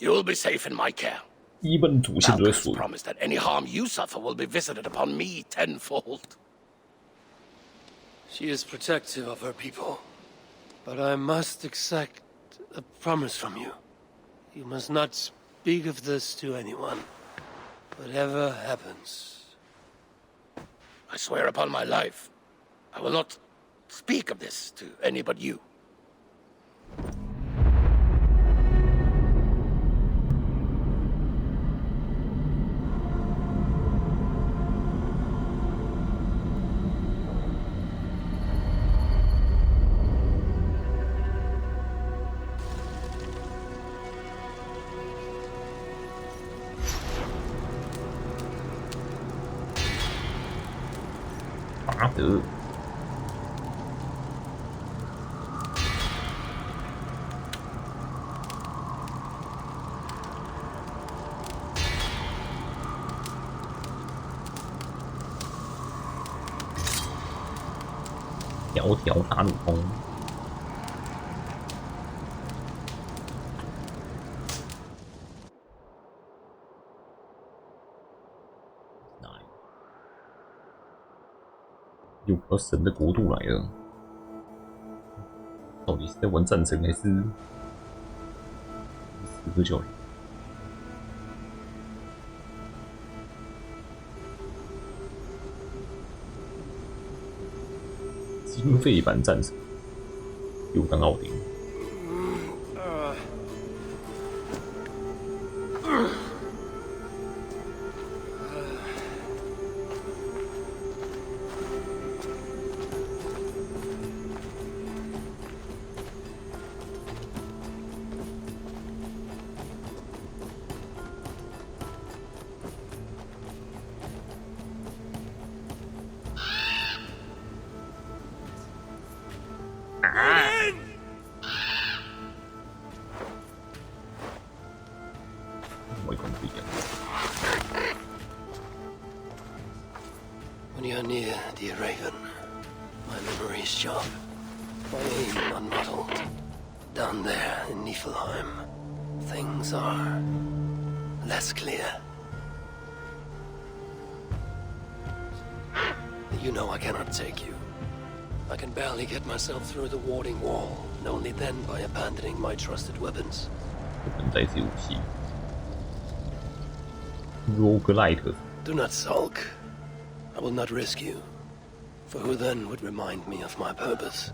Speaker 16: You'll be safe in my care.
Speaker 1: 一本主线勒索。
Speaker 16: Promise that any harm you suffer will be visited upon me tenfold.
Speaker 2: She is protective of her people. But I must exact a promise from you. You must not speak of this to anyone. Whatever happens.
Speaker 16: I swear upon my life, I will not speak of this to any but you.
Speaker 1: Phá tử. 条条大路通。又跑到神的国度来了，到底是在玩战争还是刺客教条？经费版战神又当奥丁。
Speaker 2: When you're near, dear Raven, my memory's sharp, my aim unmuddled. Down there in Niflheim, things are less clear. You know I cannot take you. I can barely get myself through the warding wall, and only then by abandoning my trusted weapons. Do not sulk. I will not risk you. For who then would remind me of my purpose?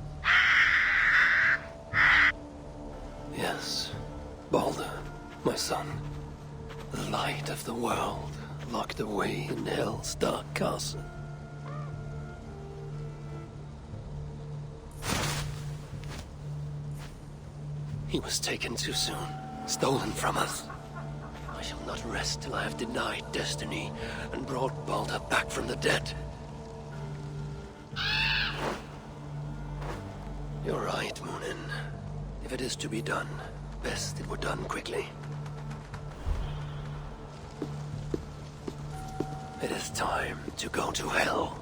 Speaker 2: Yes, Balder, my son. The light of the world, locked away in Hell's dark castle. He was taken too soon, stolen from us. I shall not rest till I have denied destiny and brought Balder back from the dead. You're right, Munin. If it is to be done, best it were done quickly. It is time to go to hell.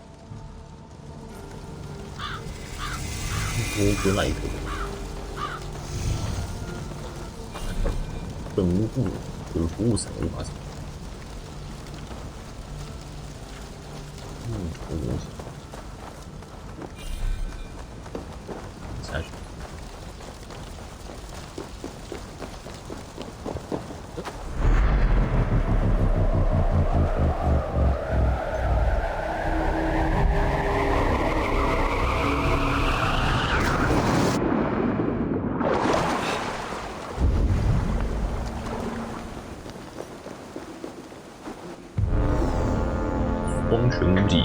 Speaker 1: 本无故可服务神无法成。这个东西下去。双拳无极，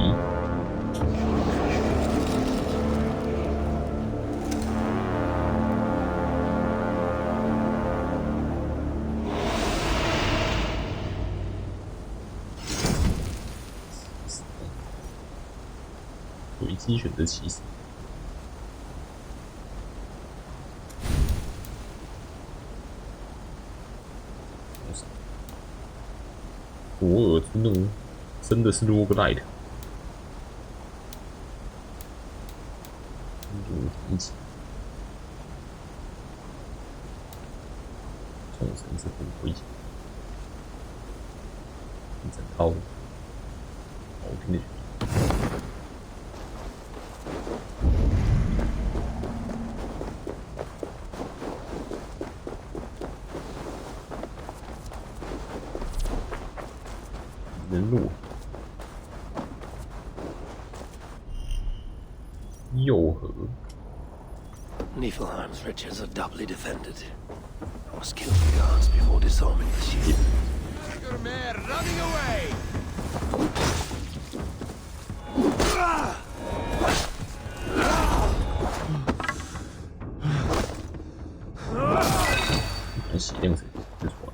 Speaker 1: 随机选择起死。左耳之怒。真的是 roguelite， 众神之魂回响，一整套好听的曲子。人路。右河。
Speaker 2: Niflheim's riches are doubly defended. I must kill the guards before disarming the shield.
Speaker 9: Your man running away!
Speaker 1: 血量谁就错了。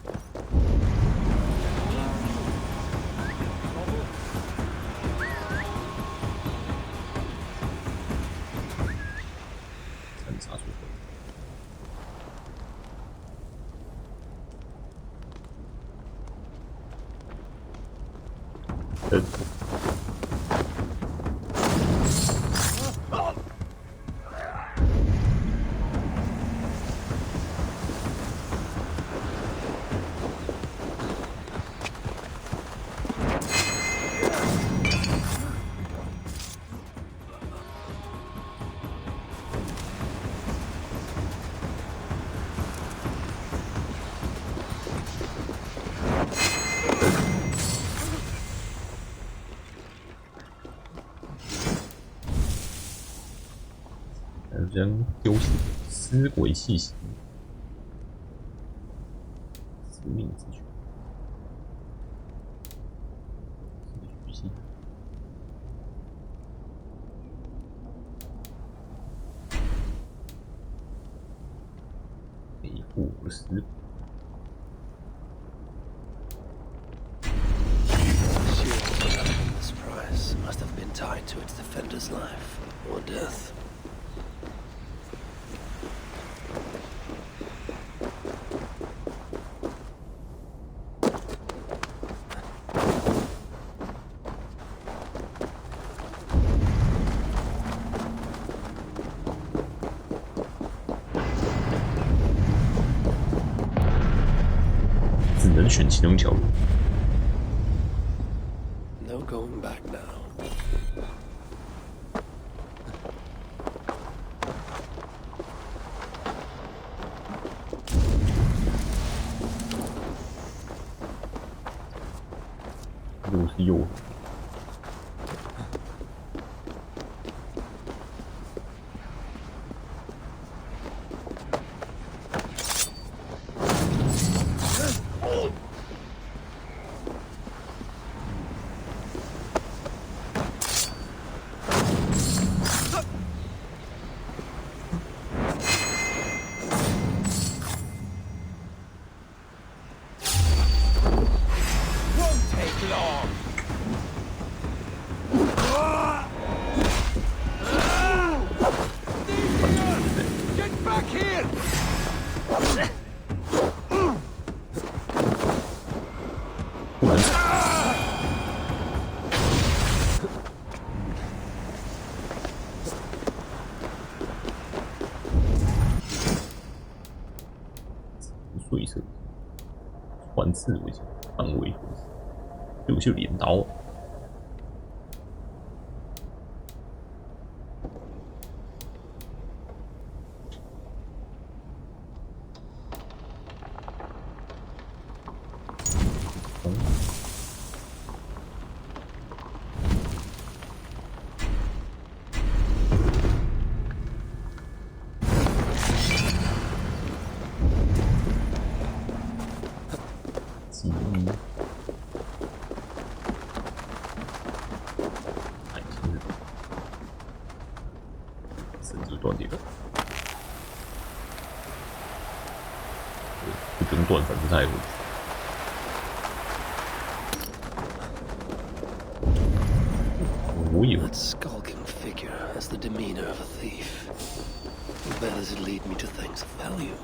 Speaker 1: 人丢弃尸鬼气息，使命之泉。北部尸鬼。
Speaker 2: This price must have been tied to its defender's life or death.
Speaker 1: 只能选其中一条路。
Speaker 2: No going back now.
Speaker 1: 路是右。 碎射，穿刺为强，范围合适，就是镰刀。断点，不用断反正太稳。我以为
Speaker 2: That skulking figure has the demeanor of a thief. Where does it lead me to things of value?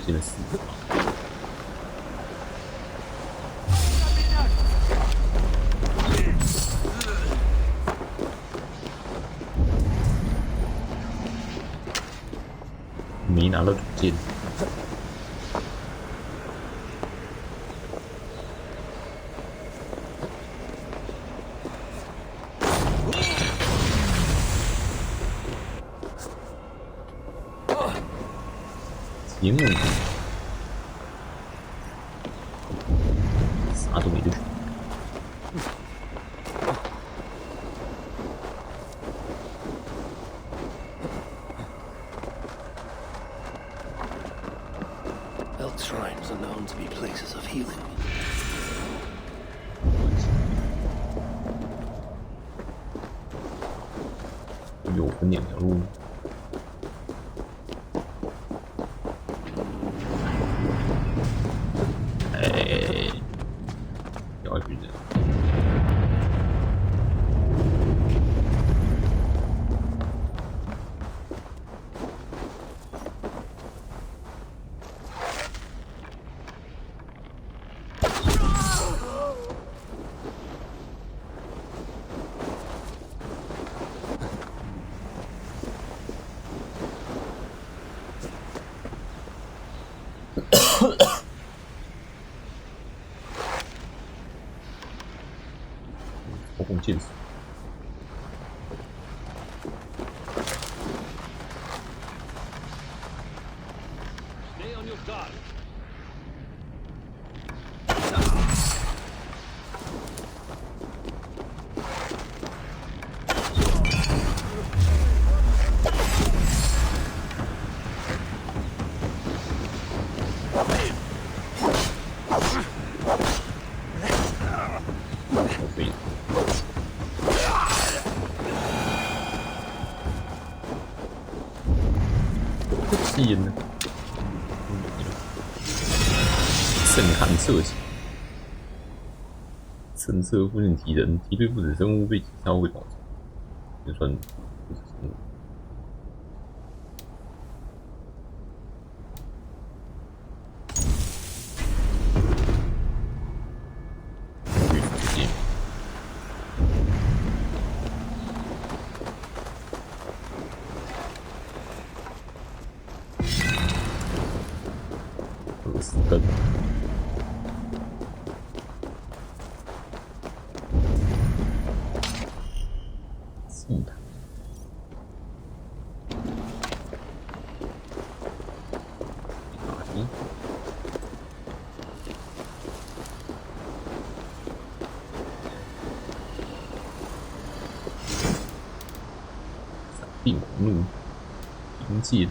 Speaker 1: 现在死了。没拿到主剑。节目啥都没得选。
Speaker 2: Elk shrines are known to be places of healing.
Speaker 1: 有分两条路。火红剑士。
Speaker 5: Stay on your guard.
Speaker 1: 气呢？震撼射击，震慑附近敌人，敌对不止生物被击杀会导致，就算不止生物。根。气塔。打击。闪电狂怒。凭借。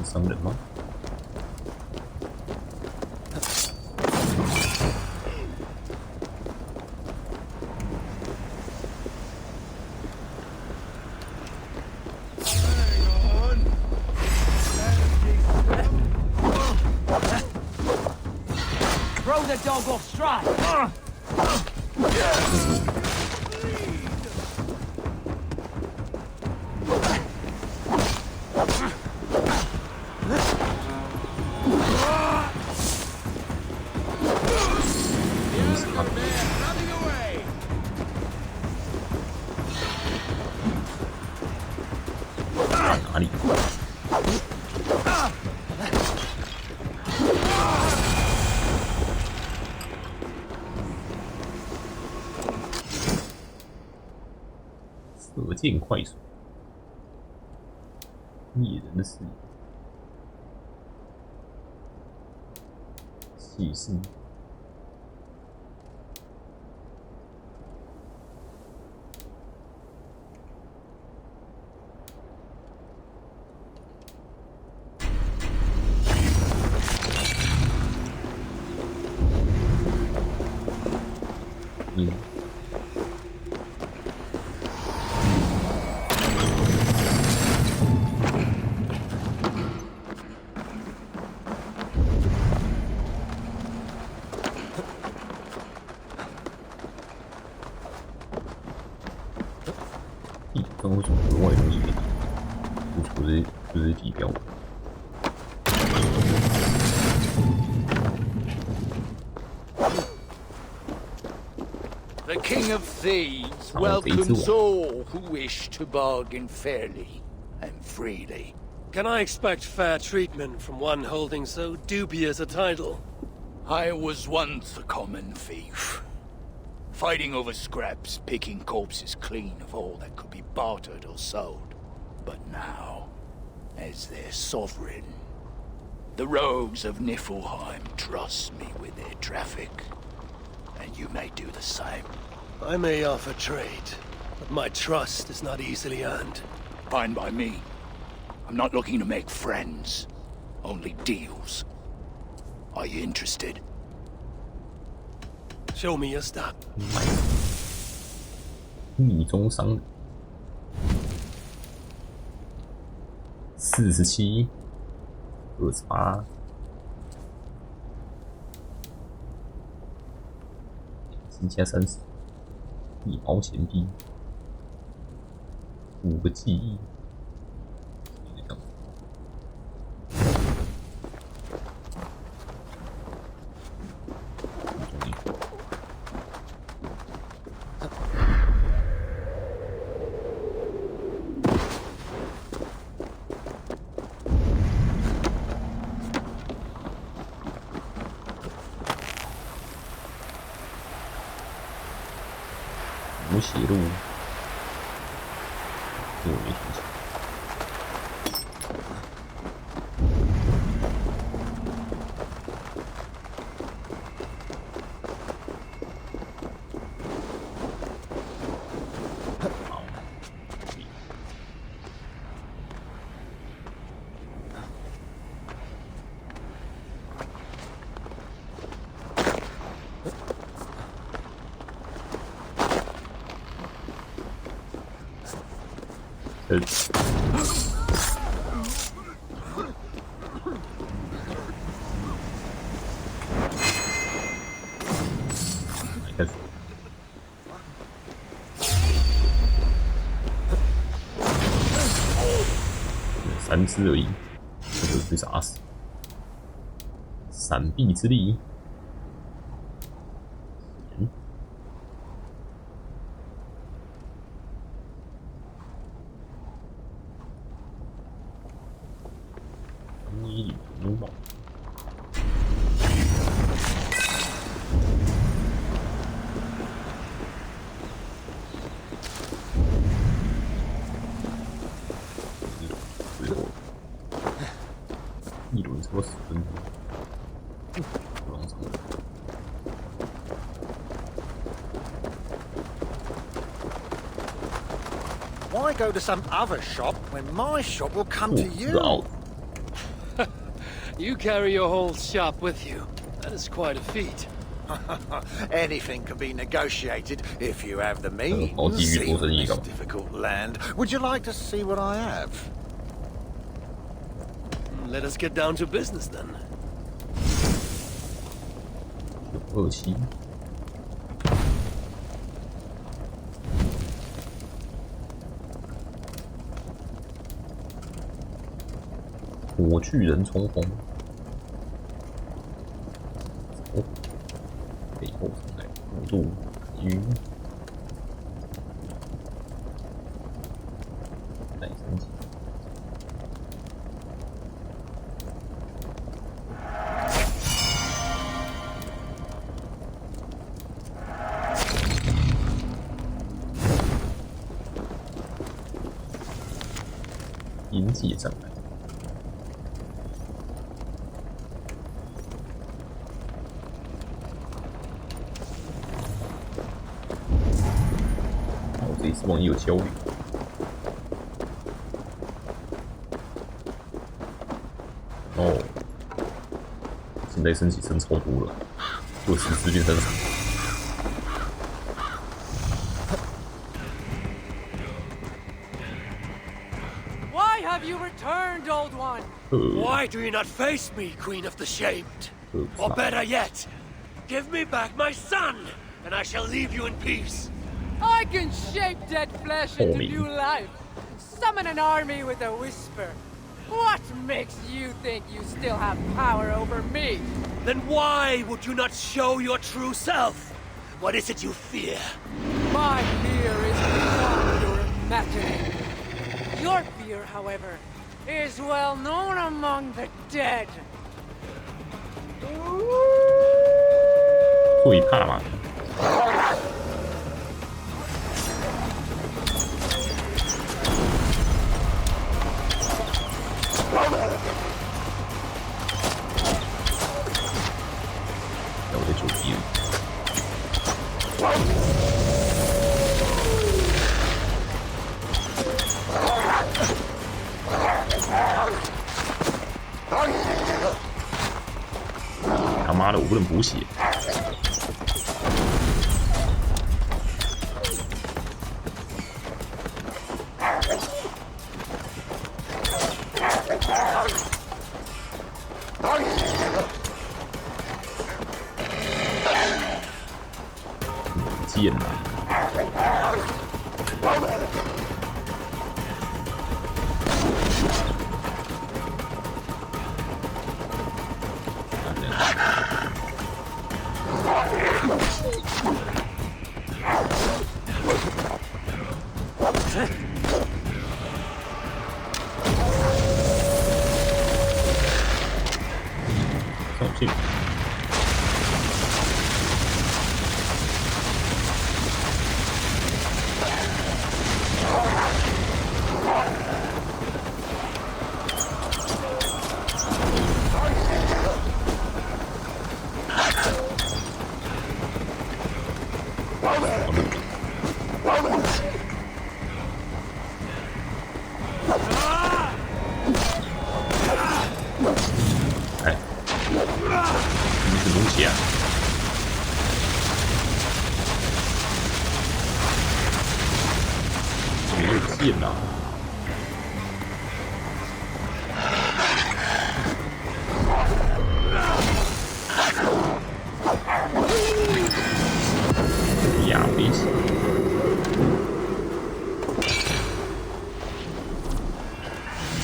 Speaker 1: 伤人吗？
Speaker 12: Throw the dog off stride.
Speaker 1: 射箭快速，猎人的视野，细心。额外东西给你，就是地标。
Speaker 16: The King of Thieves welcomes all who wish to bargain fairly and freely.
Speaker 2: Can I expect fair treatment from one holding so dubious a title?
Speaker 16: I was once a common thief, fighting over scraps, picking corpses clean of all that could be bartered or sold. But now, as their sovereign, the rogues of Niflheim trust me with their traffic. And you may do the same.
Speaker 2: I may offer trade, but my trust is not easily earned.
Speaker 16: Fine by me. I'm not looking to make friends, only deals. Are you interested?
Speaker 2: Show me your stuff.
Speaker 1: 密中商47、28。加30，1毛钱币，5个记忆，这样子。无血路，我没听清。3只而已，这就被杀死。闪避之力，你鲁莽。一轮超10分钟，不让长。
Speaker 17: Why go to some other shop when my shop will come to you?
Speaker 2: You carry your whole shop with you. That is quite a feat.
Speaker 17: Anything can be negotiated if you have the means.
Speaker 1: Even
Speaker 17: this difficult land. Would you like to see what I have?
Speaker 2: Let us get down to business then.
Speaker 1: 27。火炬人冲锋。哦，背后藏在5度鱼。再升级。迎接障碍。这一次网友有交流。哦，现在升级升超多了，20只变30。
Speaker 12: Why have you returned, old one?
Speaker 2: Why do you not face me, Queen of the Shamed? Or better yet, give me back my son, and I shall leave you in peace.
Speaker 12: I can shape dead flesh into new life.
Speaker 21: summon an army with a whisper. What makes you think you still have power over me?
Speaker 12: Then why would you not show your true self? What is it you fear?
Speaker 21: My fear is beyond your imagining. Your fear, however, is well known among the dead.
Speaker 1: 会怕吗？我的主题。他妈的，我不能补血。剑呐！上去。哎，你什么东西啊？没有剑呐！呀，没死。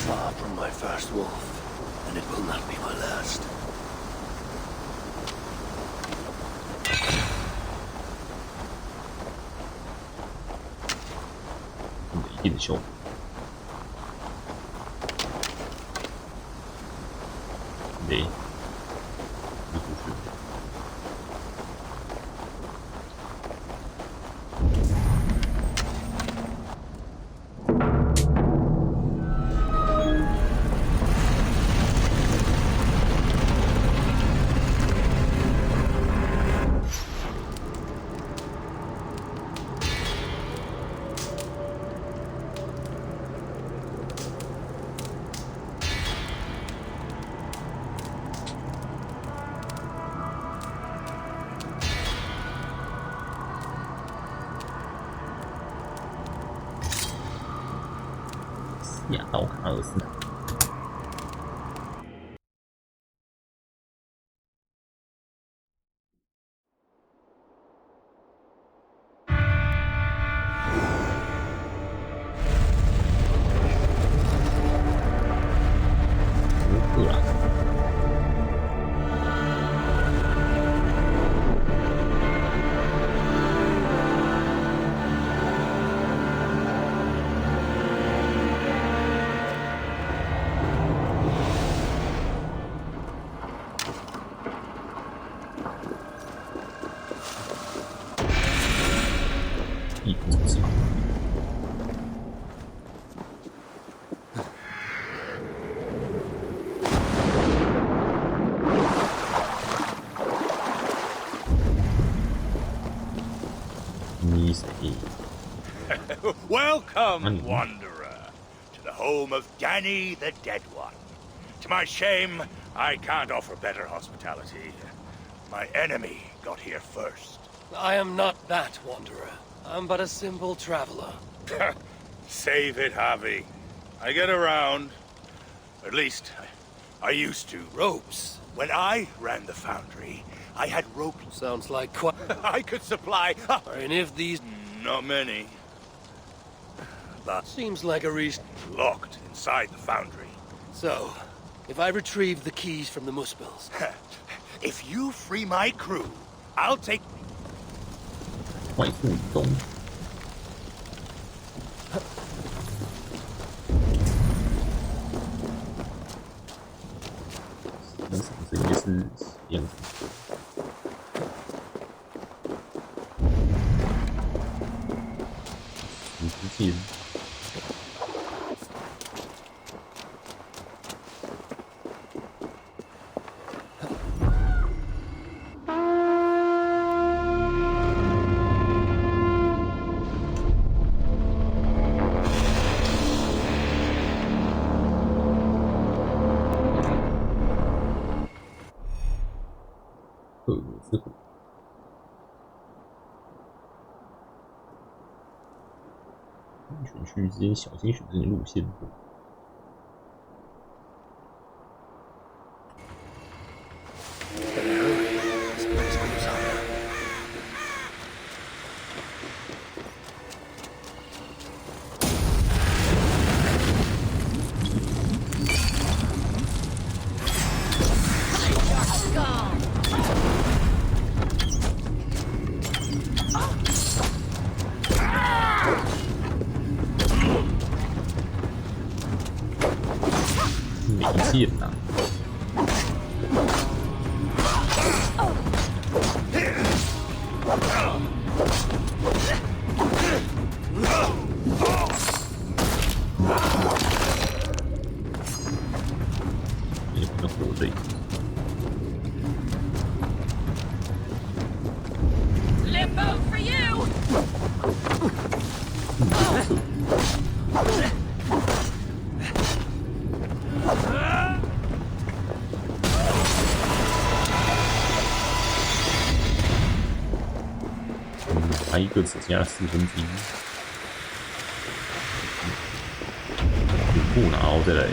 Speaker 2: Far from my first wolf, and it will not be my last.
Speaker 1: 一定秀。对，不出去。亚道卡尔斯。
Speaker 16: Welcome, wanderer, to the home of Danny the Dead One. To my shame, I can't offer better hospitality. My enemy got here first.
Speaker 2: I am not that wanderer. I'm but a simple traveler.
Speaker 16: Save it, Javi. I get around. At least, I used to.
Speaker 2: Ropes?
Speaker 16: When I ran the foundry, I had rope.
Speaker 2: Sounds like quite...
Speaker 16: I could supply...
Speaker 2: And if these...
Speaker 16: Not many.
Speaker 2: That seems like a reason.
Speaker 16: Locked inside the foundry.
Speaker 2: So, if I retrieve the keys from the Muspels...
Speaker 16: If you free my crew, I'll take...
Speaker 1: 快速移动。那什么？这应该是样子。五十件。之虎，选区之间小心选择你路线。没剑呐！也不能活着。
Speaker 8: Limbo for you!
Speaker 1: 拿一个只加了1/4，全部然后再来。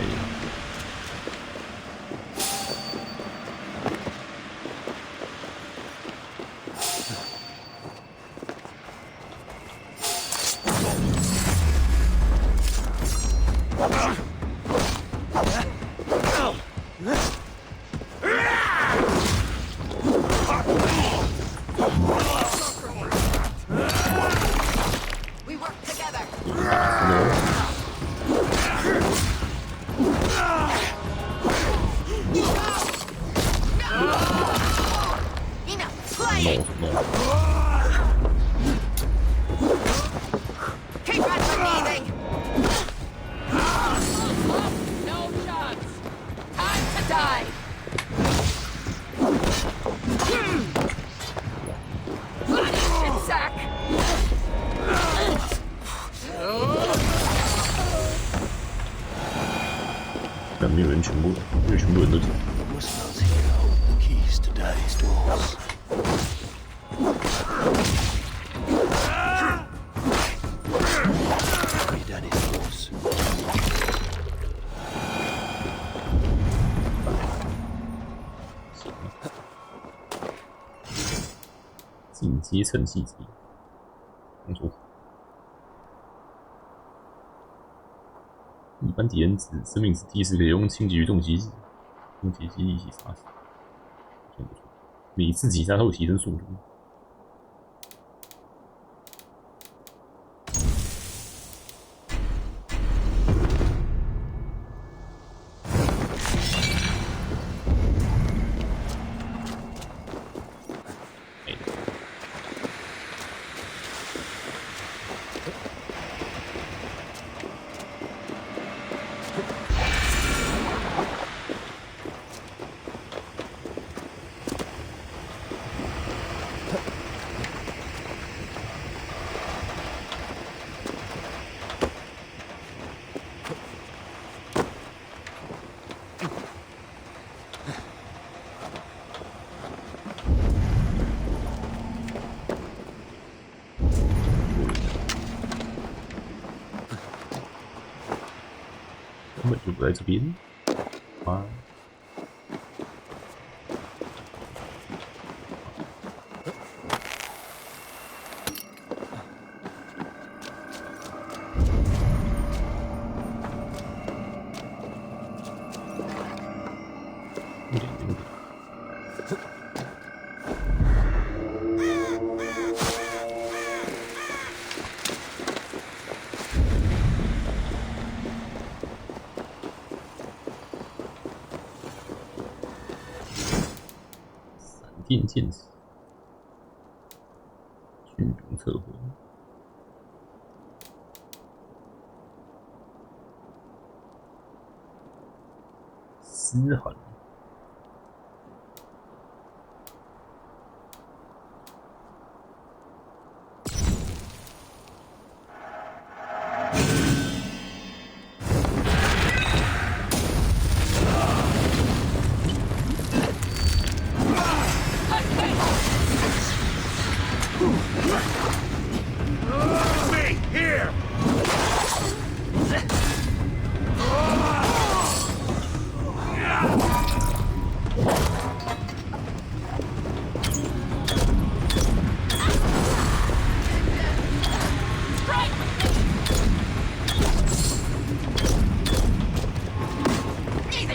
Speaker 1: 但没有人全部，因为全部人都走。紧急层细节，工作。一般敌人指生命值低时可以用轻击移动机制，用结击一起杀死。真不错，每次击杀都有提升速度。根本就不在这边啊！电剑士，军容测绘，嘶喊。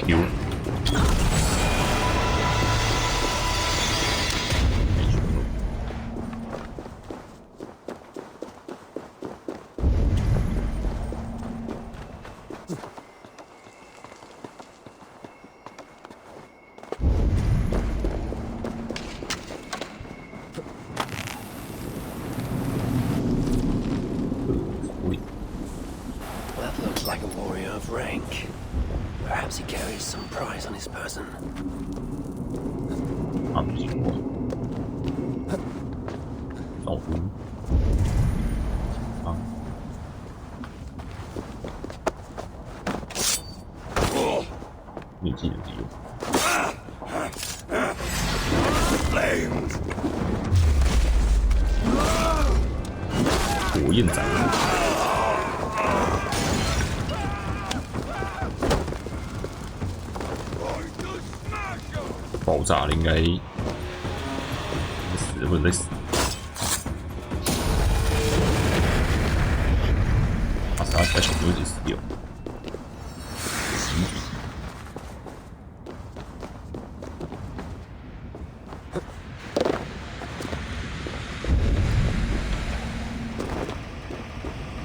Speaker 1: 有。
Speaker 2: That looks like a warrior of rank. Perhaps he carries some prize on his person.
Speaker 1: 他不行我，老夫，啊，秘技能利用。火焰斩。爆炸了，应该死或者得死。把杀起来，小牛就死掉。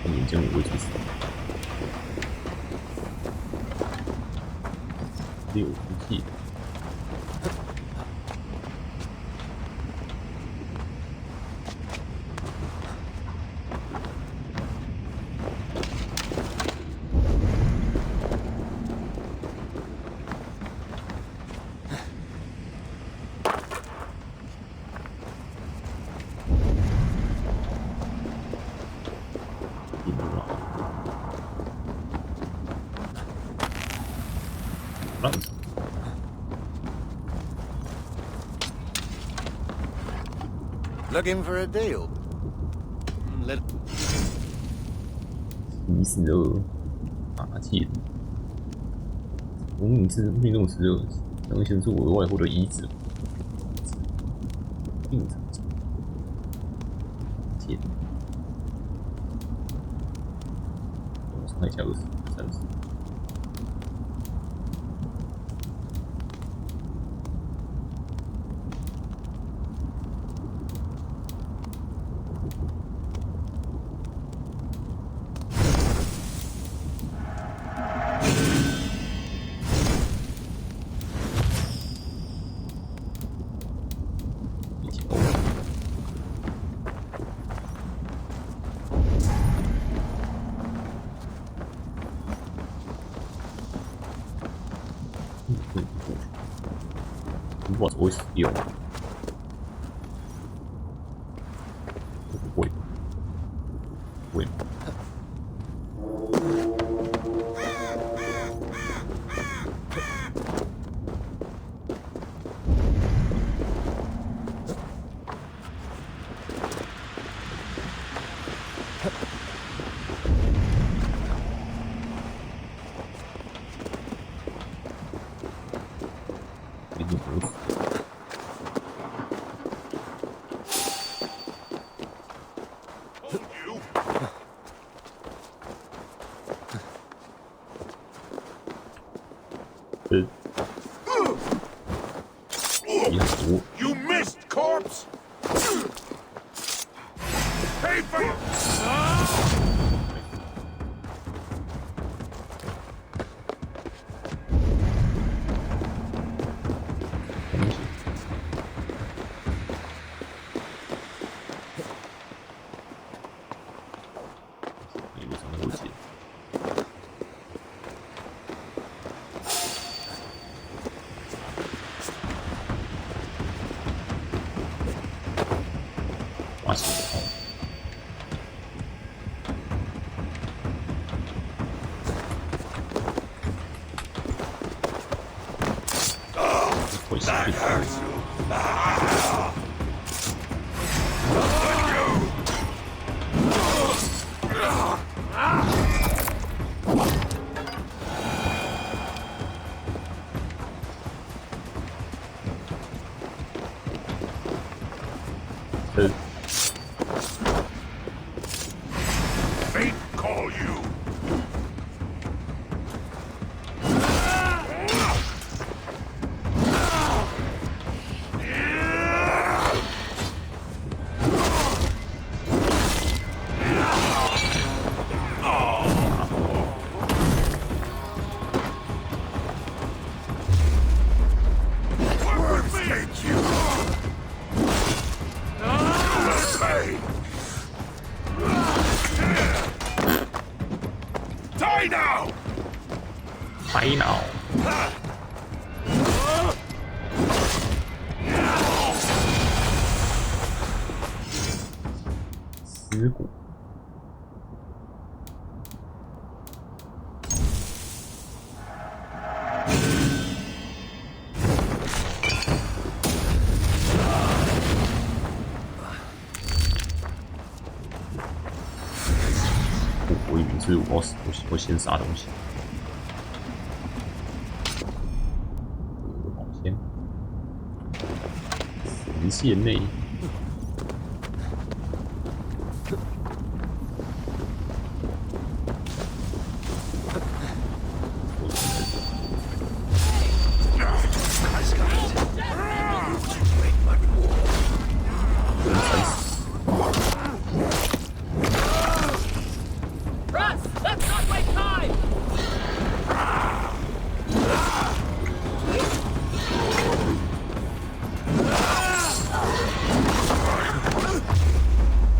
Speaker 1: 眼睛我会去死。6武器。
Speaker 16: Looking for a deal?
Speaker 1: 12打剑，无名之命中时能显出额外获得1指。硬场剑，伤害加20、30。我会死掉。不会，不会。一定不死。
Speaker 11: You missed, corpse! Pay for your...
Speaker 1: 哇塞！会死定。
Speaker 11: Fate call you. Worms take you. Let's play. Die now!
Speaker 1: Die now! 尸骨。我以为是我先杀东西。保鲜，神线内。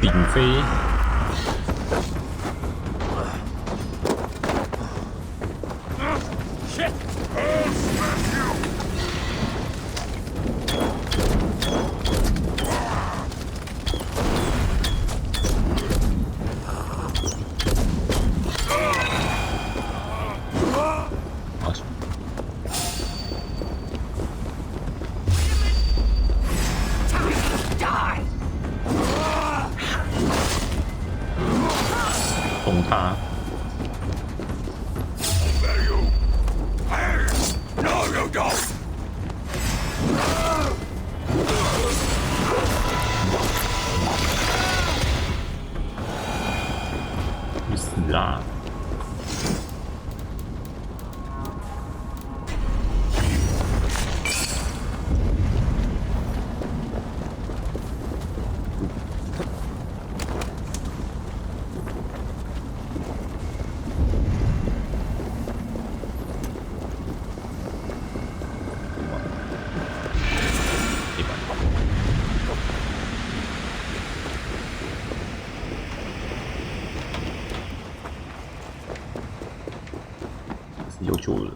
Speaker 1: 顶飞，攻他！去死啦！有救了。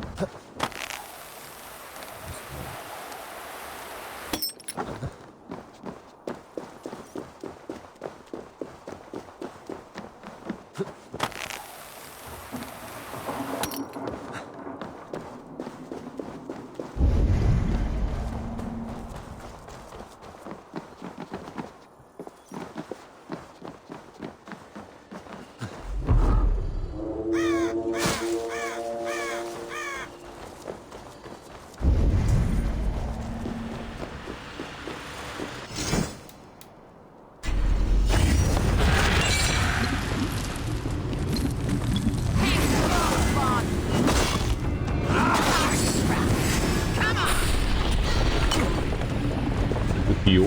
Speaker 1: 丢。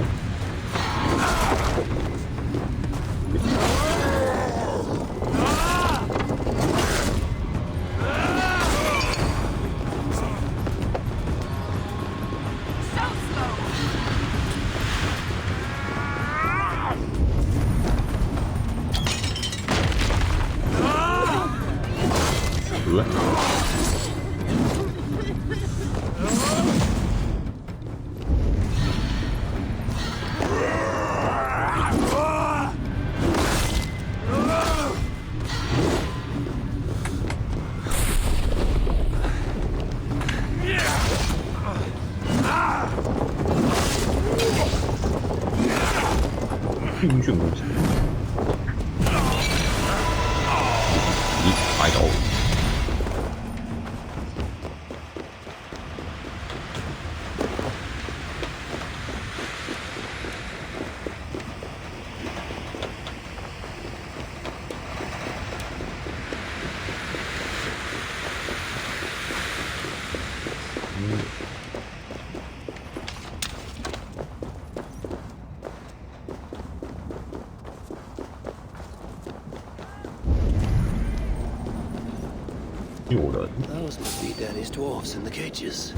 Speaker 1: 晕眩攻击，一踩倒我。
Speaker 2: Those must be Daddy's dwarves in the cages.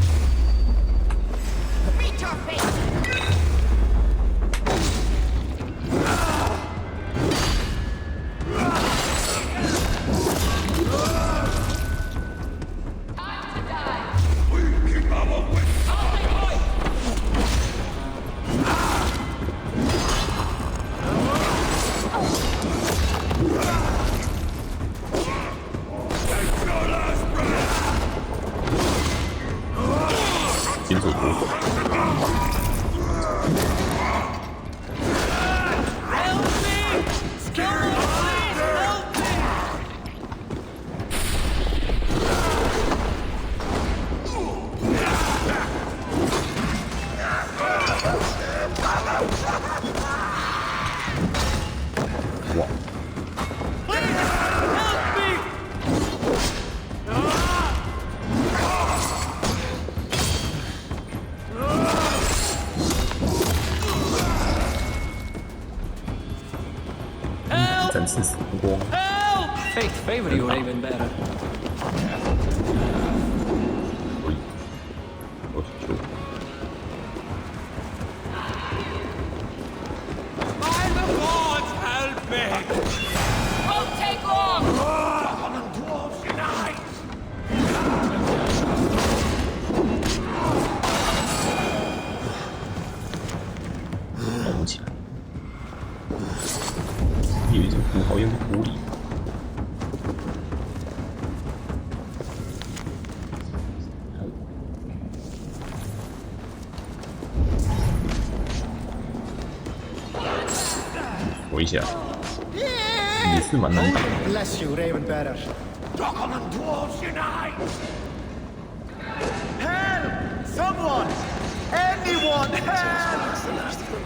Speaker 8: Meet your fate!
Speaker 1: 金属毒粉。哇！展翅神光。
Speaker 12: Fate favor you even better.
Speaker 1: 我是球。
Speaker 9: By the gods, help me!
Speaker 8: Won't take long!
Speaker 9: Common dwarves unite!
Speaker 1: 动不起来。有一只葡萄园的狐狸。 回一下，也是蛮难打的。
Speaker 9: Bless you, Raven Bearer. Common dwarves unite! Help! Someone! Anyone! Help!
Speaker 2: That's the last of them.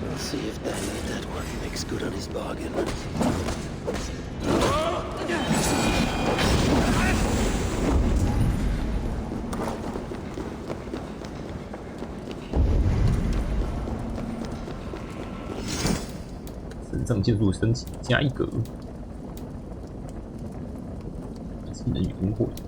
Speaker 2: We'll see if Danny, the dead one, makes good on his bargain.
Speaker 1: 神杖剑术升级加一格，技能语音获得。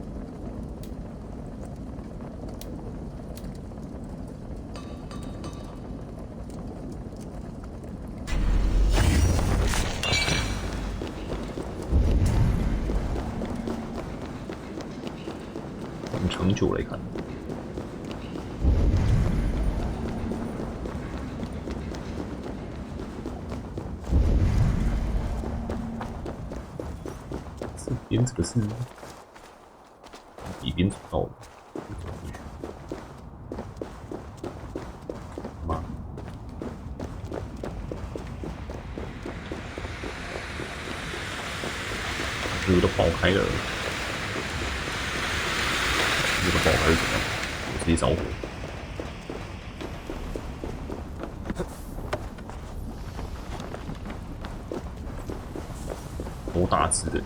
Speaker 1: 从成就来看。 这边这个是里边走到的，走进去。妈，这个都爆开了，这个爆开是怎么样？我直接着火。多大只的？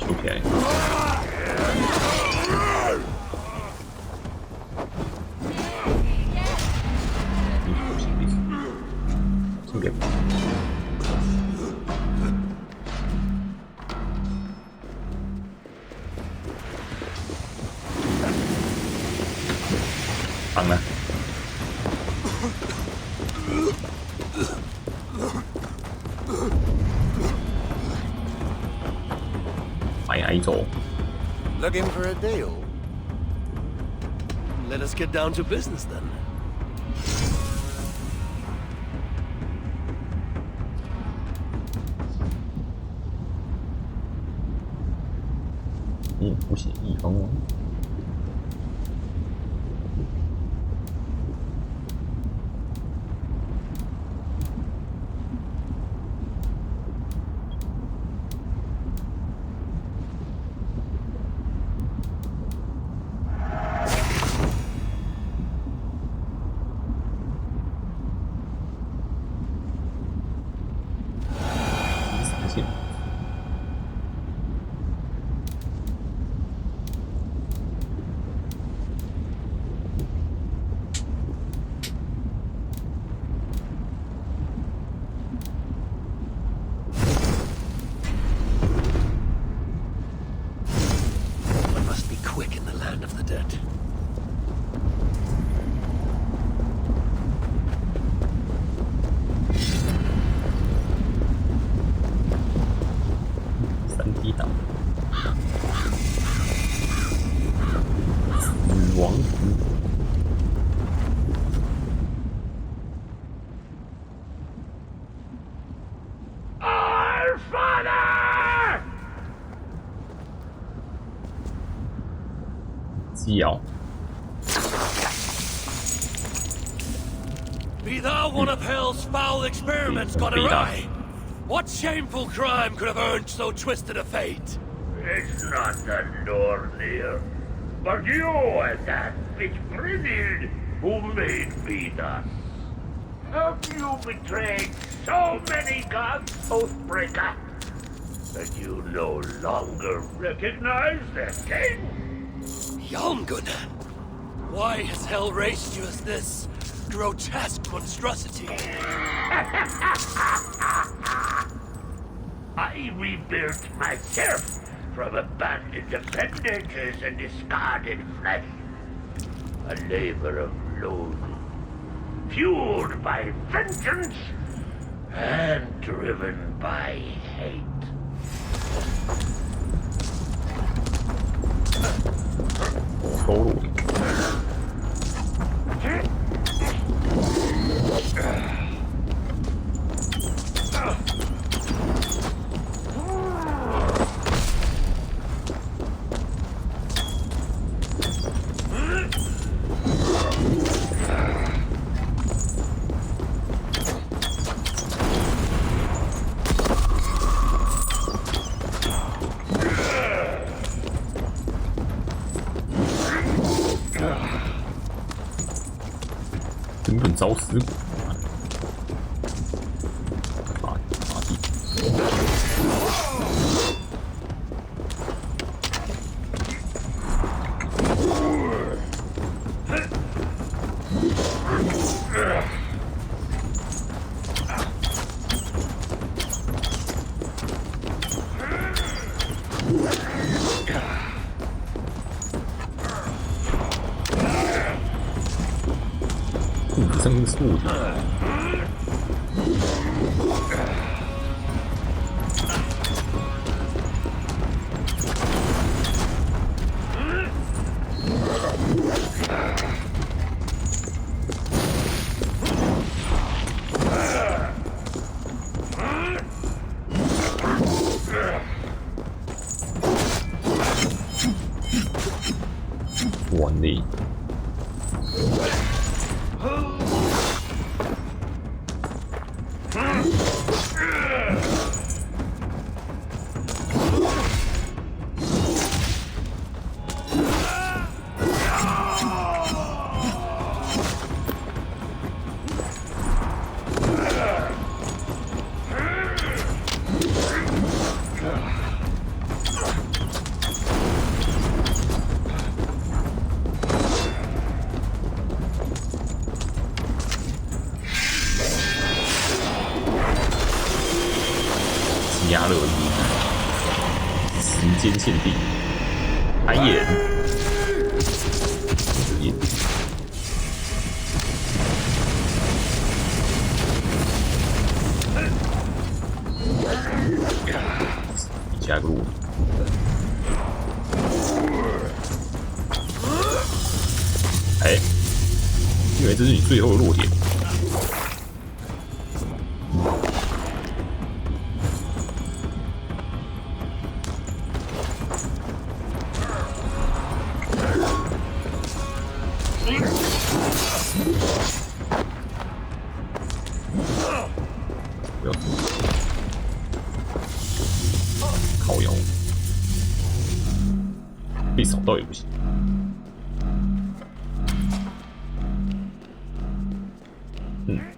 Speaker 1: Okay. 这个买走。
Speaker 2: Looking for a deal? Let us get down to business then.
Speaker 1: 不写一方王。
Speaker 2: Be thou one of hell's foul experiments gone awry? What shameful crime could have earned so twisted a fate?
Speaker 4: It's not the Nornir, but you and that bitch Brynhild who made me thus. Have you betrayed so many gods, Oathbreaker, that you no longer recognize their king?
Speaker 2: Yalmgun, why has hell raised you as this grotesque monstrosity?
Speaker 4: I rebuilt myself from abandoned appendages and discarded flesh. A labor of loathing, fueled by vengeance and driven by hate.
Speaker 1: 根本找死鬼！增速的。完力。加勒伊时间限定，白眼，下个路。这是你最后的弱点。不要靠腰，被扫到也不行。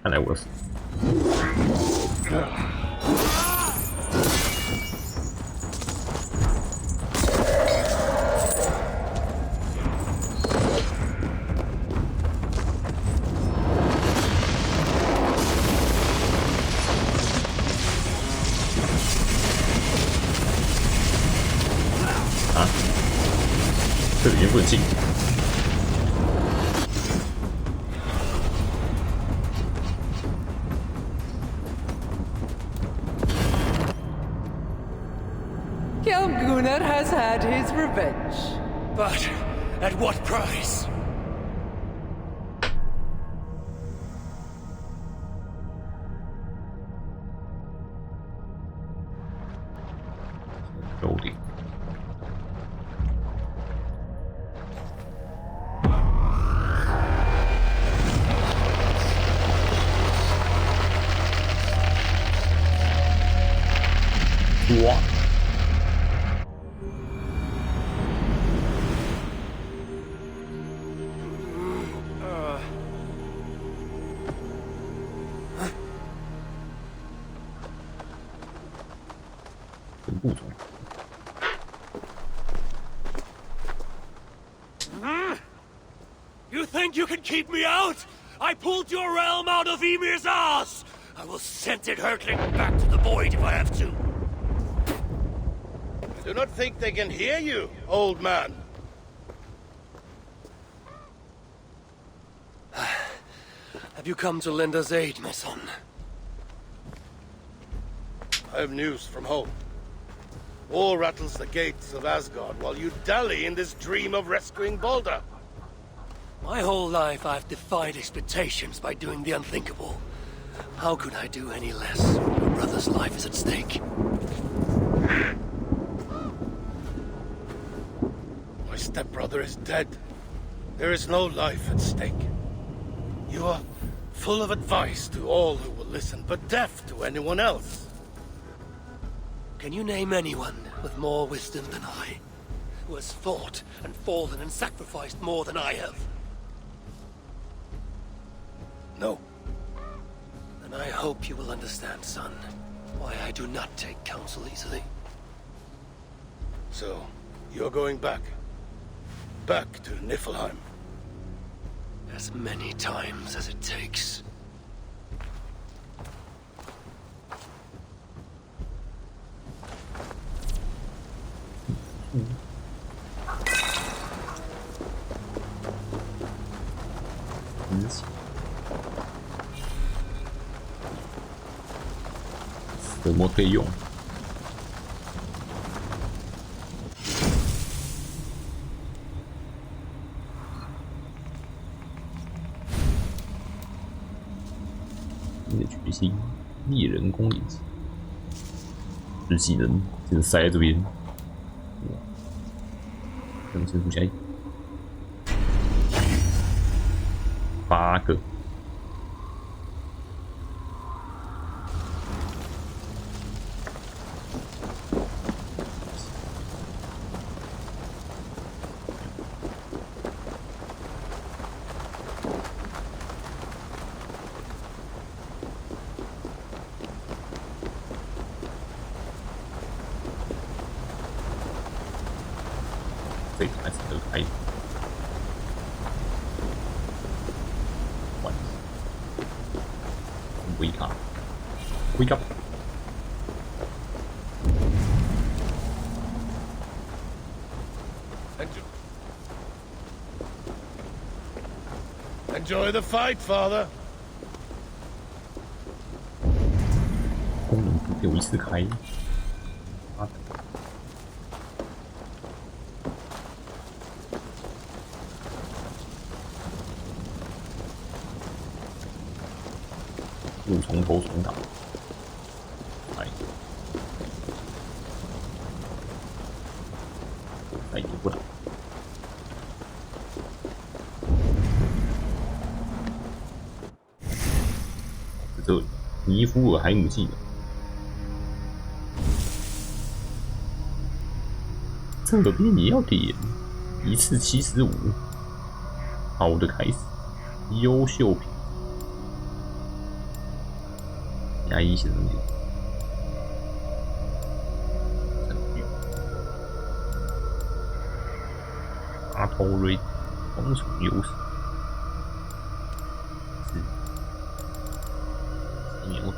Speaker 1: 看来我死。啊！这里面不能进。
Speaker 21: Count Gunnar has had his revenge.
Speaker 12: But at what price?
Speaker 1: Loading. What? 部种。
Speaker 12: You think you can keep me out? I pulled your realm out of Emir's ass! I will send it hurtling back to the void if I have to.
Speaker 15: I do not think they can hear you, old man.
Speaker 12: Have you come to lend us aid, my son?
Speaker 15: I have news from home. War rattles the gates of Asgard while you dally in this dream of rescuing Balder.
Speaker 12: My whole life I've defied expectations by doing the unthinkable. How could I do any less when your brother's life is at stake?
Speaker 15: My stepbrother is dead. There is no life at stake. You are full of advice to all who will listen, but deaf to anyone else.
Speaker 12: Can you name anyone with more wisdom than I? Who has fought and fallen and sacrificed more than I have?
Speaker 15: No.
Speaker 12: Then I hope you will understand, son, why I do not take counsel easily.
Speaker 15: So, you're going back? Back to Niflheim?
Speaker 12: As many times as it takes.
Speaker 1: 什么可以用？你的决心，猎人攻击，这技能就是塞在这边。人生互相8个。这个还是得开。完。Wake up! Wake up!
Speaker 15: Enjoy the fight, father.
Speaker 1: 功能不给我一次开。误从头重打。哎，再也不打。是这里，尼夫尔海姆记。这边也要点，一次75，好的开始，优秀品，加一些东西，阿托瑞双重优势，是3年后。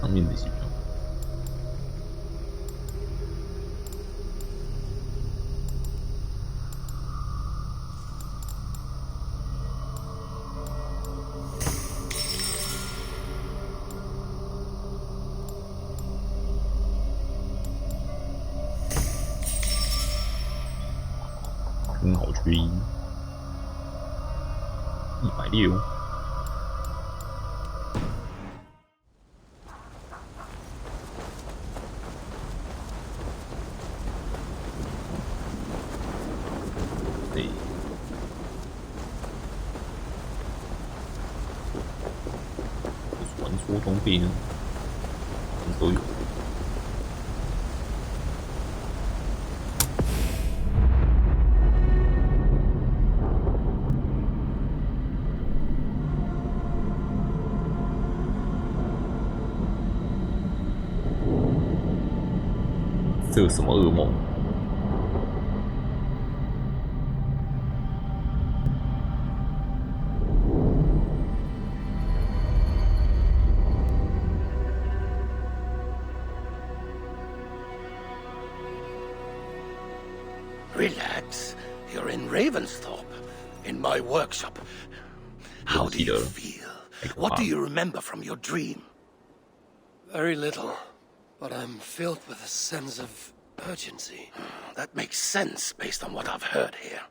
Speaker 1: 上面这些比较很好缺一，160。传说装备呢，都有。这什么噩梦？Relax.
Speaker 15: You're in Ravensthorpe, in my workshop. How do you feel? What do you remember from your dream?
Speaker 2: Very little, but I'm filled with a sense of urgency.
Speaker 15: That makes sense based on what I've heard here.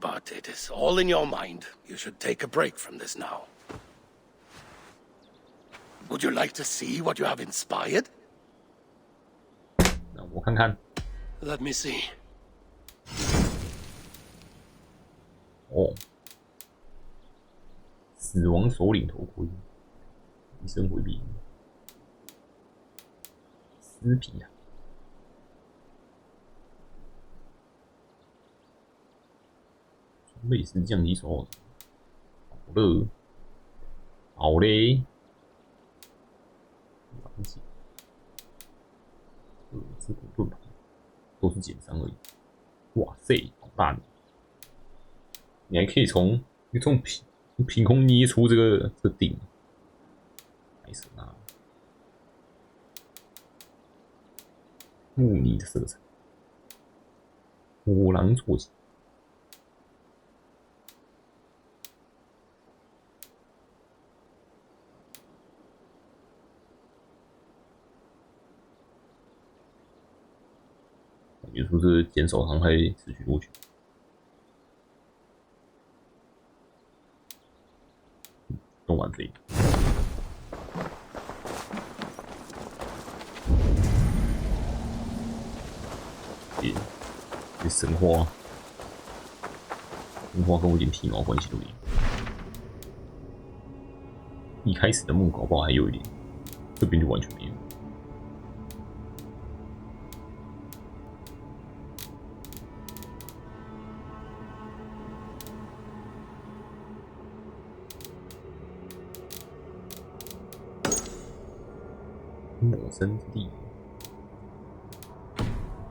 Speaker 15: But it is all in your mind. You should take a break from this now. Would you like to see what you have inspired?
Speaker 1: 那我看看。
Speaker 2: Let me see.
Speaker 1: 哦，死亡首领头盔，一身回避，撕皮啊！装备是降低手，好了，好嘞，完结。这股盾牌都是减伤而已。哇塞，好大！你还可以从凭空捏出这个顶，太神了！木泥的色彩，火狼坐骑，感觉出是减少伤害持续多久？动完这一这神话跟我一点屁毛关系都没有。一开始的梦搞不好还有一点，这边就完全没有。抹身之地，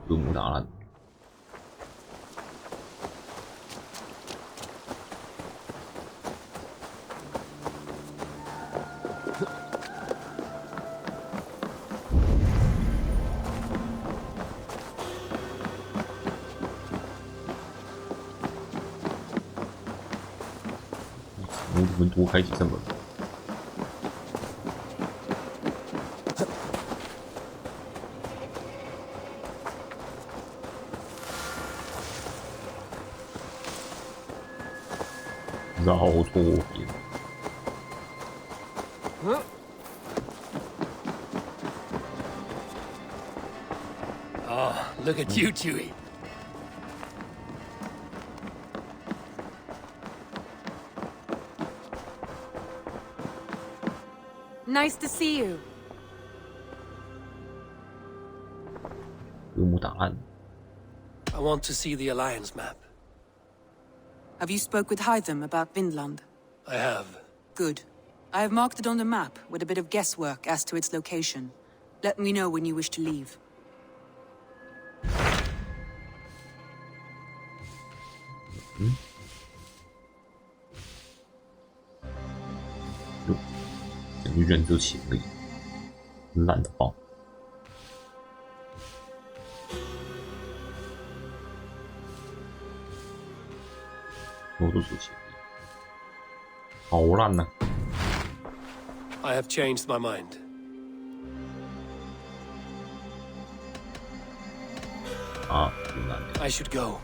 Speaker 1: 恶魔打烂。我们多开几扇门。绕错边。
Speaker 2: Oh, look at you, Chewie.
Speaker 3: Nice to see you.
Speaker 1: 任务档案。
Speaker 2: I want to see the Alliance map.
Speaker 3: Have you spoke with Hytham about Vinland?
Speaker 2: I have.
Speaker 3: Good. I have marked it on the map with a bit of guesswork as to its location. Let me know when you wish to leave.
Speaker 1: 哟，感觉人就起了，烂的爆。我都出起，好烂呐！
Speaker 2: I have changed my mind. I should go.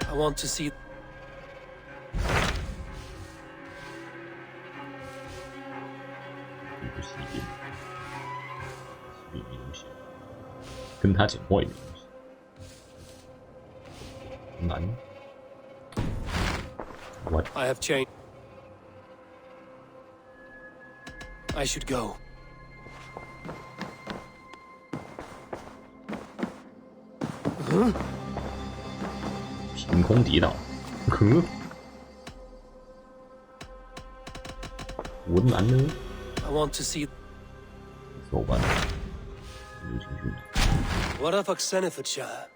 Speaker 2: I want to see.
Speaker 1: 跟他讲话也没关系。难。What?
Speaker 2: I have changed. I should go.
Speaker 1: 凭空抵挡，文兰呢？
Speaker 2: I want to see.
Speaker 1: 走吧。
Speaker 2: What of Oxenifordshire?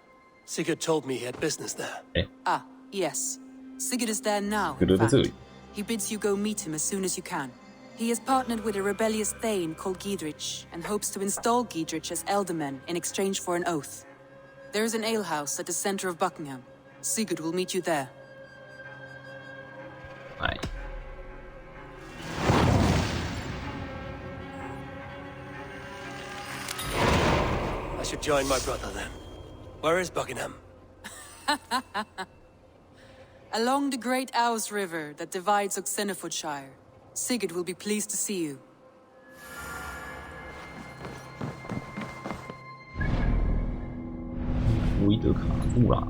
Speaker 2: Sigurd told me he had business there.
Speaker 3: Ah, yes. Sigurd is there now, in fact. He bids you go meet him as soon as you can. He has partnered with a rebellious Thane called Giedrich, and hopes to install Giedrich as Elderman in exchange for an oath. There is an alehouse at the center of Buckingham. Sigurd will meet you there.
Speaker 1: Aye.
Speaker 2: I should join my brother then. Where is Buckingham?
Speaker 3: Along the great Ouse River that divides Oxenifordshire. Sigurd will be pleased to see you.
Speaker 1: 威德卡住了。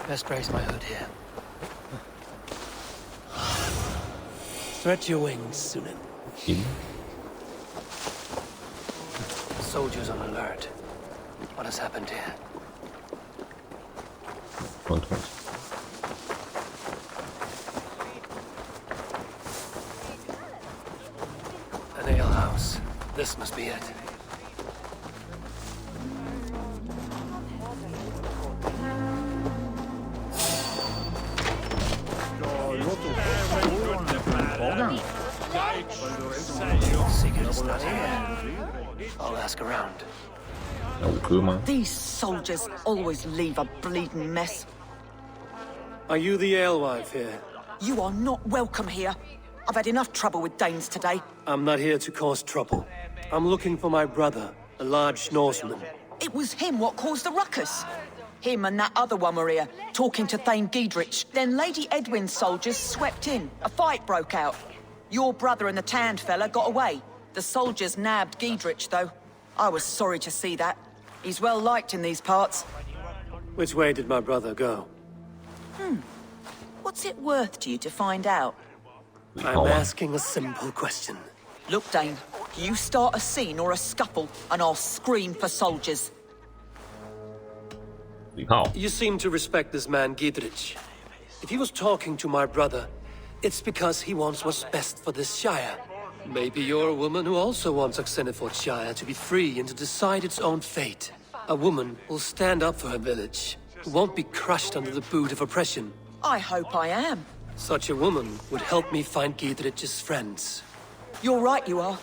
Speaker 2: Best raise my hood here. Stretch your wings, Sunan. Soldiers on alert. What has happened here? An alehouse. This must be it. Sigurd's not here. I'll ask around.
Speaker 6: These soldiers always leave a bleeding mess.
Speaker 2: Are you the alewife here?
Speaker 6: You are not welcome here. I've had enough trouble with Danes today.
Speaker 2: I'm not here to cause trouble. I'm looking for my brother, a large Norseman.
Speaker 6: It was him what caused the ruckus. Him and that other one were here, talking to Thane Giedrich. Then Lady Edwin's soldiers swept in. A fight broke out. Your brother and the tanned fella got away. The soldiers nabbed Giedrich, though. I was sorry to see that. He's well liked in these parts.
Speaker 2: Which way did my brother go?
Speaker 6: What's it worth to you to find out?
Speaker 2: I'm asking a simple question.
Speaker 6: Look, Dane, you start a scene or a scuffle, and I'll scream for soldiers.
Speaker 2: You seem to respect this man, Giedrich. If he was talking to my brother, it's because he wants what's best for this Shire. Maybe you're a woman who also wants Oxenford Shire to be free and to decide its own fate. A woman who'll stand up for her village, who won't be crushed under the boot of oppression.
Speaker 6: I hope I am.
Speaker 2: Such a woman would help me find Giedrich's friends.
Speaker 6: You're right, you are.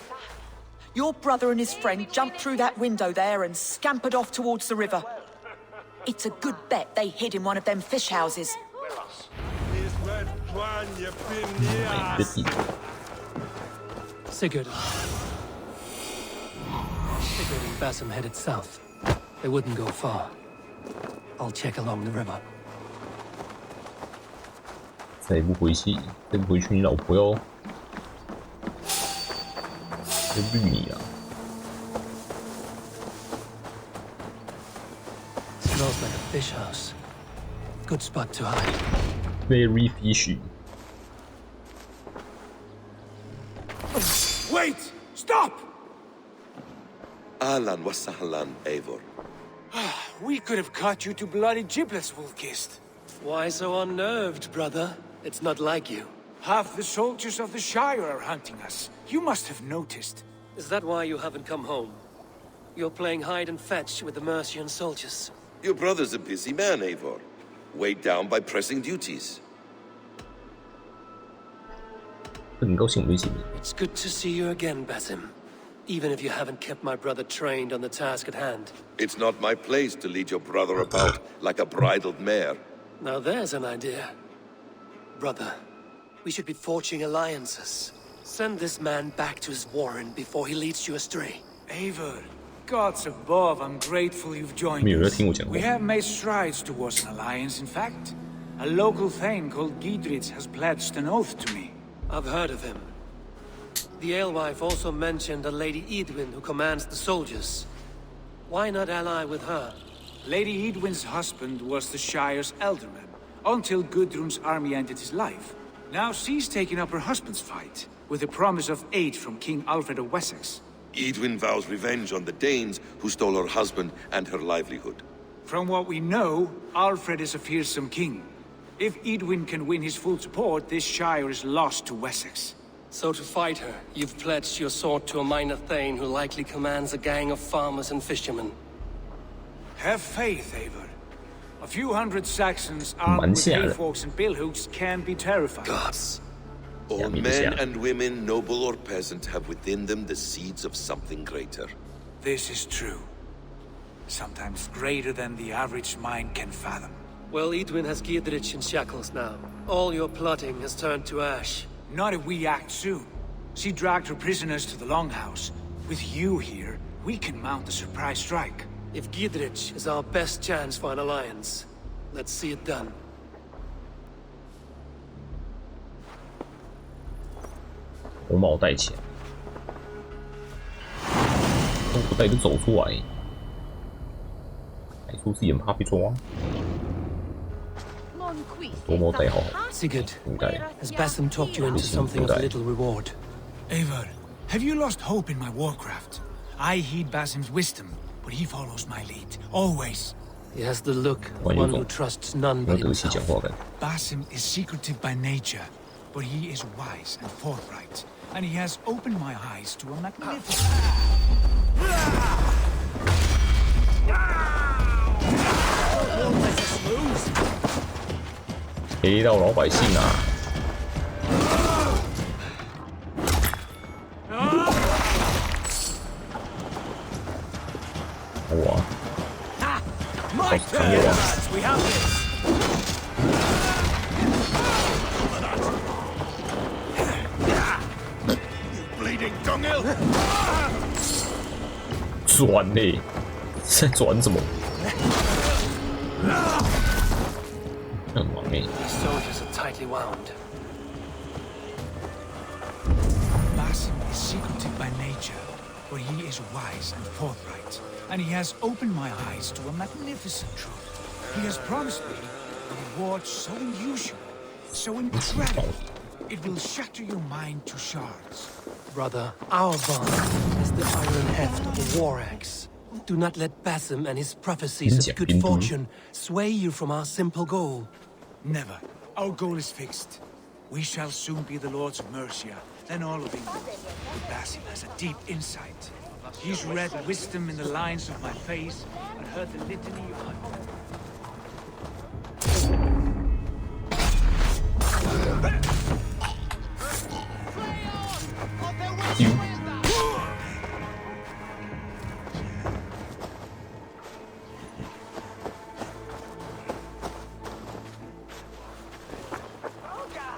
Speaker 6: Your brother and his friend jumped through that window there and scampered off towards the river. It's a good bet they hid in one of them fish houses.
Speaker 2: Sigurd and Basim headed south. They wouldn't go far. I'll check along the river.
Speaker 1: 再不回去你老婆哟！就绿你啊
Speaker 2: Smells like a fish house. Good spot to hide.
Speaker 1: Very fishy.
Speaker 9: Wait! Stop!
Speaker 13: Ahlan wa sahlan, Eivor.
Speaker 9: We could have cut you to bloody giblets, Wolf-Kissed.
Speaker 2: Why so unnerved, brother? It's not like you.
Speaker 9: Half the soldiers of the Shire are hunting us. You must have noticed.
Speaker 2: Is that why you haven't come home? You're playing hide and fetch with the Mercian soldiers.
Speaker 13: Your brother's a busy man, Eivor. Weighed down by pressing duties.
Speaker 2: It's good to see you again, Basim. Even if you haven't kept my brother trained on the task at hand.
Speaker 13: It's not my place to lead your brother about like a bridled mare.
Speaker 2: Now there's an idea. Brother, we should be forging alliances. Send this man back to his warren before he leads you astray.
Speaker 9: Eivor, gods above, I'm grateful you've joined us. We have made strides towards an alliance, in fact. A local thane called Giedrich has pledged an oath to me.
Speaker 2: I've heard of him. The alewife also mentioned a Lady Edwin who commands the soldiers. Why not ally with her?
Speaker 9: Lady Edwin's husband was the Shire's elderman, until Gudrun's army ended his life. Now she's taking up her husband's fight, with the promise of aid from King Alfred of Wessex.
Speaker 13: Edwin vows revenge on the Danes who stole her husband and her livelihood.
Speaker 9: From what we know, Alfred is a fearsome king. If Edwin can win his full support, this Shire is lost to Wessex.
Speaker 2: So to fight her, you've pledged your sword to a minor thane who likely commands a gang of farmers and fishermen.
Speaker 9: Have faith, Eivor. A few hundred Saxons armed with hayforks and billhooks can be terrifying.
Speaker 2: Gods.
Speaker 13: All men and women, noble or peasant, have within them the seeds of something greater.
Speaker 9: This is true. Sometimes greater than the average mind can fathom.
Speaker 2: Well, Edwin has Giedrich in shackles now. All your plotting has turned to ash.
Speaker 9: Not if we act soon. She dragged her prisoners to the Longhouse. With you here, we can mount a surprise strike.
Speaker 2: If Giedrich is our best chance for an alliance, let's see it done.
Speaker 1: 红帽戴起来，都不带就走出来，还说自己很怕被抓。多帽戴好好，
Speaker 2: Sigurd,
Speaker 1: 应该
Speaker 2: has Basim talked you into something of little reward?
Speaker 9: Eivor, have you lost hope in my warcraft? I heed Basim's wisdom, but he follows my lead, always.
Speaker 2: He has the look of one who trusts none but himself.
Speaker 9: Basim is secretive by nature, but he is wise and forthright, and he has opened my eyes to a magnificent...
Speaker 1: 黑到老百姓啊！哇！好强烈啊！ 转嘞，在转什么？很忙哎。
Speaker 2: These soldiers are tightly wound.
Speaker 9: Basim is secretive by nature, but he is wise and forthright, and he has opened my eyes to a magnificent truth. He has promised me a reward so unusual, so incredible, it will shatter your mind to shards.
Speaker 2: Brother, our bond is the iron heft of the war axe. Do not let Basim and his prophecies of good fortune sway you from our simple goal.
Speaker 9: Never. Our goal is fixed. We shall soon be the lords of Mercia, then all of England. Basim has a deep insight. He's read wisdom in the lines of my face and heard the litany of my...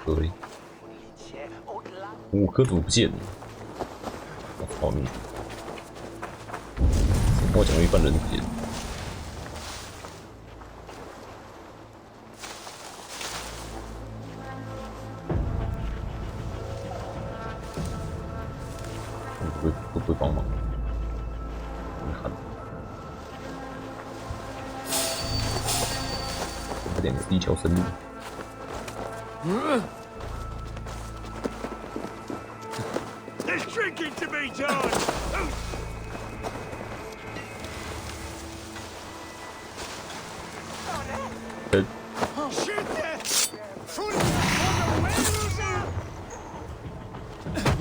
Speaker 1: 对，5颗怎么不见了？我操你！我讲一半人不见。会不会帮忙？你看，这两个地壳生物。
Speaker 9: There's drinking to be done! Shoot there!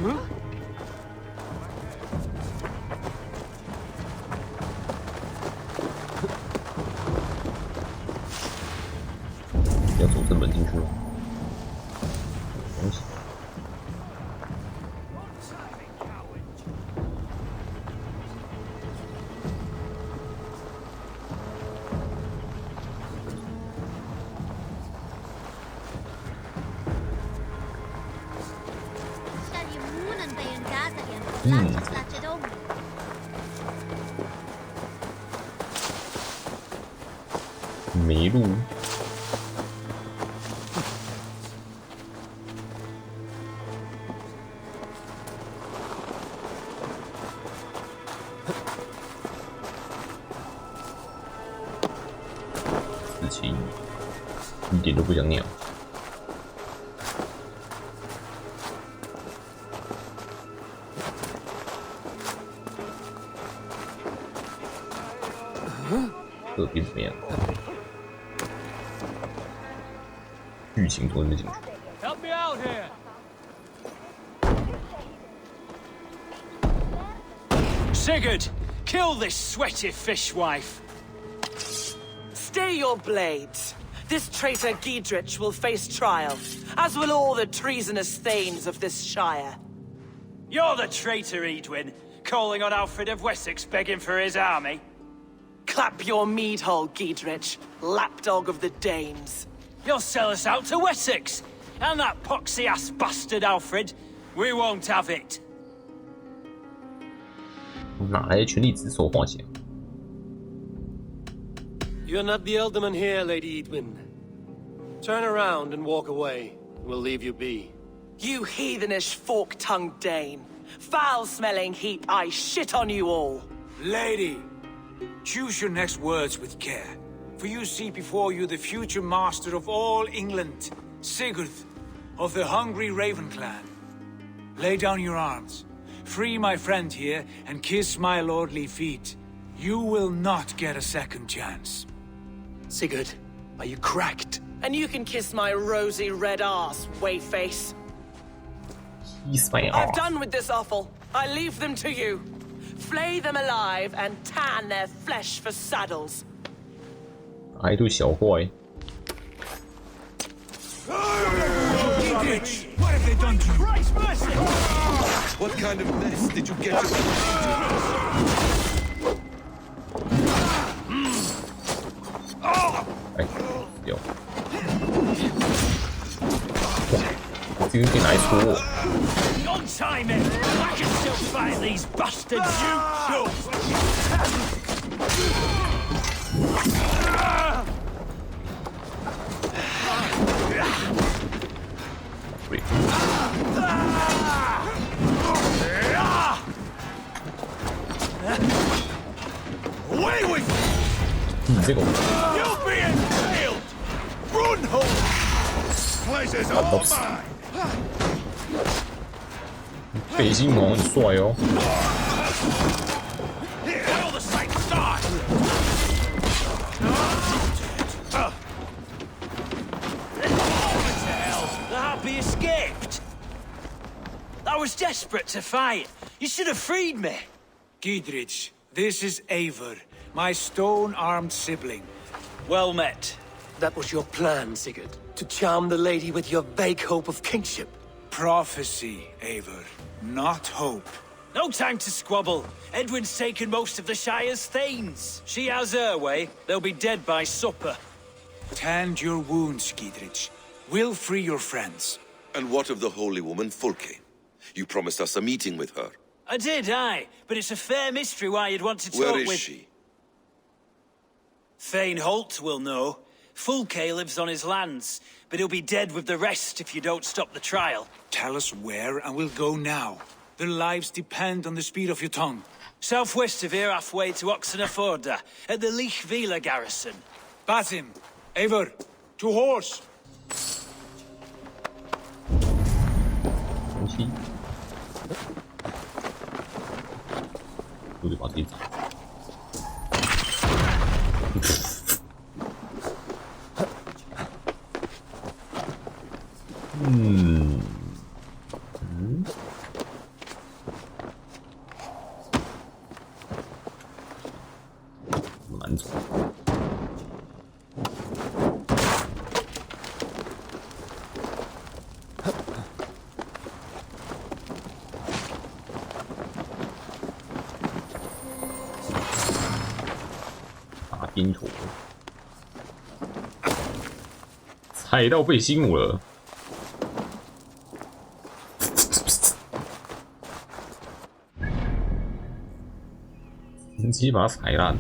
Speaker 9: Huh?
Speaker 1: 要走正门进去了。东西。迷路。事情一点都不想鸟。这边怎么样？剧情拖得进去。
Speaker 12: Help me out here.
Speaker 7: Sigurd, kill this sweaty fishwife.
Speaker 6: Stay your blades. This traitor Giedrich will face trial, as will all the treasonous thanes of this shire.
Speaker 7: You're the traitor, Edwin, calling on Alfred of Wessex begging for his army.
Speaker 6: Clap your mead hole, Giedrich, lapdog of the Danes.
Speaker 7: You'll sell us out to Wessex, and that poxy-ass bastard Alfred. We won't have it.
Speaker 1: 哪来的权力指手画脚？
Speaker 2: You're not the alderman here, Lady Edwin. Turn around and walk away. We'll leave you be.
Speaker 6: You heathenish fork-tongued Dane. Foul-smelling heap, I shit on you all.
Speaker 9: Lady, choose your next words with care, for you see before you the future master of all England, Sigurd, of the hungry Raven clan. Lay down your arms, free my friend here, and kiss my lordly feet. You will not get a second chance.
Speaker 6: Sigurd, are you cracked? And you can kiss my rosy red ass, wayface.
Speaker 1: Kiss my ass.
Speaker 6: I'm done with this offal. I leave them to you. Flay them alive and tan their flesh for saddles.
Speaker 1: 挨对小怪。
Speaker 9: What have they done to you?
Speaker 13: What kind of mess did you get yourself into?
Speaker 1: 哎，有。哇，这个可以拿来戳。
Speaker 7: Don't time it! I can still fight these bastards, you
Speaker 9: Away with
Speaker 1: you! 这个
Speaker 9: You'll be impaled! Run home! Pleasure's all mine!
Speaker 1: 北京王很帅哦。
Speaker 9: All the sights start!
Speaker 10: be escaped? I was desperate to fight. You should have freed me.
Speaker 9: Giedrich, this is Eivor, my stone-armed sibling.
Speaker 10: Well met.
Speaker 2: That was your plan, Sigurd. To charm the lady with your vague hope of kingship.
Speaker 9: Prophecy, Eivor, not hope.
Speaker 10: No time to squabble. Edwin's taken most of the Shire's thanes. She has her way. They'll be dead by supper.
Speaker 9: Tend your wounds, Giedrich. We'll free your friends.
Speaker 13: And what of the holy woman Fulke? You promised us a meeting with her.
Speaker 10: I did, aye. But it's a fair mystery why you'd want to talk
Speaker 13: Where
Speaker 10: with...
Speaker 13: is she?
Speaker 10: Thane Holt will know. Fulke lives on his lands, but he'll be dead with the rest if you don't stop the trial.
Speaker 9: Tell us where, and we'll go now. Their lives depend on the speed of your tongue.
Speaker 10: Southwest of here, halfway to Oxenaforda, at the Lichvila garrison.
Speaker 9: Basim, Eivor, to horse!
Speaker 1: 难走。大冰坨，踩到背心我了。直接把它踩烂。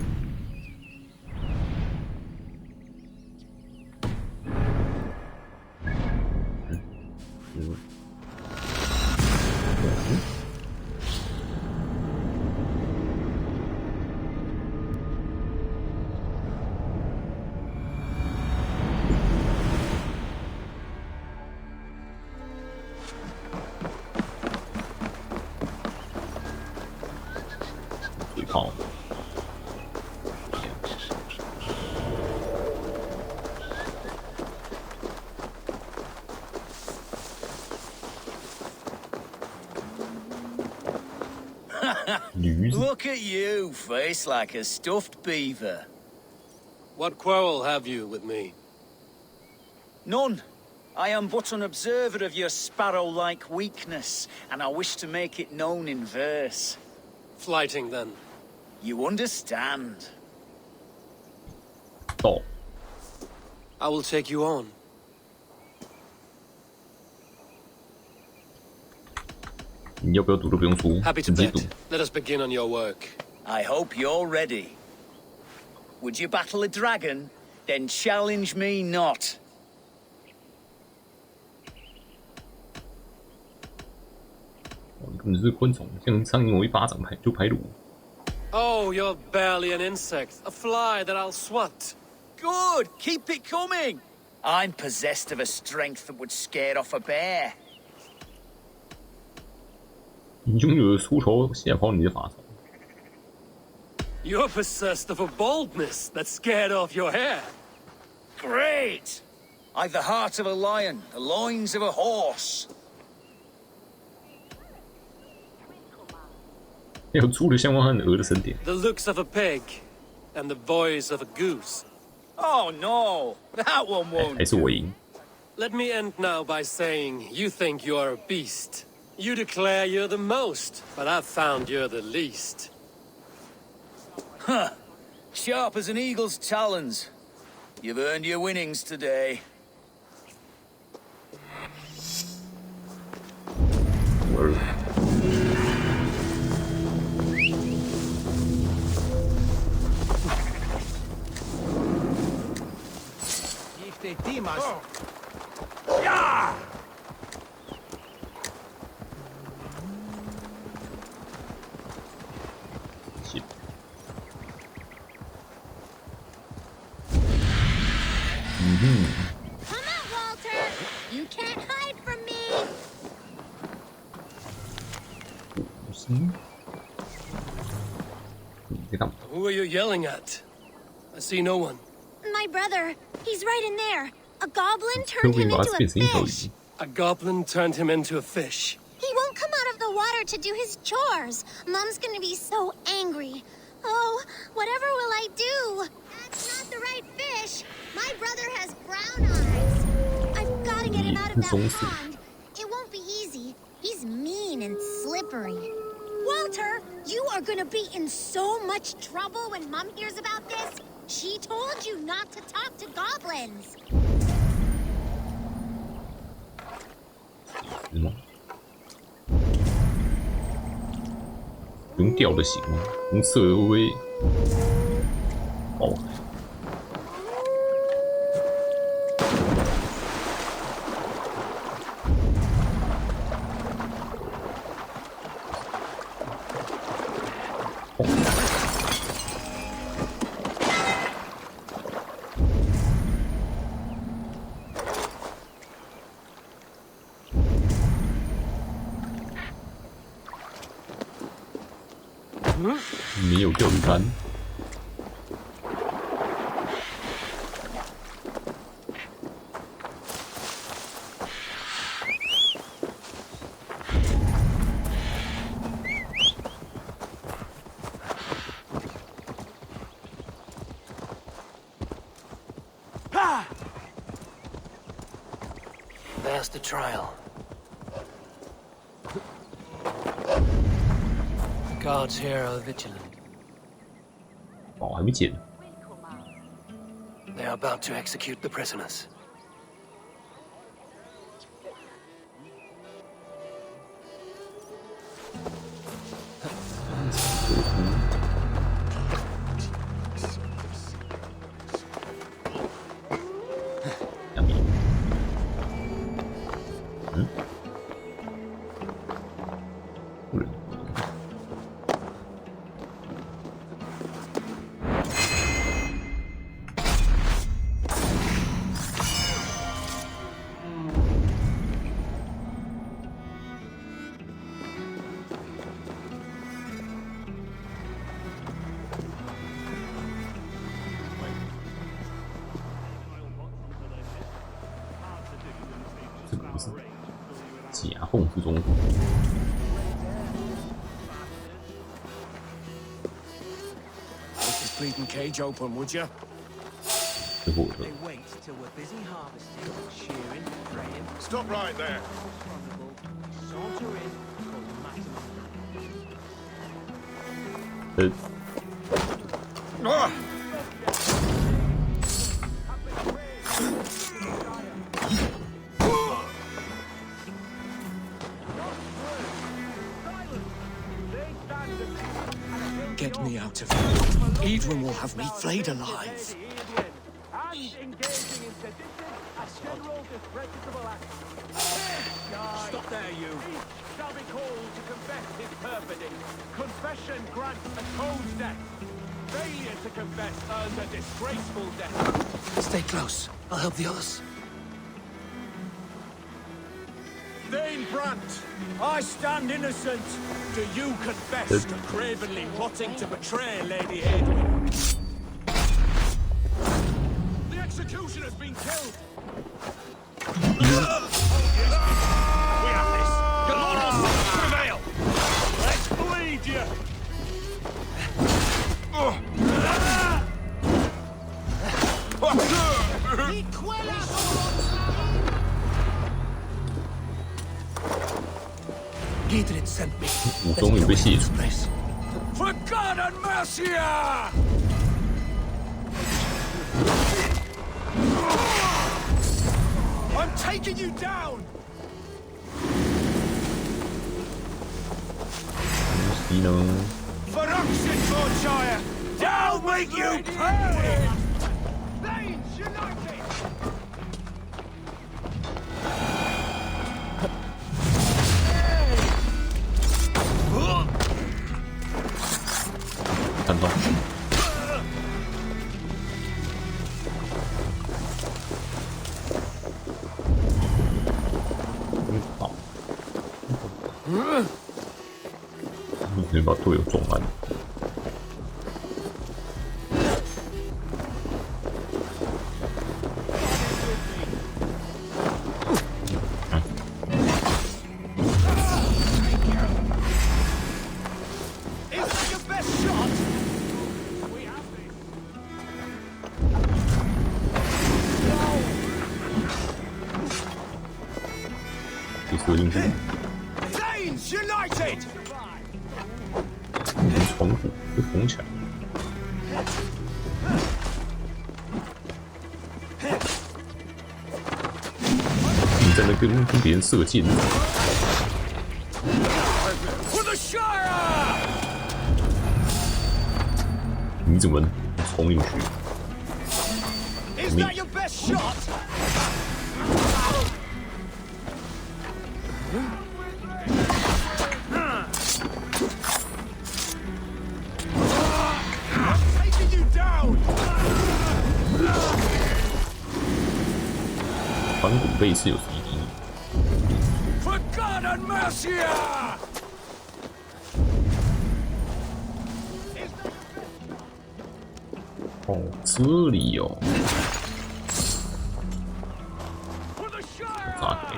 Speaker 1: 嘴炮。
Speaker 10: Look at you, face like a stuffed beaver.
Speaker 2: What quarrel have you with me?
Speaker 10: None. I am but an observer of your sparrow-like weakness, and I wish to make it known in verse.
Speaker 2: Flighting, then.
Speaker 10: You understand.
Speaker 1: Oh.
Speaker 2: I will take you on. Happy to bet. Let us begin on your work.
Speaker 10: I hope you're ready. Would you battle a dragon? Then challenge me not.
Speaker 2: Oh, you're barely an insect. A fly that I'll swat.
Speaker 10: Good! Keep it coming! I'm possessed of a strength that would scare off a bear.
Speaker 1: 你拥有出头吓跑你的法术。
Speaker 2: You're possessed of a boldness that scared off your hair.
Speaker 10: Great! I've the heart of a lion, the loins of a horse.
Speaker 1: 有猪的相关和鹅的神典。
Speaker 2: The looks of a pig, and the voice of a goose.
Speaker 10: Oh no, that one won't.
Speaker 1: 还是我赢。
Speaker 2: Let me end now by saying you think you're a beast. You declare you're the most, but I've found you're the least.
Speaker 10: Huh. Sharp as an eagle's talons. You've earned your winnings today.
Speaker 1: Word.
Speaker 9: Yeah!
Speaker 8: Come out, Walter! You can't hide from me!
Speaker 2: Who are you yelling at? I see no one.
Speaker 8: My brother. He's right in there. A goblin turned him into a fish.
Speaker 2: A goblin turned him into a fish.
Speaker 8: He won't come out of the water to do his chores. Mom's gonna be so angry. Oh, whatever will I do? That's not the right fish. My brother has brown eyes. I've gotta get him out of that pond. It won't be easy. He's mean and slippery. Walter, you are gonna be in so much trouble when Mom hears about this. She told you not to talk to goblins.
Speaker 1: 是吗？用吊的行吗？用射会不会？哦。没有钓鱼竿。
Speaker 2: There's the trial. The guards here are vigilant.
Speaker 1: 哦，还没剪。
Speaker 2: They are about to execute the prisoners.
Speaker 1: 夹缝之中。
Speaker 12: Keep this bleeding cage open, would you?
Speaker 1: 最后的。
Speaker 14: They wait till we're busy harvesting, shearing, praying.
Speaker 11: Stop right there.
Speaker 14: Saunter in, cause maximum.
Speaker 12: ？Get me out of here. Edwin will have me flayed alive.
Speaker 9: Stop there, you. Shall be called to confess his perfidy. Confession grants a cold death. Failure to confess earns a disgraceful death.
Speaker 2: Stay close. I'll help the others.
Speaker 9: Thane Brandt, I stand innocent. Do you confess to cravenly plotting to betray Lady Edwin? The executioner's been killed. We have this. Your laurels prevail. Let's bleed you.
Speaker 2: Gidrid sent me.
Speaker 1: 武终有被戏。
Speaker 9: For God and mercy! I'm taking you down!
Speaker 1: 敌呢？
Speaker 9: For Oxenfordshire! I'll make you pay! Thanes united!
Speaker 1: 看到。好。你可以把队友撞烂。可以射进去。窗户被封起来。你在那跟别人射箭。你怎么冲进去？你反骨背是有什么意义？哦，这里哦。咋给？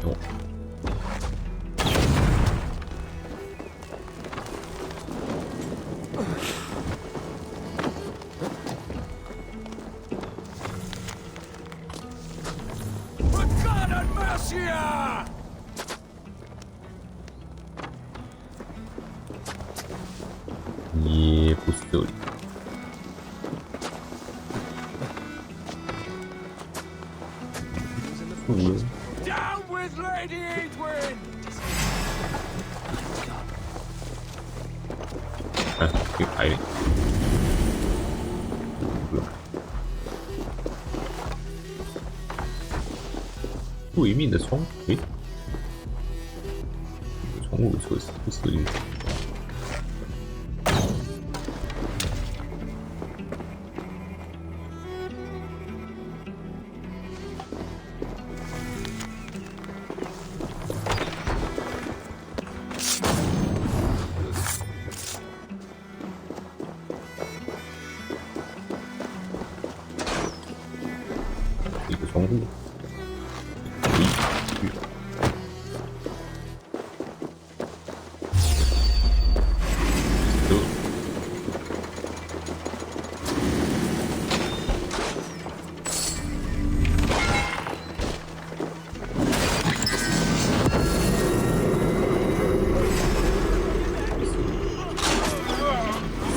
Speaker 1: 哦。也不是这里。
Speaker 12: Down with Lady Edwin!
Speaker 1: 哎，可以开。不用。对面的窗，诶，窗户测试不适应。一个窗户。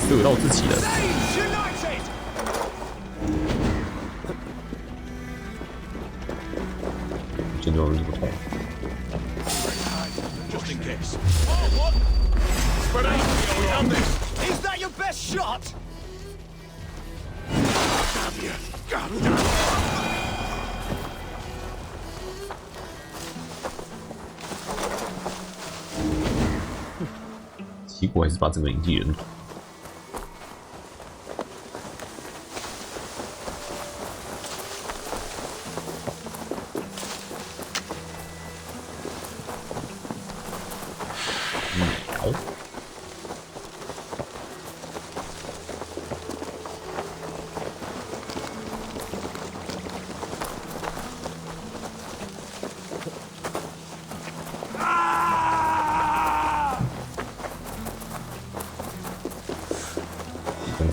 Speaker 1: 射到自己了。见到人不痛。
Speaker 9: Just in case. Spread out. We have this. Is that your best shot? Damn you. God damn.
Speaker 1: 结果还是把整个营地人头。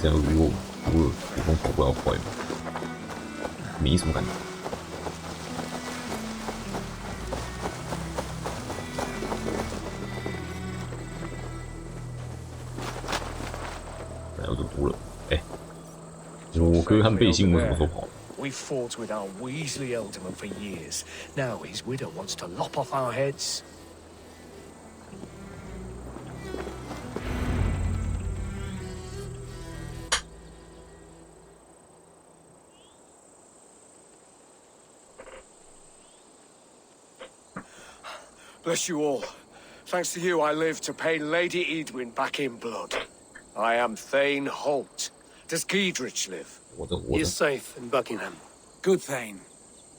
Speaker 1: 这样如果普通跑步要快吗？没什么感觉。那要走读了，哎，我哥和背心我什么时候跑？
Speaker 18: We fought with our Weasley alderman for years. Now his widow wants to lop off our heads. Bless you all. Thanks to you, I live to pay Lady Edwin back in blood. I am Thane Holt. Does Giedrich live?
Speaker 2: He is safe in Buckingham.
Speaker 10: Good, Thane.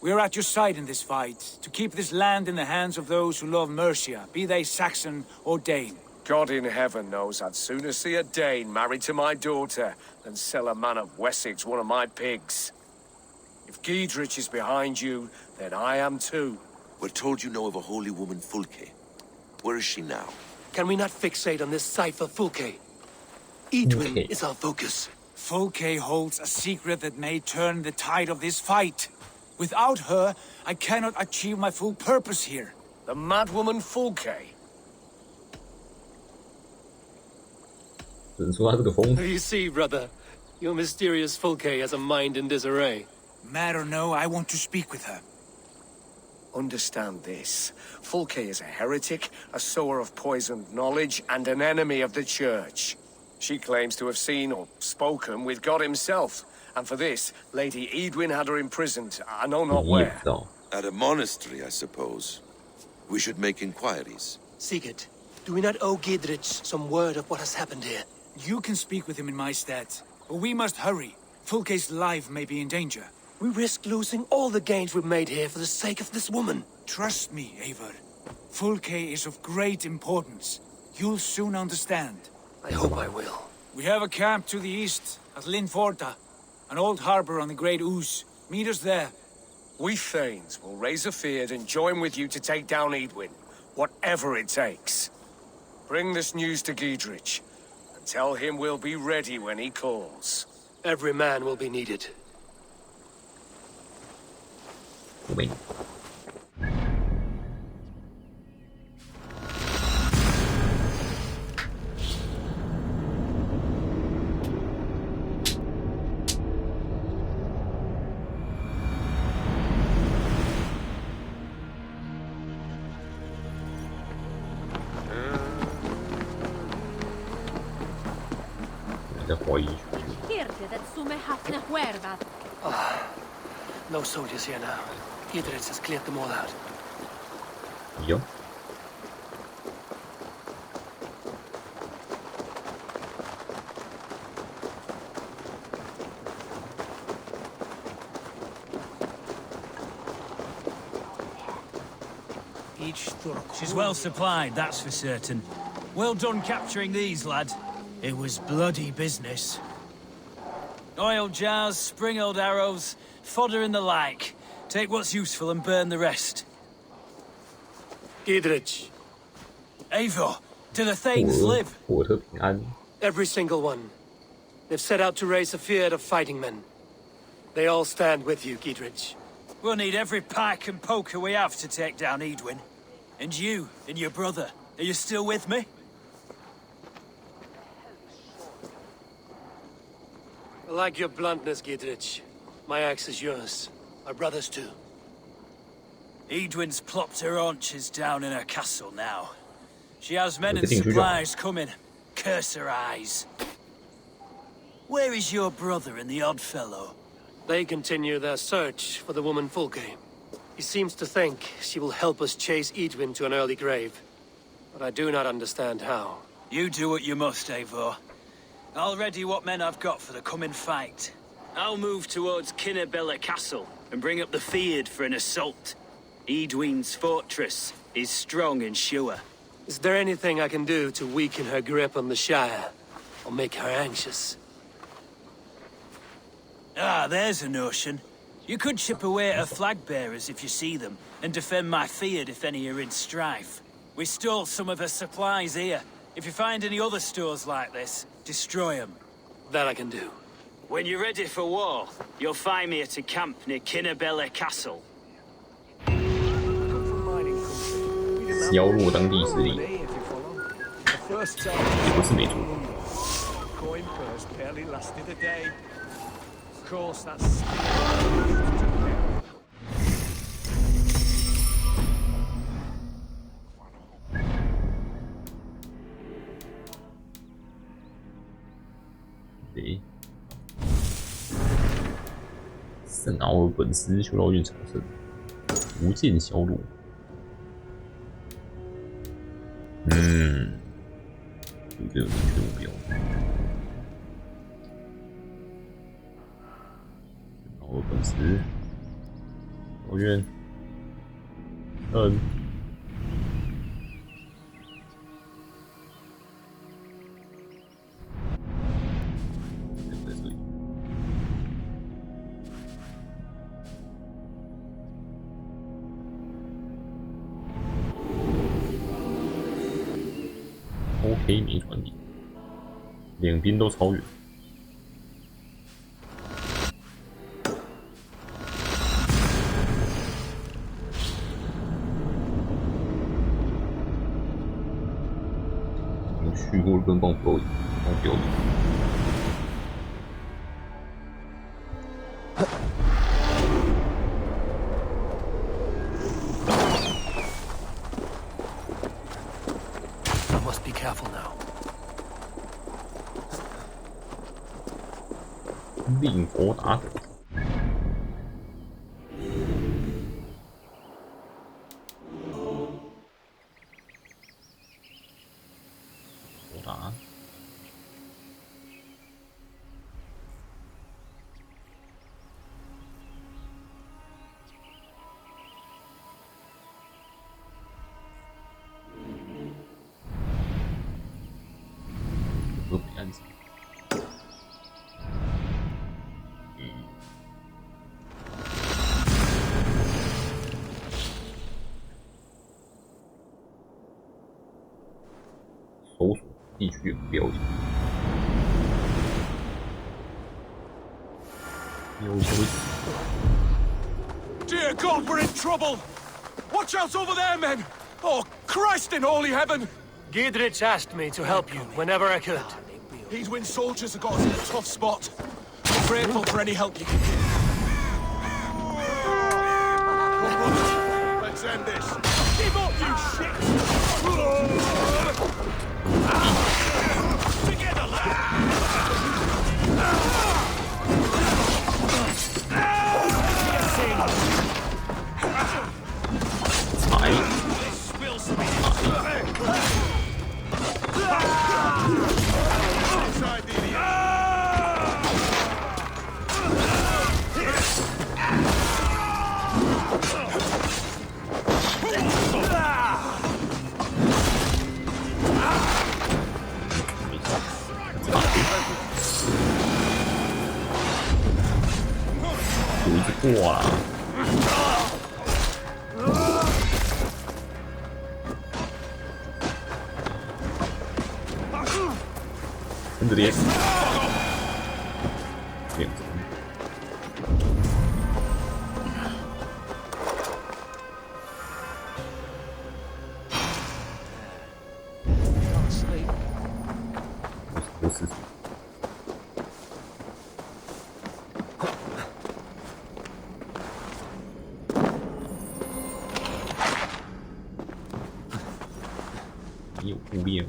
Speaker 10: We are at your side in this fight, to keep this land in the hands of those who love Mercia, be they Saxon or Dane.
Speaker 18: God in heaven knows I'd sooner see a Dane married to my daughter than sell a man of Wessex one of my pigs. If Giedrich is behind you, then I am too.
Speaker 13: We're told you know of a holy woman, Fulke. Where is she now?
Speaker 2: Can we not fixate on this cipher, Fulke? Edwin is our focus.
Speaker 9: Fulke holds a secret that may turn the tide of this fight. Without her, I cannot achieve my full purpose here.
Speaker 18: The madwoman Fulke?
Speaker 1: 只能说他是个疯子。
Speaker 2: You see, brother, your mysterious Fulke has a mind in disarray.
Speaker 9: Mad or no, I want to speak with her.
Speaker 18: Understand this. Fulke is a heretic, a sower of poisoned knowledge, and an enemy of the Church. She claims to have seen or spoken with God himself. And for this, Lady Edwin had her imprisoned, I know not where.
Speaker 13: At a monastery, I suppose. We should make inquiries.
Speaker 2: Sigurd, do we not owe Gidrich some word of what has happened here?
Speaker 9: You can speak with him in my stead, but we must hurry. Fulke's life may be in danger.
Speaker 2: We risk losing all the gains we've made here for the sake of this woman.
Speaker 9: Trust me, Eivor. Fulke is of great importance. You'll soon understand.
Speaker 2: I hope I will.
Speaker 9: We have a camp to the east, at Linforta. An old harbor on the Great Ouse. Meet us there.
Speaker 18: We Thanes will raise a feard and join with you to take down Edwin, whatever it takes. Bring this news to Gidrich, and tell him we'll be ready when he calls.
Speaker 2: Every man will be needed.
Speaker 1: Wait.
Speaker 2: No soldiers here now. Gidrich has cleared them all out.
Speaker 1: Yep.
Speaker 10: She's well supplied, that's for certain. Well done capturing these, lad. It was bloody business. Oil jars, spring-oiled arrows, fodder and the like. Take what's useful and burn the rest.
Speaker 2: Gidrich.
Speaker 10: Eivor, do the Thanes live?
Speaker 2: Every single one. They've set out to raise a fear of fighting men. They all stand with you, Gidrich.
Speaker 10: We'll need every pike and poker we have to take down Edwin. And you, and your brother, are you still with me?
Speaker 2: I like your bluntness, Gidrich. My axe is yours. My brother's too.
Speaker 10: Edwin's plopped her haunches down in her castle now. She has men and supplies coming. Curse her eyes. Where is your brother and the odd fellow?
Speaker 2: They continue their search for the woman Fulke. He seems to think she will help us chase Edwin to an early grave. But I do not understand how.
Speaker 10: You do what you must, Eivor. I'll ready what men I've got for the coming fight. I'll move towards Kinnabella Castle and bring up the feared for an assault. Edwin's fortress is strong and sure.
Speaker 2: Is there anything I can do to weaken her grip on the Shire? Or make her anxious?
Speaker 10: Ah, there's a notion. You could chip away at her flag-bearers if you see them, and defend my feared if any are in strife. We stole some of her supplies here. If you find any other stores like this, destroy them.
Speaker 2: That I can do.
Speaker 10: When you're ready for war, you'll find me at a camp near Kinnabella Castle.
Speaker 1: 削弱当地势力，也不是没错。
Speaker 12: Coin purse barely lasted a day. Of course, that's.
Speaker 1: 对，圣奥尔本斯修道院重生，无间销路。有个有明确目标。圣奥尔本斯修道院，OK 没传递，两边都超远。蹦丢丢。
Speaker 2: I must be careful now.
Speaker 1: 令佛达德。佛达。河北岸上。 搜索地区标记。有消息。
Speaker 12: Dear God, we're in trouble! Watch out over there, men! Oh, Christ in holy heaven!
Speaker 2: Giedrich asked me to help you whenever I could.
Speaker 12: Heedwin soldiers have got us in a tough spot. I'm grateful for any help you can give.
Speaker 11: Let's end this.
Speaker 12: Give up, you shit! Together,
Speaker 1: 有一只过了。跟着点。点。不是。 有忽略。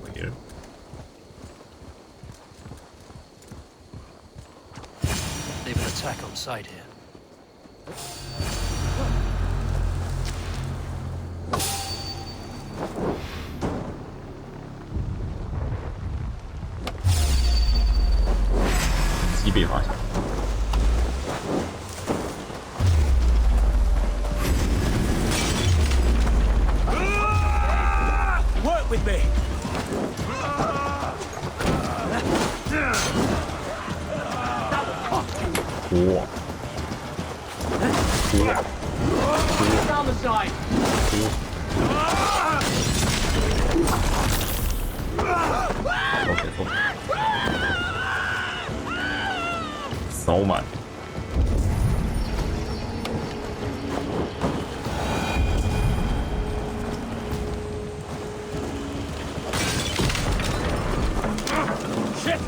Speaker 1: Where?
Speaker 2: They've an attack on sight here.
Speaker 12: Work with me!
Speaker 1: 哇！
Speaker 12: Down the side!
Speaker 1: 扫满。
Speaker 12: Shit!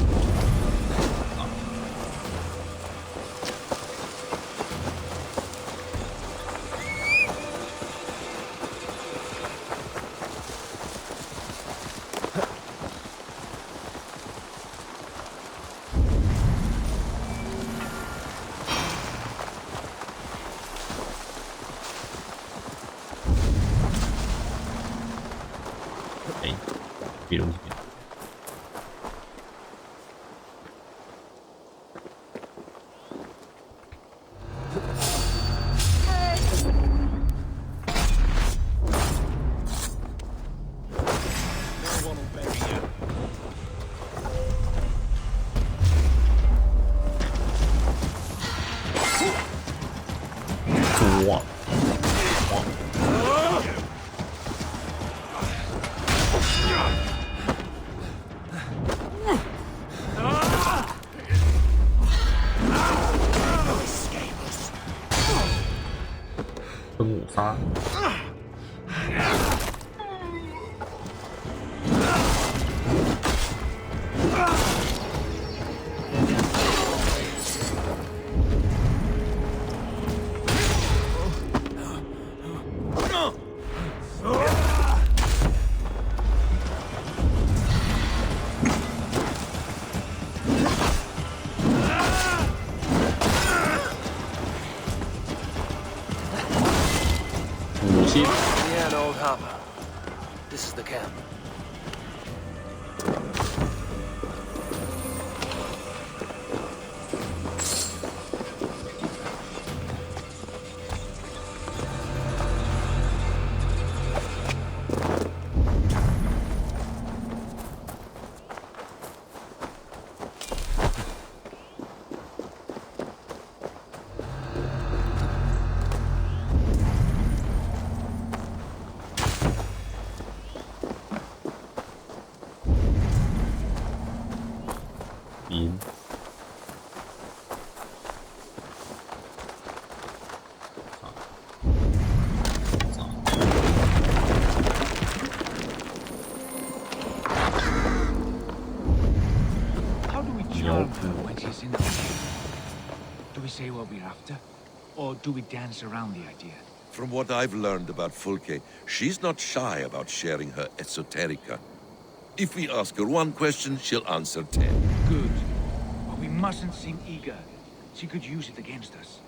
Speaker 1: 哇！分五杀。
Speaker 2: Yeah, an old harbor. This is the camp.
Speaker 19: When she's in the do we say what we're after? Or do we dance around the idea?
Speaker 13: From what I've learned about Fulke, she's not shy about sharing her esoterica. If we ask her one question, she'll answer 10.
Speaker 19: Good. But we mustn't seem eager. She could use it against us.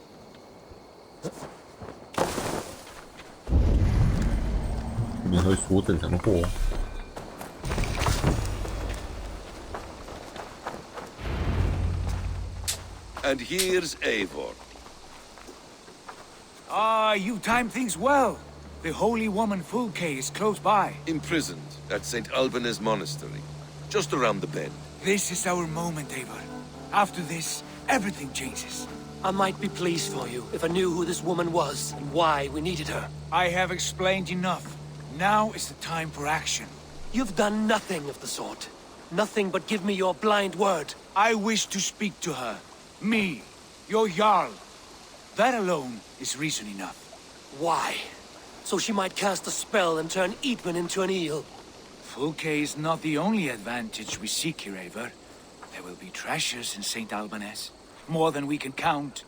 Speaker 13: And here's Eivor.
Speaker 19: Ah, you timed things well. The holy woman Fulke is close by.
Speaker 13: Imprisoned at St. Alban's Monastery, just around the bend.
Speaker 19: This is our moment, Eivor. After this, everything changes.
Speaker 2: I might be pleased for you if I knew who this woman was and why we needed her.
Speaker 19: I have explained enough. Now is the time for action.
Speaker 2: You've done nothing of the sort. Nothing but give me your blind word.
Speaker 19: I wish to speak to her. Me, your Jarl. That alone is reason enough.
Speaker 2: Why? So she might cast a spell and turn Eatman into an eel.
Speaker 19: Fulke is not the only advantage we seek here, Eivor. There will be treasures in St. Alban's. More than we can count.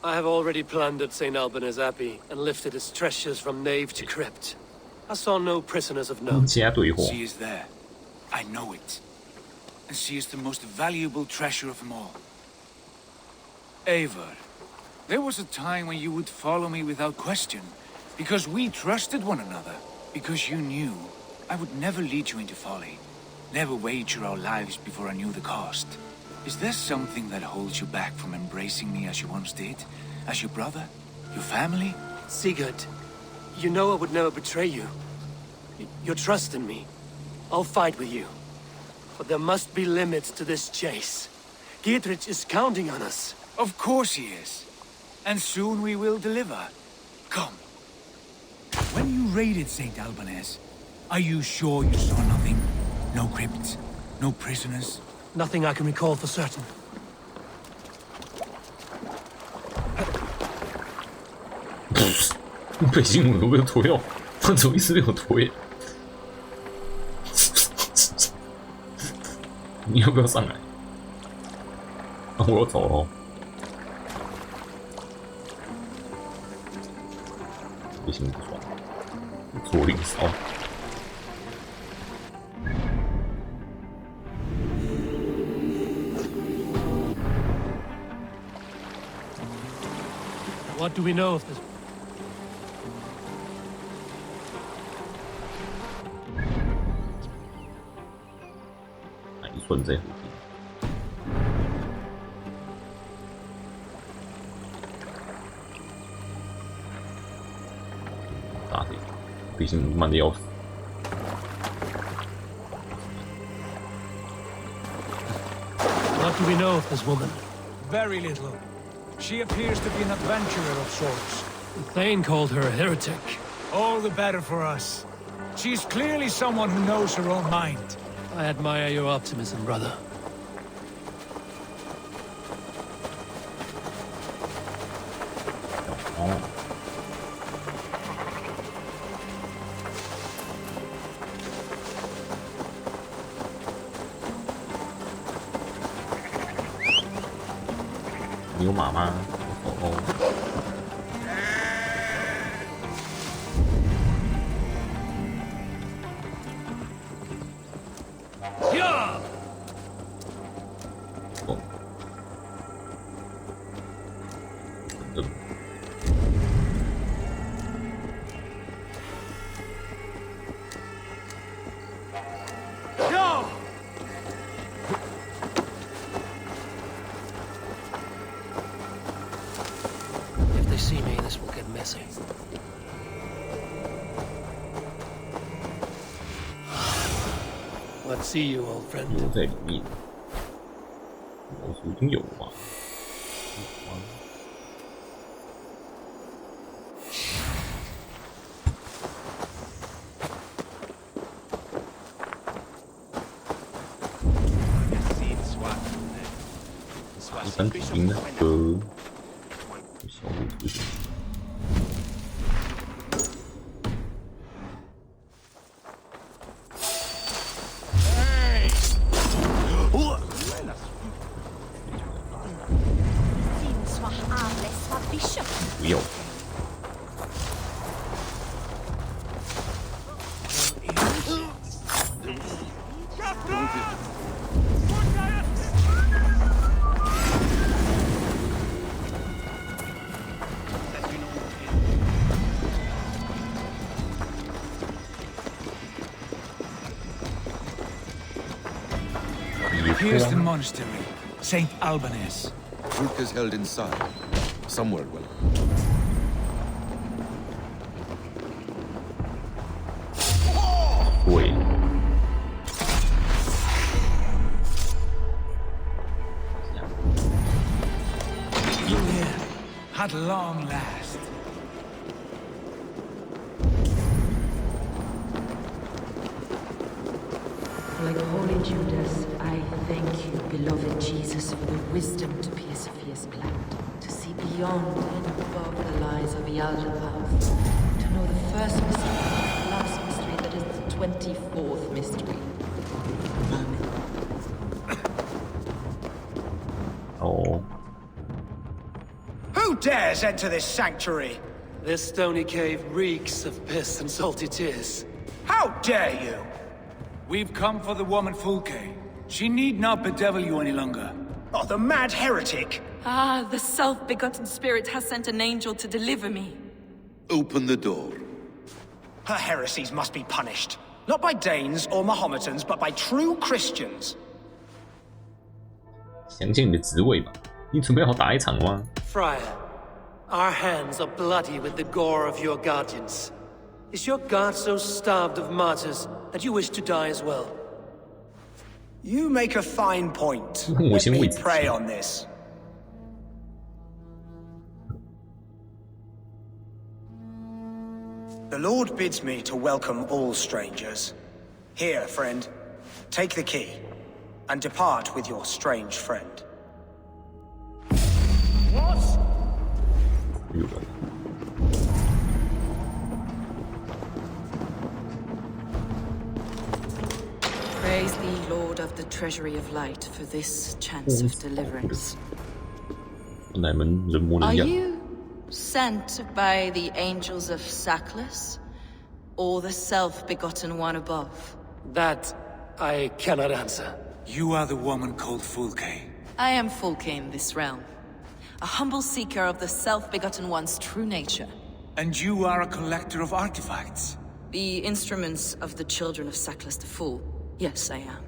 Speaker 2: I have already plundered St. Alban's Abbey and lifted its treasures from nave to crypt. I saw no prisoners of note.
Speaker 19: She is there. I know it. And she is the most valuable treasure of them all. Eivor, there was a time when you would follow me without question, because we trusted one another, because you knew I would never lead you into folly, never wager our lives before I knew the cost. Is there something that holds you back from embracing me as you once did? As your brother? Your family?
Speaker 2: Sigurd, you know I would never betray you. Your trust in me. I'll fight with you. But there must be limits to this chase. Giedrich is counting on us.
Speaker 19: Of course he is. And soon we will deliver. Come. When you raided St. Alban's, are you sure you saw nothing? No crypts? No prisoners?
Speaker 2: Nothing I can recall for certain.
Speaker 1: 北京我都被脱掉，他走一次被我推。你要不要上来？啊，我要走了。不行不爽，左领骚。
Speaker 2: What do we know of this? What do we know of this woman?
Speaker 19: Very little. She appears to be an adventurer of sorts.
Speaker 2: Thane called her a heretic.
Speaker 19: All the better for us. She's clearly someone who knows her own mind.
Speaker 2: I admire your optimism, brother.
Speaker 1: 你有马吗？哦。
Speaker 2: 呀！
Speaker 1: 哦。
Speaker 2: If they see me, this will get messy. Let's see you, old friend.
Speaker 1: 留在里面，魔术中有啊。一般士兵的和小路出现。不要。
Speaker 19: Here's the monastery, St. Albanese.
Speaker 13: Fulke is held inside, somewhere well.
Speaker 1: Wait.
Speaker 19: At long last.
Speaker 20: Like holy Judas, I thank you, beloved Jesus, for the wisdom to pierce Sophia planned, to see beyond and above the lies of the elder path, to know the first mystery, the last mystery that is the 24th mystery.
Speaker 1: Oh.
Speaker 22: Who dares enter this sanctuary?
Speaker 2: This stony cave reeks of piss and salty tears.
Speaker 22: How dare you?
Speaker 19: We've come for the woman Fulke. She need not bedevil you any longer.
Speaker 22: Oh, the mad heretic!
Speaker 20: Ah, the self-begotten spirit has sent an angel to deliver me.
Speaker 13: Open the door.
Speaker 22: Her heresies must be punished. Not by Danes or Mahometans, but by true Christians.
Speaker 1: 想想你的职位吧，你准备好打一场吗？
Speaker 2: Friar, our hands are bloody with the gore of your guardians. Is your god so starved of martyrs that you wish to die as well?
Speaker 22: You make a fine point.
Speaker 1: 我
Speaker 22: Let
Speaker 1: 先
Speaker 22: me
Speaker 1: 为自己
Speaker 22: pray on this. The Lord bids me to welcome all strangers. Here, friend, take the key, and depart with your strange friend.
Speaker 2: What?
Speaker 20: Praise thee, Lord of the treasury of light, for this chance of deliverance.
Speaker 1: 乃门人模
Speaker 20: Are
Speaker 1: 人样。
Speaker 20: you sent by the angels of Sackless, or the self-begotten one above?
Speaker 2: That I cannot answer.
Speaker 19: You are the woman called Fulke.
Speaker 20: I am Fulke in this realm, a humble seeker of the self-begotten one's true nature.
Speaker 19: And you are a collector of artifacts.
Speaker 20: The instruments of the children of Sackless the Fool. Yes, I am.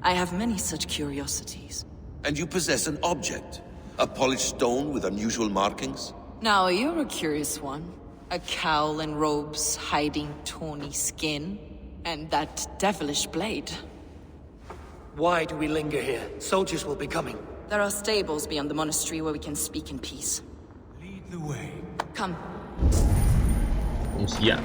Speaker 20: I have many such curiosities.
Speaker 13: And you possess an object? A polished stone with unusual markings?
Speaker 20: Now, you're a curious one. A cowl and robes hiding tawny skin. And that devilish blade.
Speaker 2: Why do we linger here? Soldiers will be coming.
Speaker 5: There are stables beyond the monastery where we can speak in peace.
Speaker 19: Lead the way.
Speaker 5: Come.
Speaker 1: 东西啊。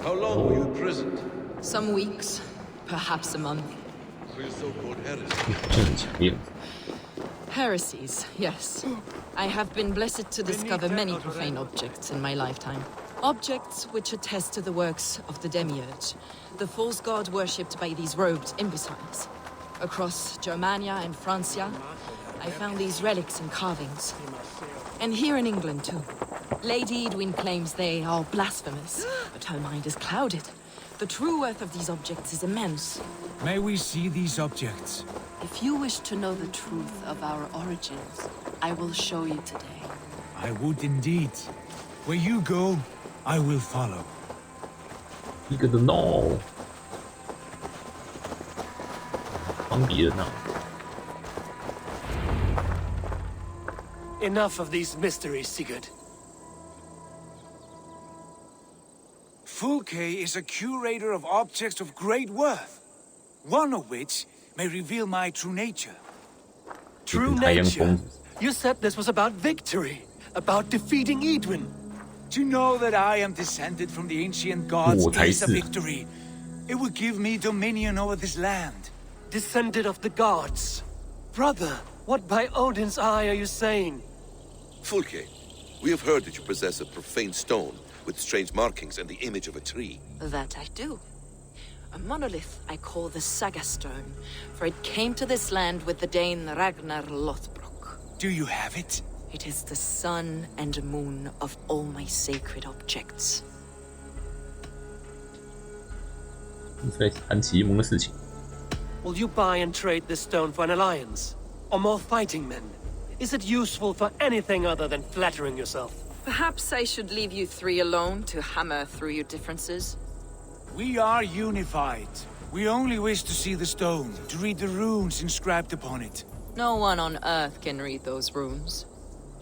Speaker 13: How long were you imprisoned?
Speaker 5: Some weeks, perhaps a month.
Speaker 13: For your so-called heresy.
Speaker 5: Heresies, yes. I have been blessed to discover many profane objects in my lifetime. Objects which attest to the works of the Demiurge, the false god worshipped by these robed imbeciles. Across Germania and Francia, I found these relics and carvings. And here in England, too. Lady Edwin claims they are blasphemous, but her mind is clouded. The true worth of these objects is immense.
Speaker 19: May we see these objects?
Speaker 3: If you wish to know the truth of our origins, I will show you today.
Speaker 19: I would indeed. Where you go, I will follow.
Speaker 1: 一个的 no， 帮别人啊。
Speaker 12: Enough of these mysteries, Sigurd.
Speaker 19: Fulke is a curator of objects of great worth, one of which may reveal my true nature.
Speaker 12: True nature? You said this was about victory, about defeating Edwin.
Speaker 19: To know that I am descended from the ancient gods is a victory. It will give me dominion over this land.
Speaker 12: Descended of the gods? Brother, what by Odin's eye are you saying?
Speaker 13: Fulke, we have heard that you possess a profane stone with strange markings and the image of a tree.
Speaker 5: That I do. A monolith I call the Saga Stone, for it came to this land with the Dane Ragnar Lothbrok.
Speaker 19: Do you have it?
Speaker 5: It is the sun and moon of all my sacred objects.
Speaker 1: 在谈奇蒙的事情。
Speaker 12: Will you buy and trade this stone for an alliance? Or more fighting men? Is it useful for anything other than flattering yourself?
Speaker 5: Perhaps I should leave you three alone to hammer through your differences.
Speaker 19: We are unified. We only wish to see the stone, to read the runes inscribed upon it.
Speaker 5: No one on Earth can read those runes.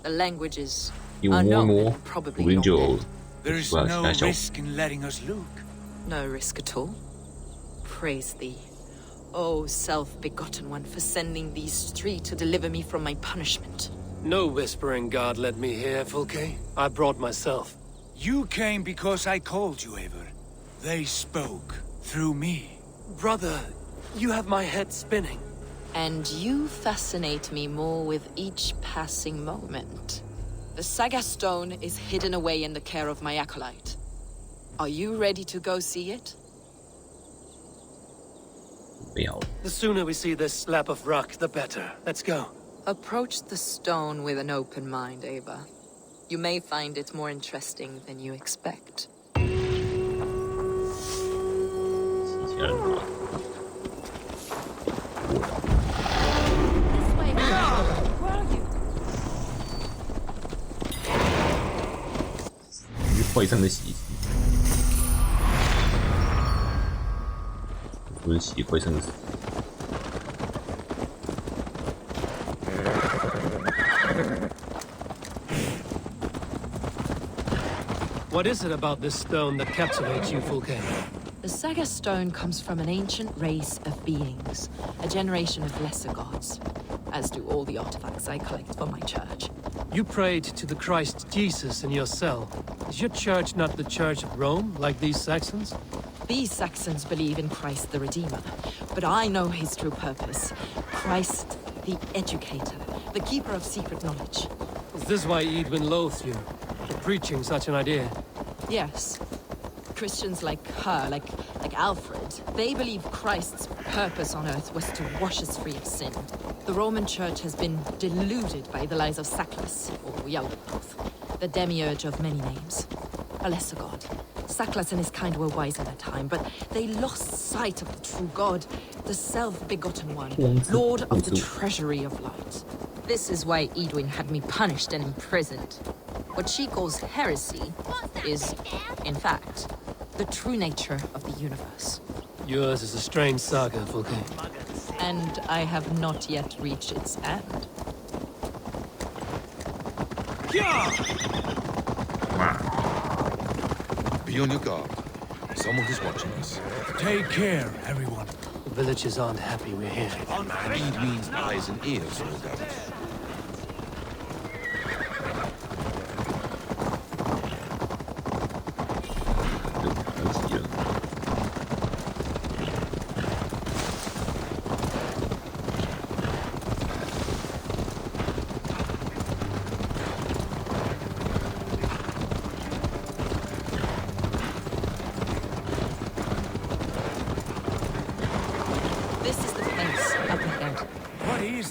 Speaker 5: The languages
Speaker 1: 有
Speaker 5: are
Speaker 1: 摸
Speaker 5: known
Speaker 1: 摸
Speaker 5: and， probably
Speaker 1: 说不定
Speaker 5: not
Speaker 1: 就
Speaker 5: dead.
Speaker 19: There is
Speaker 1: 不要
Speaker 19: no
Speaker 1: 开小。
Speaker 19: risk in letting us look.
Speaker 5: No risk at all. Praise thee, O self-begotten one, for sending these three to deliver me from my punishment.
Speaker 12: No whispering god led me here, Fulke. I brought myself.
Speaker 19: You came because I called you, Eivor. They spoke through me.
Speaker 12: Brother, you have my head spinning.
Speaker 5: And you fascinate me more with each passing moment. The Saga Stone is hidden away in the care of my acolyte. Are you ready to go see it?
Speaker 1: 不要。
Speaker 12: The sooner we see this slab of rock, the better. Let's go.
Speaker 5: Approach the stone with an open mind, Ava. You may find it more interesting than you expect.
Speaker 1: 其他人啊。
Speaker 3: This way, man. Where are you?
Speaker 1: 坏上的习，不是习坏上的。
Speaker 12: What is it about this stone that captivates you, Fulke?
Speaker 5: The Saga Stone comes from an ancient race of beings, a generation of lesser gods, as do all the artifacts I collect for my church.
Speaker 12: You prayed to the Christ Jesus in your cell. Is your church not the Church of Rome, like these Saxons?
Speaker 5: These Saxons believe in Christ the Redeemer, but I know his true purpose. Christ the Educator, the keeper of secret knowledge.
Speaker 12: Is this why Edwin loathed you, for preaching such an idea?
Speaker 5: Yes. Christians like her, like Alfred, they believe Christ's purpose on earth was to wash us free of sin. The Roman Church has been deluded by the lies of Saklas, or Yaldabaoth, the demiurge of many names. A lesser god. Saklas and his kind were wise in their time, but they lost sight of the true god, the self-begotten one, Lord of the treasury of light. This is why Edwin had me punished and imprisoned. What she calls heresy is, in fact, the true nature of the universe.
Speaker 2: Yours is a strange saga, Fulke.
Speaker 5: And I have not yet reached its end.
Speaker 13: Be on your guard. Someone is watching us.
Speaker 19: Take care, everyone.
Speaker 2: The villagers aren't happy we're here.
Speaker 13: Need means eyes and ears, no doubt.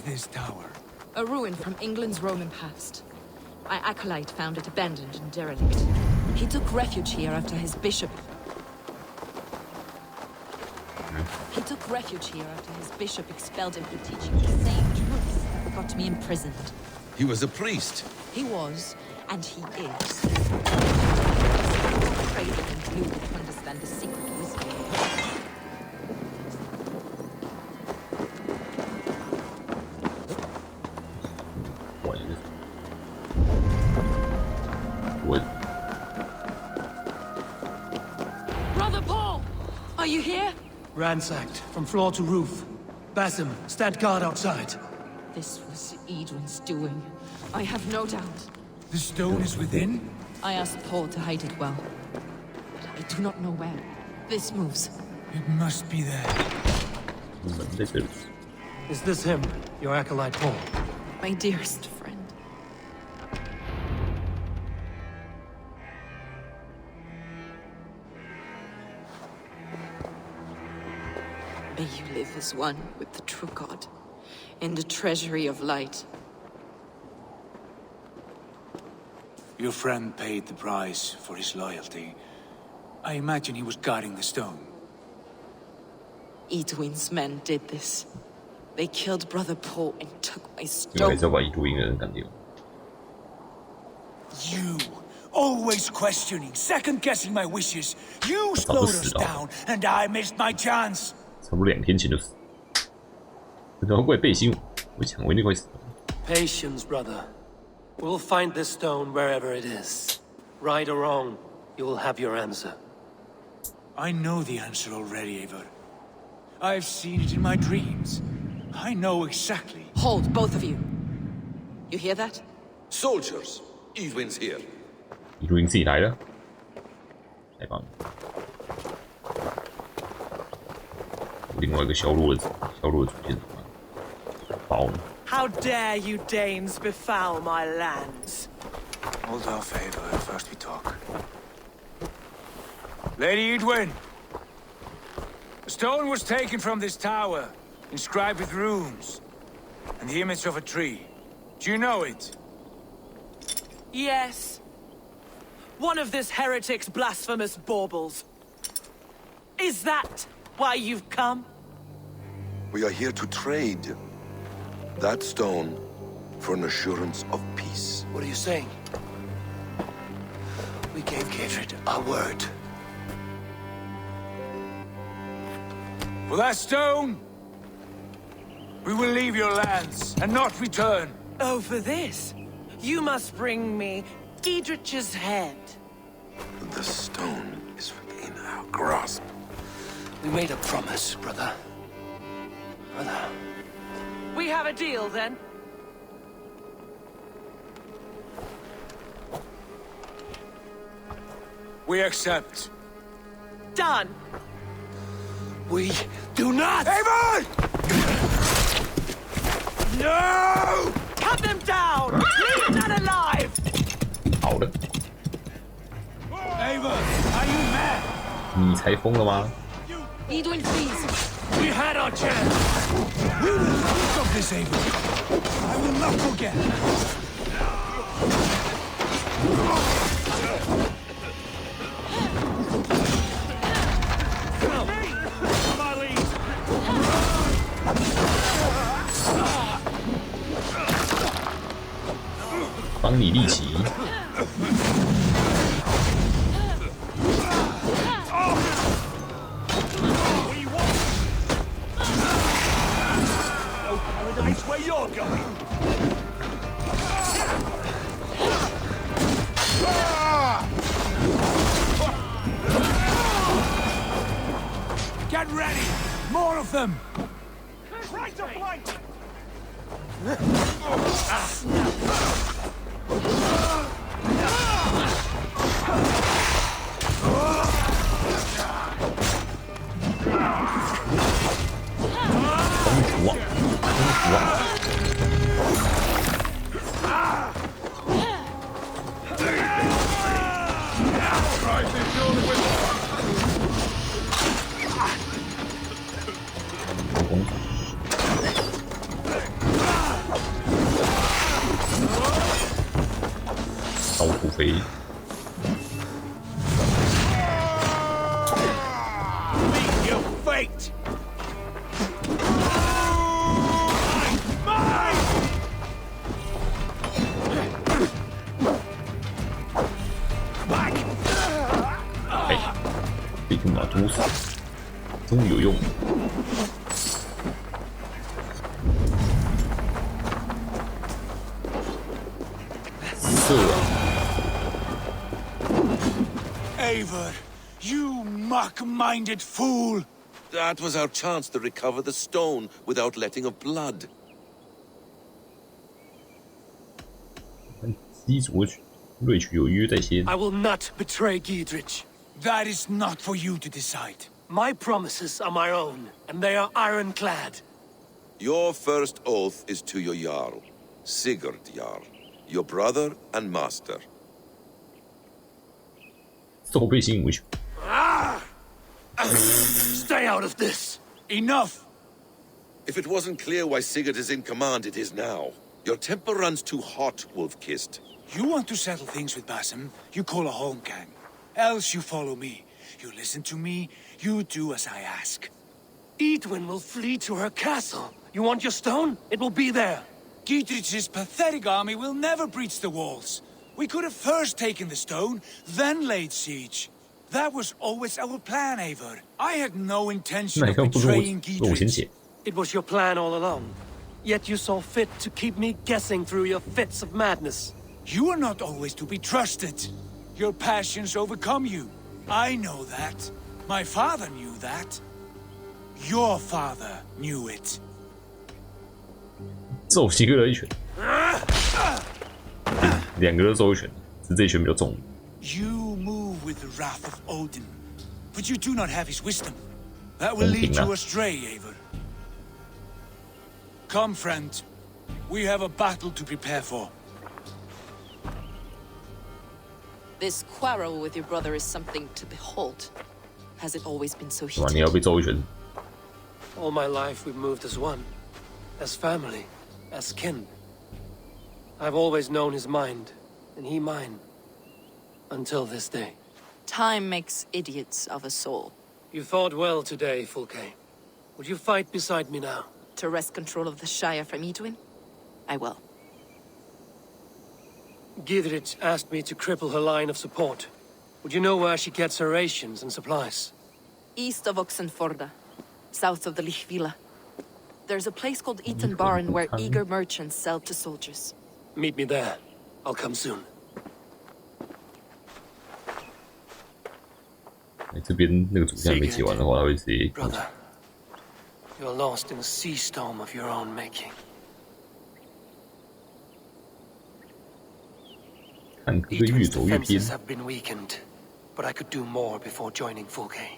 Speaker 19: This tower?
Speaker 5: A ruin from England's Roman past. My acolyte found it abandoned and derelict. He took refuge here after his bishop... expelled him for teaching the same truth that got me imprisoned.
Speaker 13: He was a priest.
Speaker 5: He was, and he is. Craven and blue to understand the secret wisdom. Brother Paul! Are you here?
Speaker 12: Ransacked, from floor to roof. Basim, stand guard outside.
Speaker 5: This was Edwin's doing. I have no doubt.
Speaker 19: The stone is within?
Speaker 5: I asked Paul to hide it well. But I do not know where. This moves.
Speaker 19: It must be there.
Speaker 12: Is this him, your acolyte Paul?
Speaker 5: My dearest friend. May you live as one with the true God, in the treasury of light.
Speaker 19: Your friend paid the price for his loyalty. I imagine he was guarding the stone.
Speaker 5: Edwin's men did this. They killed Brother Paul and took my stone.
Speaker 19: You! Always questioning, second-guessing my wishes. You slowed us down, and I missed my chance.
Speaker 1: 差不多2天前就死。这条怪背心，我蔷薇那块死。
Speaker 2: Patience, brother. We'll find this stone wherever it is. Right or wrong, you will have your answer.
Speaker 19: I know the answer already, Eivor. I've seen it in my dreams. I know exactly.
Speaker 5: Hold, both of you. You hear that?
Speaker 13: Soldiers, Edwin's here.
Speaker 1: Edwin 自己来了，太棒了！另外一个削弱的主线爆了。
Speaker 16: How dare you Danes befoul my lands?
Speaker 19: Hold off, Eivor. First we talk. Lady Edwin! The stone was taken from this tower, inscribed with runes, and the image of a tree. Do you know it?
Speaker 16: Yes. One of this heretic's blasphemous baubles. Is that why you've come?
Speaker 13: We are here to trade that stone for an assurance of peace.
Speaker 18: What are you saying? We gave Catred our word.
Speaker 19: For that stone, we will leave your lands and not return.
Speaker 16: Oh, for this? You must bring me Giedrich's head.
Speaker 13: The stone is within our grasp.
Speaker 18: We made a promise, brother.
Speaker 16: We have a deal, then?
Speaker 19: We accept.
Speaker 16: Done.
Speaker 18: We do not!
Speaker 19: Eivor! No!
Speaker 16: Cut them down! Leave none alive!
Speaker 1: 好的。
Speaker 19: Eivor, are you mad?
Speaker 1: 你才疯了吗？
Speaker 5: Edwin, please.
Speaker 19: We had our chance. We will think of this, Eivor. I will not forget.
Speaker 9: you're going.
Speaker 19: Get ready! More of them!
Speaker 9: Right to flank!
Speaker 1: 刀土飞。
Speaker 9: Meet your fate! Back!
Speaker 1: 哎，被他妈毒死，终于有用。射啊！
Speaker 19: Eivor, you muck-minded fool!
Speaker 13: That was our chance to recover the stone without letting of blood.
Speaker 1: 西族瑞曲有约在先。
Speaker 2: I will not betray Giedrich.
Speaker 19: That is not for you to decide.
Speaker 2: My promises are my own, and they are ironclad.
Speaker 13: Your first oath is to your Jarl, Sigurd Jarl, your brother and master.
Speaker 1: 后背吸引回去。
Speaker 2: Stay out of this!
Speaker 19: Enough!
Speaker 13: If it wasn't clear why Sigurd is in command, it is now. Your temper runs too hot, Wolf-Kissed.
Speaker 19: You want to settle things with Basim, you call a holmgang. Else you follow me. You listen to me, you do as I ask.
Speaker 2: Edwin will flee to her castle. You want your stone? It will be there.
Speaker 19: Giedrich's pathetic army will never breach the walls. We could have first taken the stone, then laid siege. That was always our plan, Eivor. I had no intention of betraying Giedrich.
Speaker 2: It was your plan all along. Yet you saw fit to keep me guessing through your fits of madness.
Speaker 19: You are not always to be trusted. Your passions overcome you. I know that. My father knew that. Your father knew it.
Speaker 1: 揍西格勒一拳，两个都揍一拳，只是这一拳比较重。
Speaker 19: You move with the wrath of Odin, but you do not have his wisdom. That will lead you astray, Eivor. Come, friend. We have a battle to prepare for.
Speaker 5: This quarrel with your brother is something to behold. Has it always been so
Speaker 1: 是吧？
Speaker 5: heated?
Speaker 1: 你要被揍一拳。
Speaker 2: All my life we've moved as one. As family. As kin. I've always known his mind. And he mine. Until this day.
Speaker 5: Time makes idiots of us all.
Speaker 2: You fought well today, Fulke. Would you fight beside me now?
Speaker 5: To wrest control of the Shire from Edwin? I will.
Speaker 2: Giedrich asked me to cripple her line of support. Would you know where she gets her rations and supplies?
Speaker 5: East of Oxenforda. South of the Lichvila. There's a place called Eaton Barn where eager merchants sell to soldiers.
Speaker 2: Meet me there. I'll come soon.
Speaker 1: 这边那个主线还没解完的话，他会直接。
Speaker 2: Brother, you're lost in a sea storm of your own making.
Speaker 1: 看哥哥越走越偏。
Speaker 2: Defenses have been weakened, but I could do more before joining Fulke.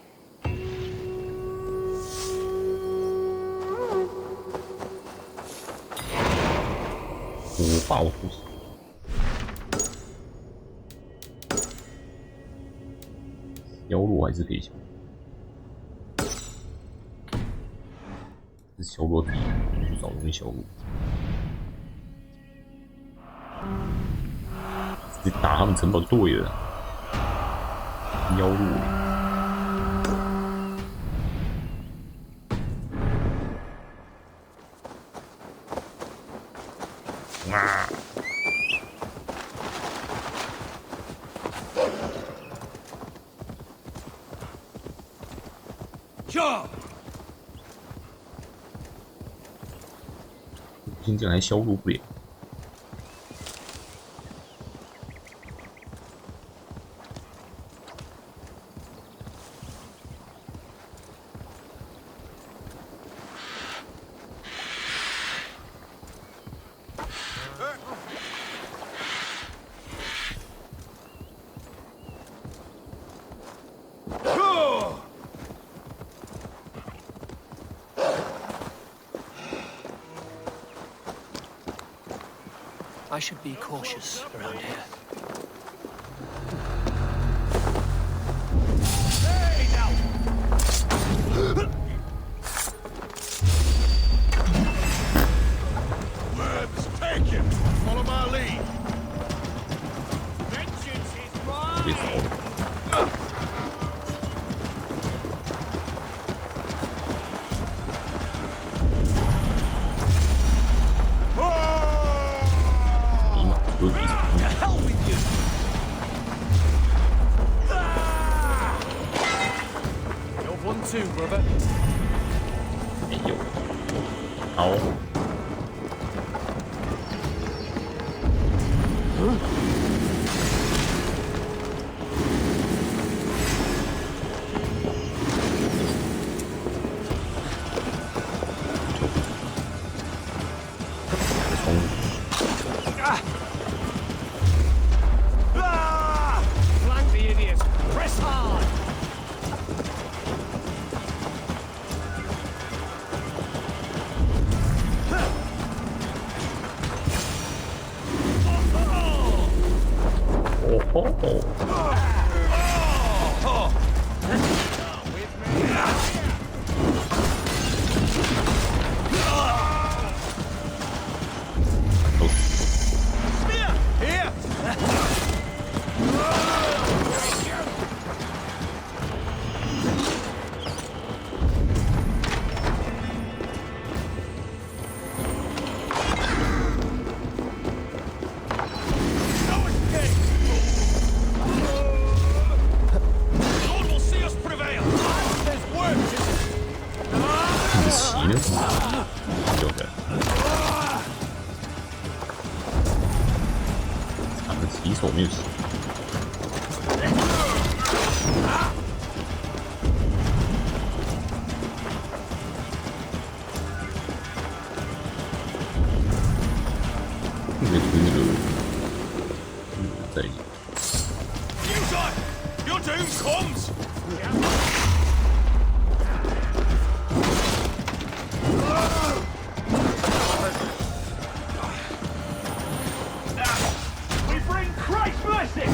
Speaker 1: 火爆突袭。 销路还是可以销，是销路底，去找东西销路，直接打他们城堡就对了，妖路。啊！
Speaker 9: Sure.
Speaker 1: 现竟然还削弱不了。
Speaker 2: I should be cautious around here.
Speaker 9: Hey, now! Words taken! Follow my lead! Vengeance is mine!
Speaker 1: 没有，好。
Speaker 9: Flank the idiots! Press hard! Spear! Here!
Speaker 1: 有的，他们骑手没有骑。那个在。
Speaker 9: Your doom comes! We bring Christ's blessing!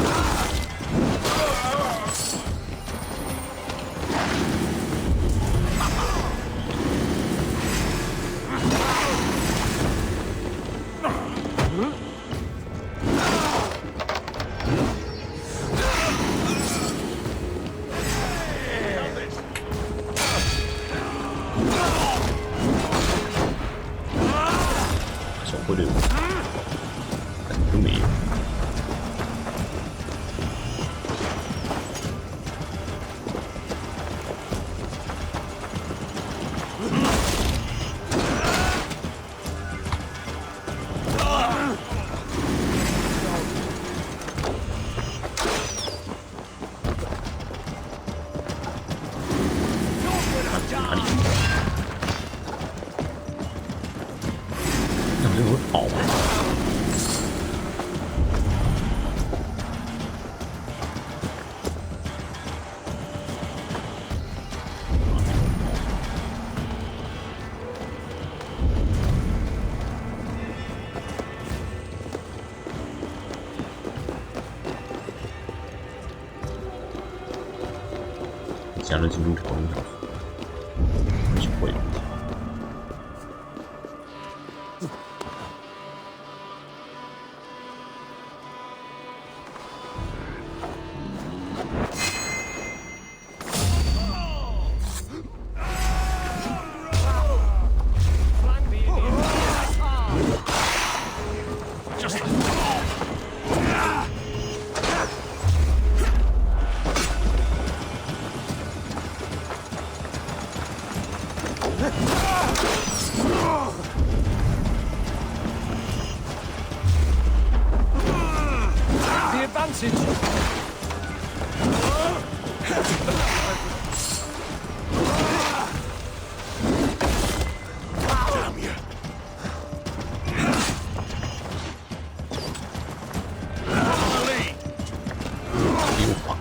Speaker 1: 加了进入讨论上，就会。
Speaker 12: advantage.
Speaker 11: Damn you.
Speaker 1: 有防。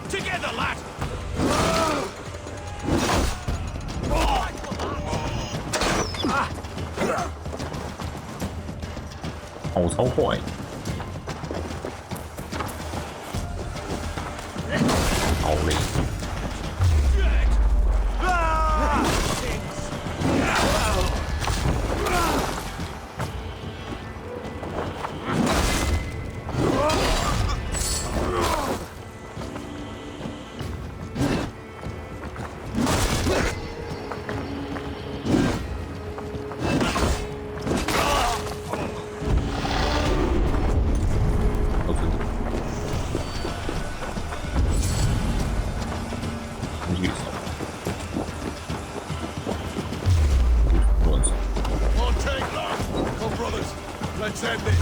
Speaker 12: Together, lad.
Speaker 1: 跑超快，好累。
Speaker 11: Won't take long. Come, brothers. Let's end this.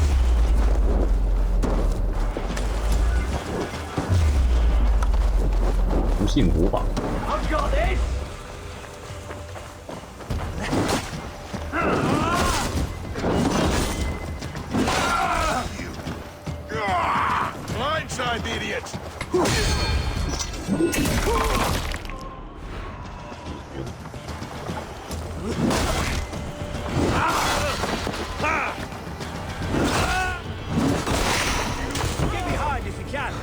Speaker 1: 不信火把。
Speaker 12: I've got this.
Speaker 11: Blindside, the idiot.
Speaker 12: Get behind if you can.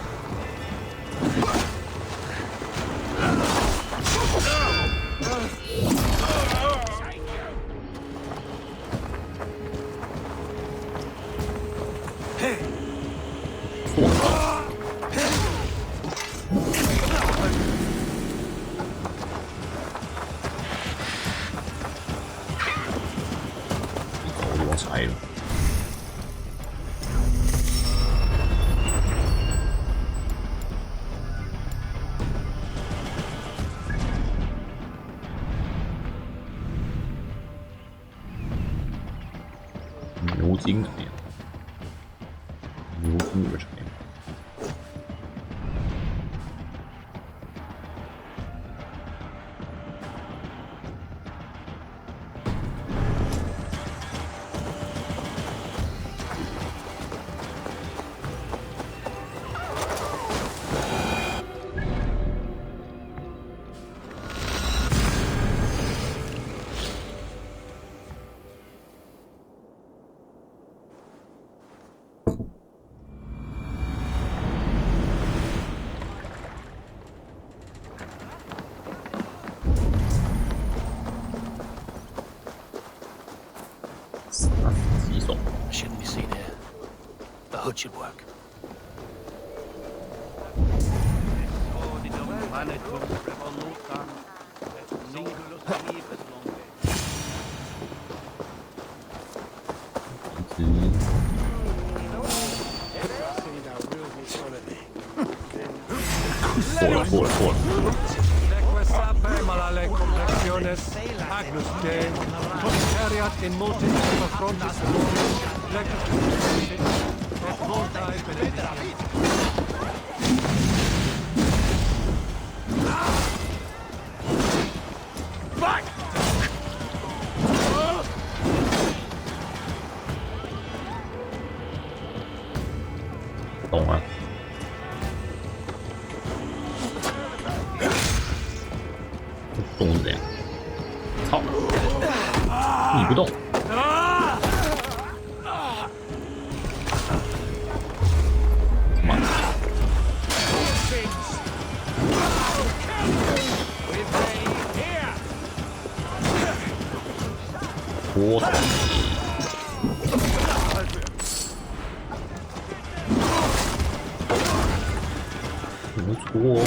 Speaker 12: Hey.
Speaker 1: 头就往拆了。牛筋怎么样？牛筋不拆。
Speaker 2: Shouldn't be seen here. The hood should work.
Speaker 12: Malale complexiones, Agnus Dei, Proletariat in multis frontis et multae benedictis. Back!
Speaker 1: 懂了。动是这样。操！你不动。搓手。怎么搓？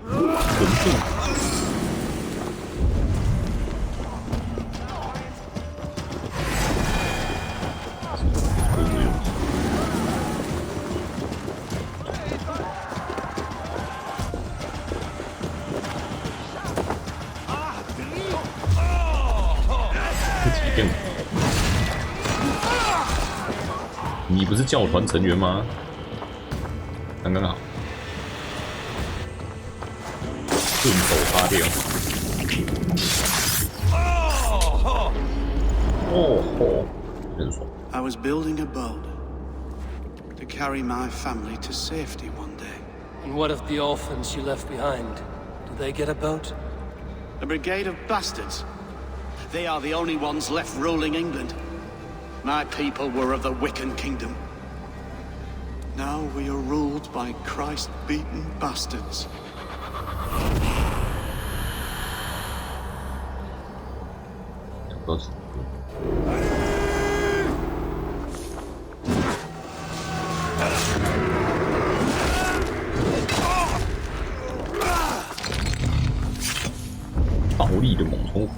Speaker 1: 臀部。你不是教团成员吗？刚刚好，顺手擦掉。哦吼，真爽。
Speaker 4: I was building a boat to carry my family to safety one day.
Speaker 2: And what of the orphans you left behind? Do they get a boat?
Speaker 4: A brigade of bastards. They are the only ones left ruling England. My people were of the Wiccan kingdom. Now we are ruled by Christ-beaten bastards.
Speaker 1: 暴力的猛冲。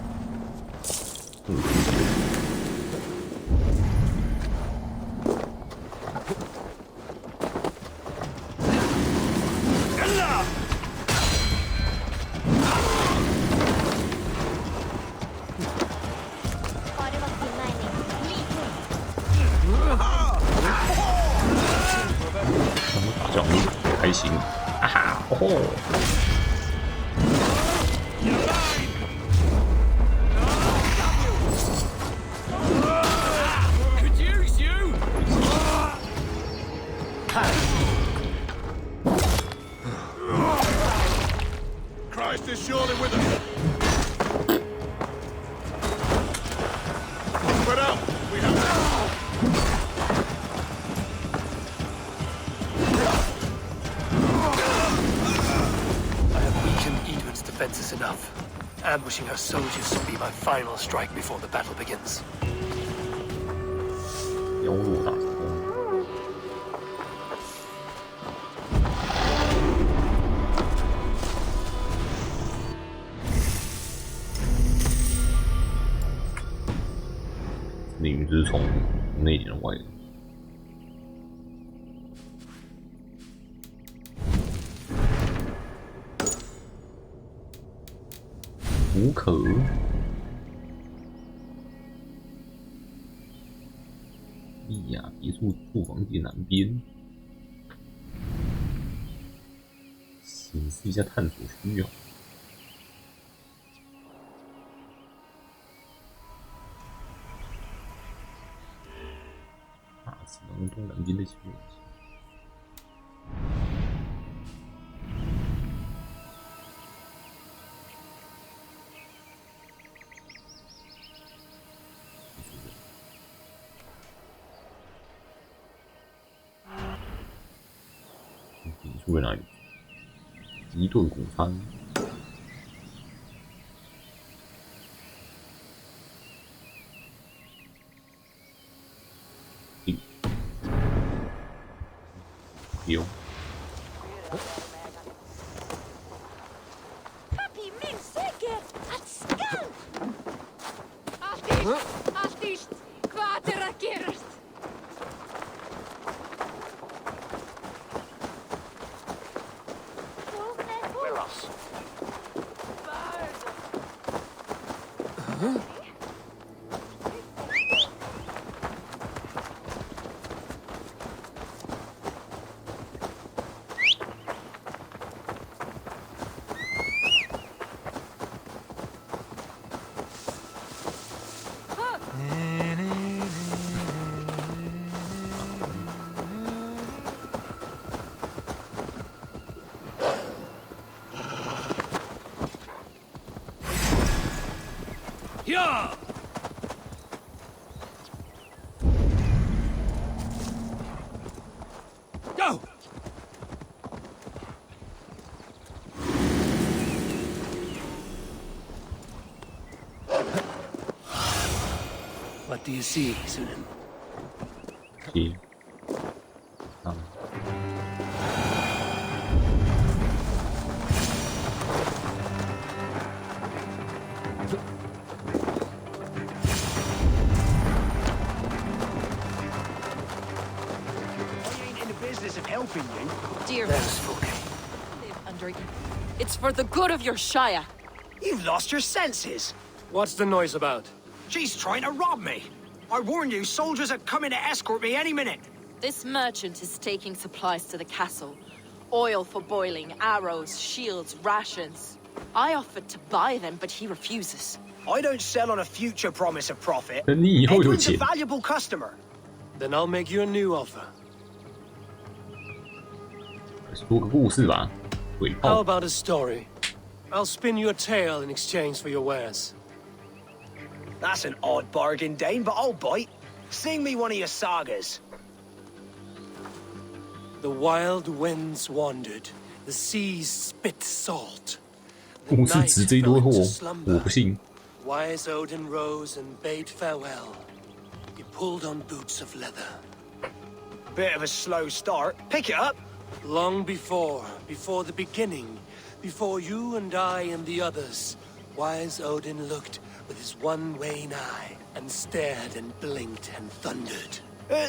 Speaker 1: 打仗开心，哈哈，哦吼！
Speaker 11: Christ is surely with us. Spread out. We have.
Speaker 2: I have weakened Edwin's defenses enough. Ambushing her soldiers will be my final strike before the battle begins.
Speaker 1: 妖弱大成功。 命运之从内点的外人。无可。利亚别墅住房街南边。显示一下探索需要。 东南边的情况。别墅在哪里？一顿午餐。有。
Speaker 8: Happy min säker att skam! Allt ist, hvað að gerast?
Speaker 2: We're us. Yeah! Go! What do you see, Sunan?
Speaker 14: ？Helping you.
Speaker 5: Dear under it's for the good of your Shire.
Speaker 22: You've lost your senses.
Speaker 2: What's the noise about?
Speaker 22: She's trying to rob me. I warn you, soldiers are coming to escort me any minute.
Speaker 5: This merchant is taking supplies to the castle. Oil for boiling, arrows, shields, rations. I offered to buy them, but he refuses.
Speaker 22: I don't sell on a future promise of profit.
Speaker 1: 你以后有
Speaker 22: Edwin's a
Speaker 1: 钱。
Speaker 22: valuable customer.
Speaker 2: Then I'll make you a new offer.
Speaker 1: 说个故事吧。鬼
Speaker 2: How
Speaker 1: 炮。
Speaker 2: about a story? I'll spin you a tale in exchange for your wares.
Speaker 22: That's an odd bargain, Dane, but I'll bite. Sing me one of your sagas.
Speaker 2: The wild winds wandered, the seas spit salt.
Speaker 1: 故事值这一堆货，我不信。
Speaker 2: Wise Odin rose and bade farewell. He pulled on boots of leather.
Speaker 22: Bit of a slow start. Pick it up.
Speaker 2: Long before the beginning, before you and I and the others, wise Odin looked with his one wan eye and stared and blinked and thundered.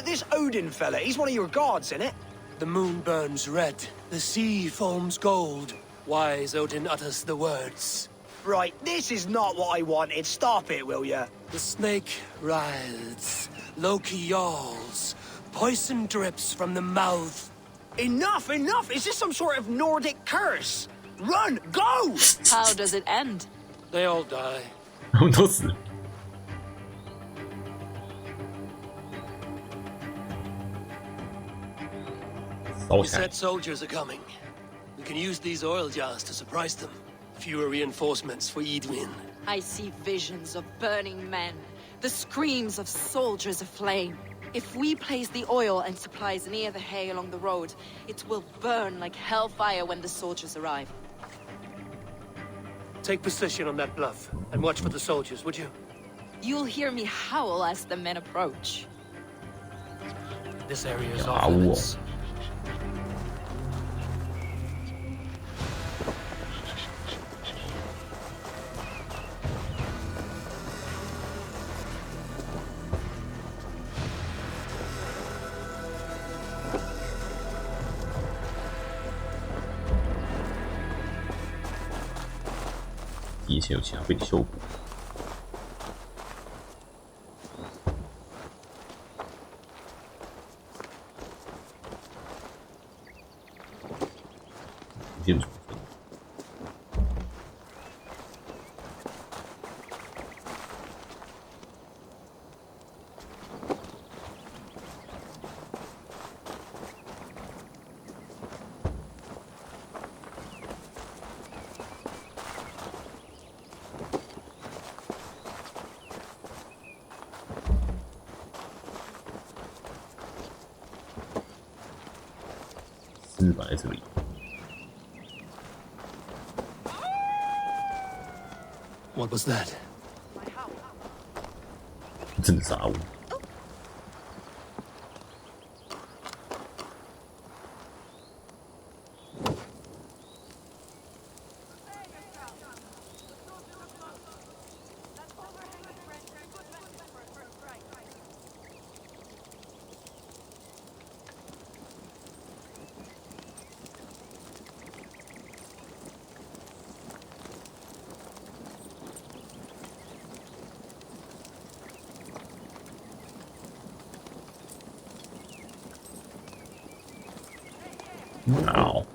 Speaker 22: This Odin fella, he's one of your gods, isn't it?
Speaker 2: The moon burns red, the sea foams gold. Wise Odin utters the words.
Speaker 22: Right, this is not what I wanted. Stop it, will ya?
Speaker 2: The snake writhes, Loki yawls, poison drips from the mouth.
Speaker 22: Enough, enough! Is this some sort of Nordic curse? Run, go!
Speaker 5: How does it end?
Speaker 2: They all die.
Speaker 1: 他们都死了。
Speaker 2: He said soldiers are coming. We can use these oil jars to surprise them. Fewer reinforcements for Edwin.
Speaker 5: I see visions of burning men, the screams of soldiers aflame. If we place the oil and supplies near the hay along the road, it will burn like hellfire when the soldiers arrive.
Speaker 2: Take position on that bluff and watch for the soldiers, would you?
Speaker 5: You'll hear me howl as the men approach.
Speaker 2: This area is off limits.
Speaker 1: 以前有其他被你修补。建筑。 摆在这里。
Speaker 2: What was that?
Speaker 1: 真的杀我！ Wow.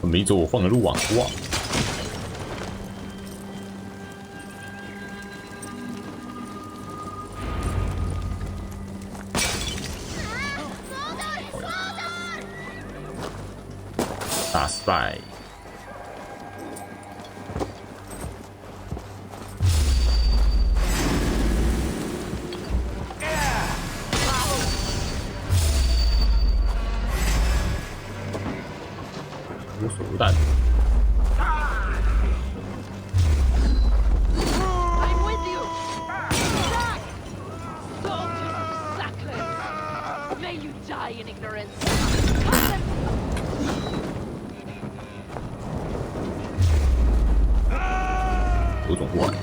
Speaker 1: 我没走，我换个路啊！哇！大失败。
Speaker 22: Got
Speaker 1: 手榴弹。
Speaker 17: I'm with you! Jack! Soldiers of Sackler! May you die in ignorance! Come
Speaker 1: 有种过来。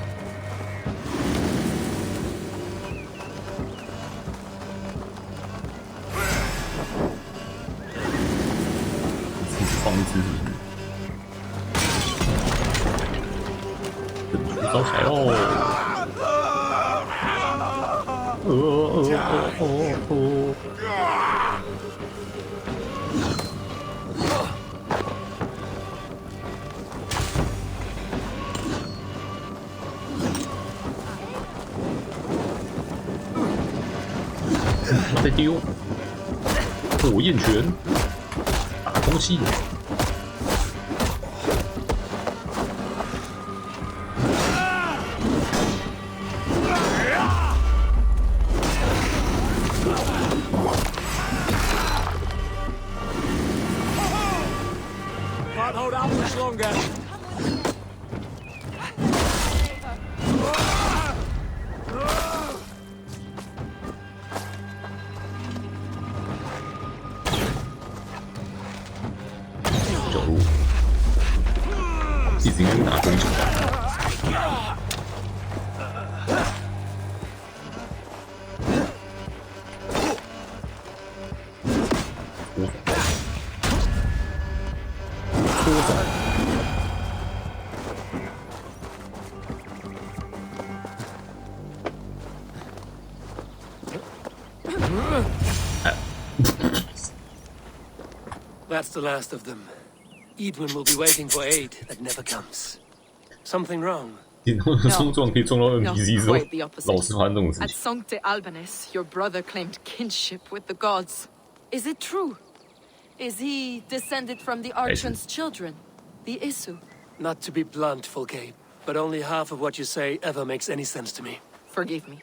Speaker 1: 放一只灯烛烧起来喽！他在丢火焰拳，打空气。
Speaker 10: Can't hold out much longer.
Speaker 1: 走路，自己应该打工程吧。搓手。
Speaker 2: That's the last of them. Edwin will be waiting for aid that never comes. Something wrong?
Speaker 1: 冲撞可以撞到 NPC 之后
Speaker 5: quite the opposite.
Speaker 1: 老是发生这种事
Speaker 5: At
Speaker 1: 情。
Speaker 5: Sancte Albanus, your brother claimed kinship with the gods. Is it true? Is he descended from the Archon's children, the Isu?
Speaker 2: Not to be blunt, Fulke, but only half of what you say ever makes any sense to me.
Speaker 5: Forgive me.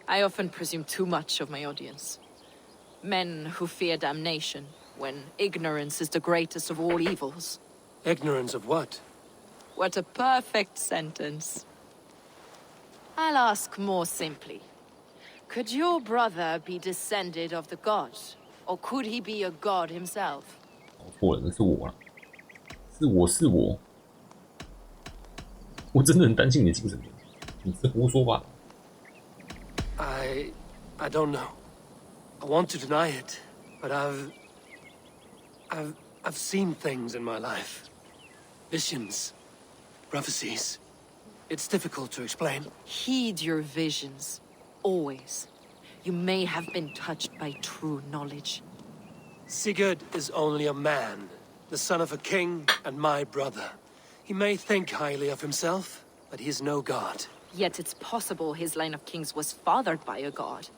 Speaker 5: I often presume too much of my audience. Men who fear damnation, when ignorance is the greatest of all evils.
Speaker 2: Ignorance of what?
Speaker 5: What a perfect sentence. I'll ask more simply. Could your brother be descended of the gods? Or could he be a god himself?
Speaker 1: 错了，是我了，是我，我真的很担心你的精神病，你是胡说八道。
Speaker 2: I don't know. I want to deny it, but I've seen things in my life. Visions, prophecies. It's difficult to explain.
Speaker 5: Heed your visions, always. You may have been touched by true knowledge.
Speaker 2: Sigurd is only a man, the son of a king and my brother. He may think highly of himself, but he is no god.
Speaker 5: Yet it's possible his line of kings was fathered by a god,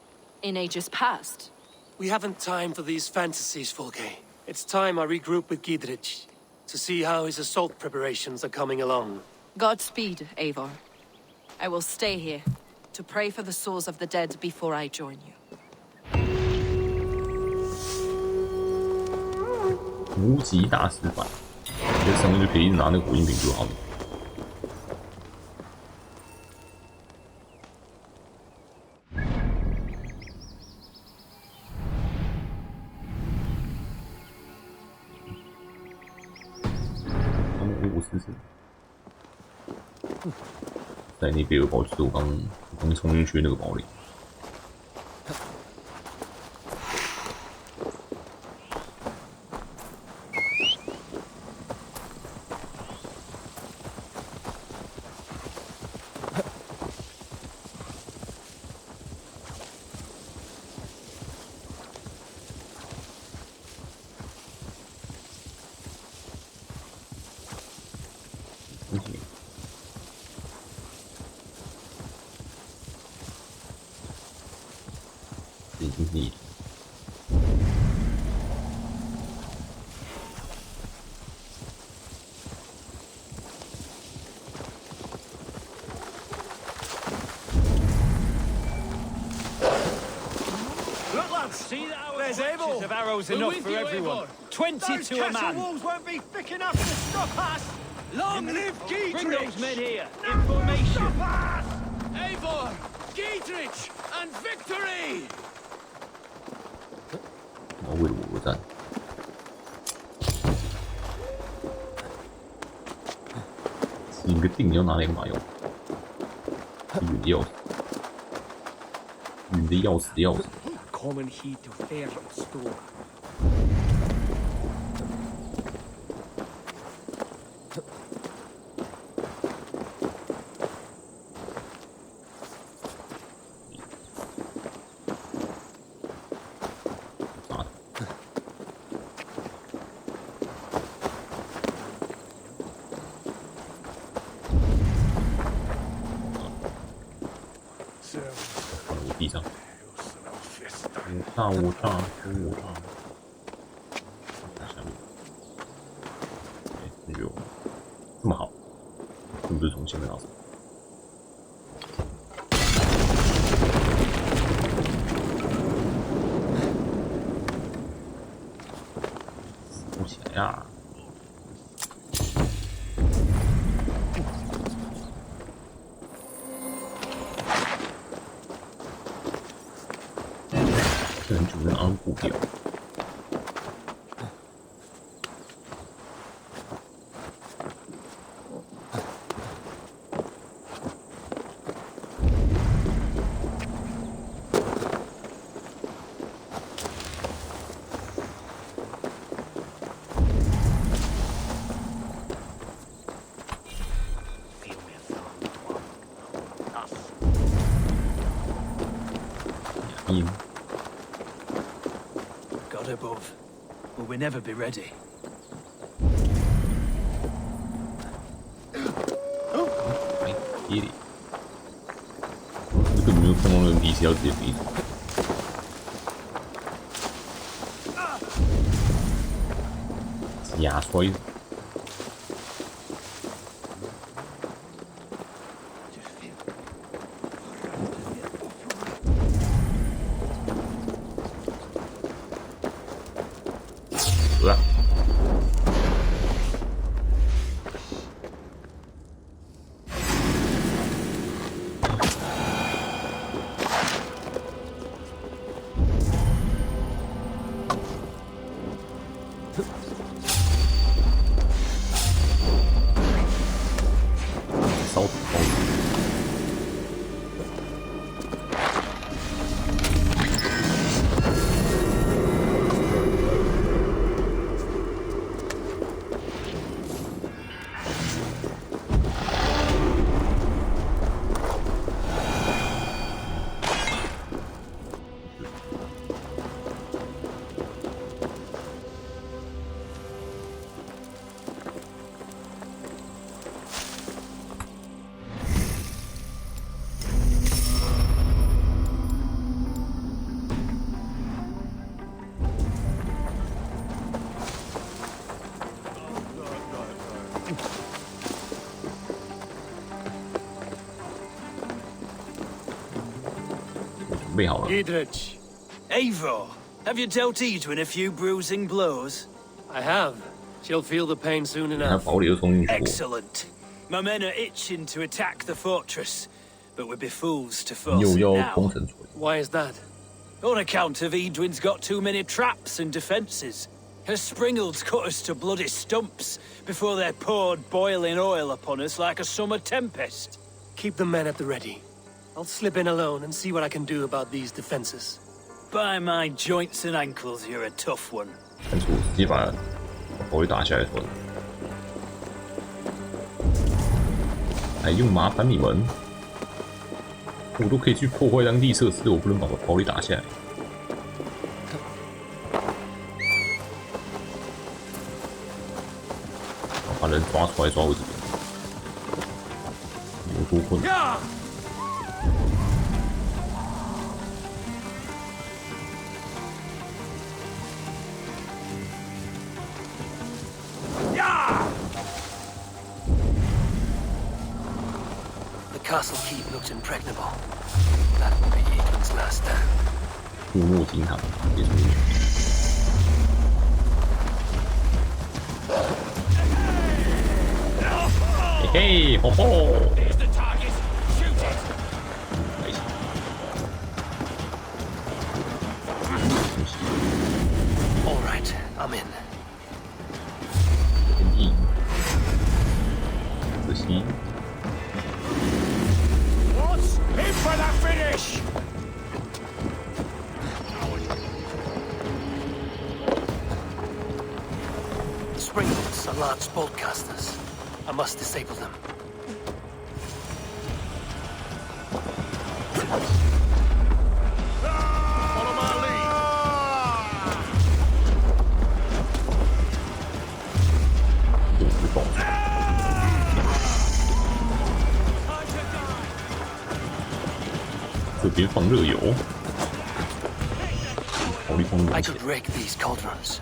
Speaker 5: in ages past.
Speaker 2: We haven't time for these fantasies, Fulke. It's time I regroup with Gidrich, to see how his assault preparations are coming along.
Speaker 5: Godspeed, Eivor. I will stay here, to pray for the souls of the dead before I join you.
Speaker 1: 无极大师版，这上面就可以一直拿那个火焰饼就好了。他们5544，在那边有堡，就是我刚冲进去那个堡垒。 Indeed.
Speaker 10: Look, lads, see that our collections of arrows enough for everyone. 20 to a man.
Speaker 9: Walls won't be thick enough to stop us. Long live Giedrich!
Speaker 10: Bring those men here. In formation.
Speaker 12: Eivor, Giedrich, and victory!
Speaker 1: 我为了我而战。一个锭要拿来干嘛用？运的钥匙，运的钥匙的钥匙。
Speaker 14: Common heat to fair store.
Speaker 1: 我炸，下面，那就这么好，是不是从前面到？扶起来呀！这人主人昂不掉。
Speaker 10: God above, will we never be ready?
Speaker 1: 哎，地里，这个没有碰到人底下要直接逼走。牙摔。
Speaker 10: Giedrich. Eivor, have you dealt Edwin a few bruising blows?
Speaker 2: I have. She'll feel the pain soon enough.
Speaker 10: Excellent. My men are itching to attack the fortress, but we'd be fools to force it now.
Speaker 2: Why is that?
Speaker 10: On account of Edwin's got too many traps and defences. Her springalds cut us to bloody stumps before they poured boiling oil upon us like a summer tempest.
Speaker 2: Keep the men at the ready. I'll slip in alone and see what I can do about these defenses.
Speaker 10: By my joints and ankles, you're a tough one.
Speaker 1: 看出直接把堡垒打下来说，还用麻烦你们，我都可以去破坏当地设施，我不能把堡垒打下来。把人抓出来抓我这边，有多混？
Speaker 2: The castle keep looks impregnable. That will be Edwin's last stand.
Speaker 1: 木木金堂，别出去。嘿，吼吼！
Speaker 2: All right, I'm in.
Speaker 1: 仔细。
Speaker 9: What's in for the finish?
Speaker 2: Springboards are large boltcasters. I must disable them.
Speaker 9: Follow my lead.
Speaker 1: 这边放热油，火力放热
Speaker 2: I
Speaker 1: 油。
Speaker 2: could rig these cauldrons.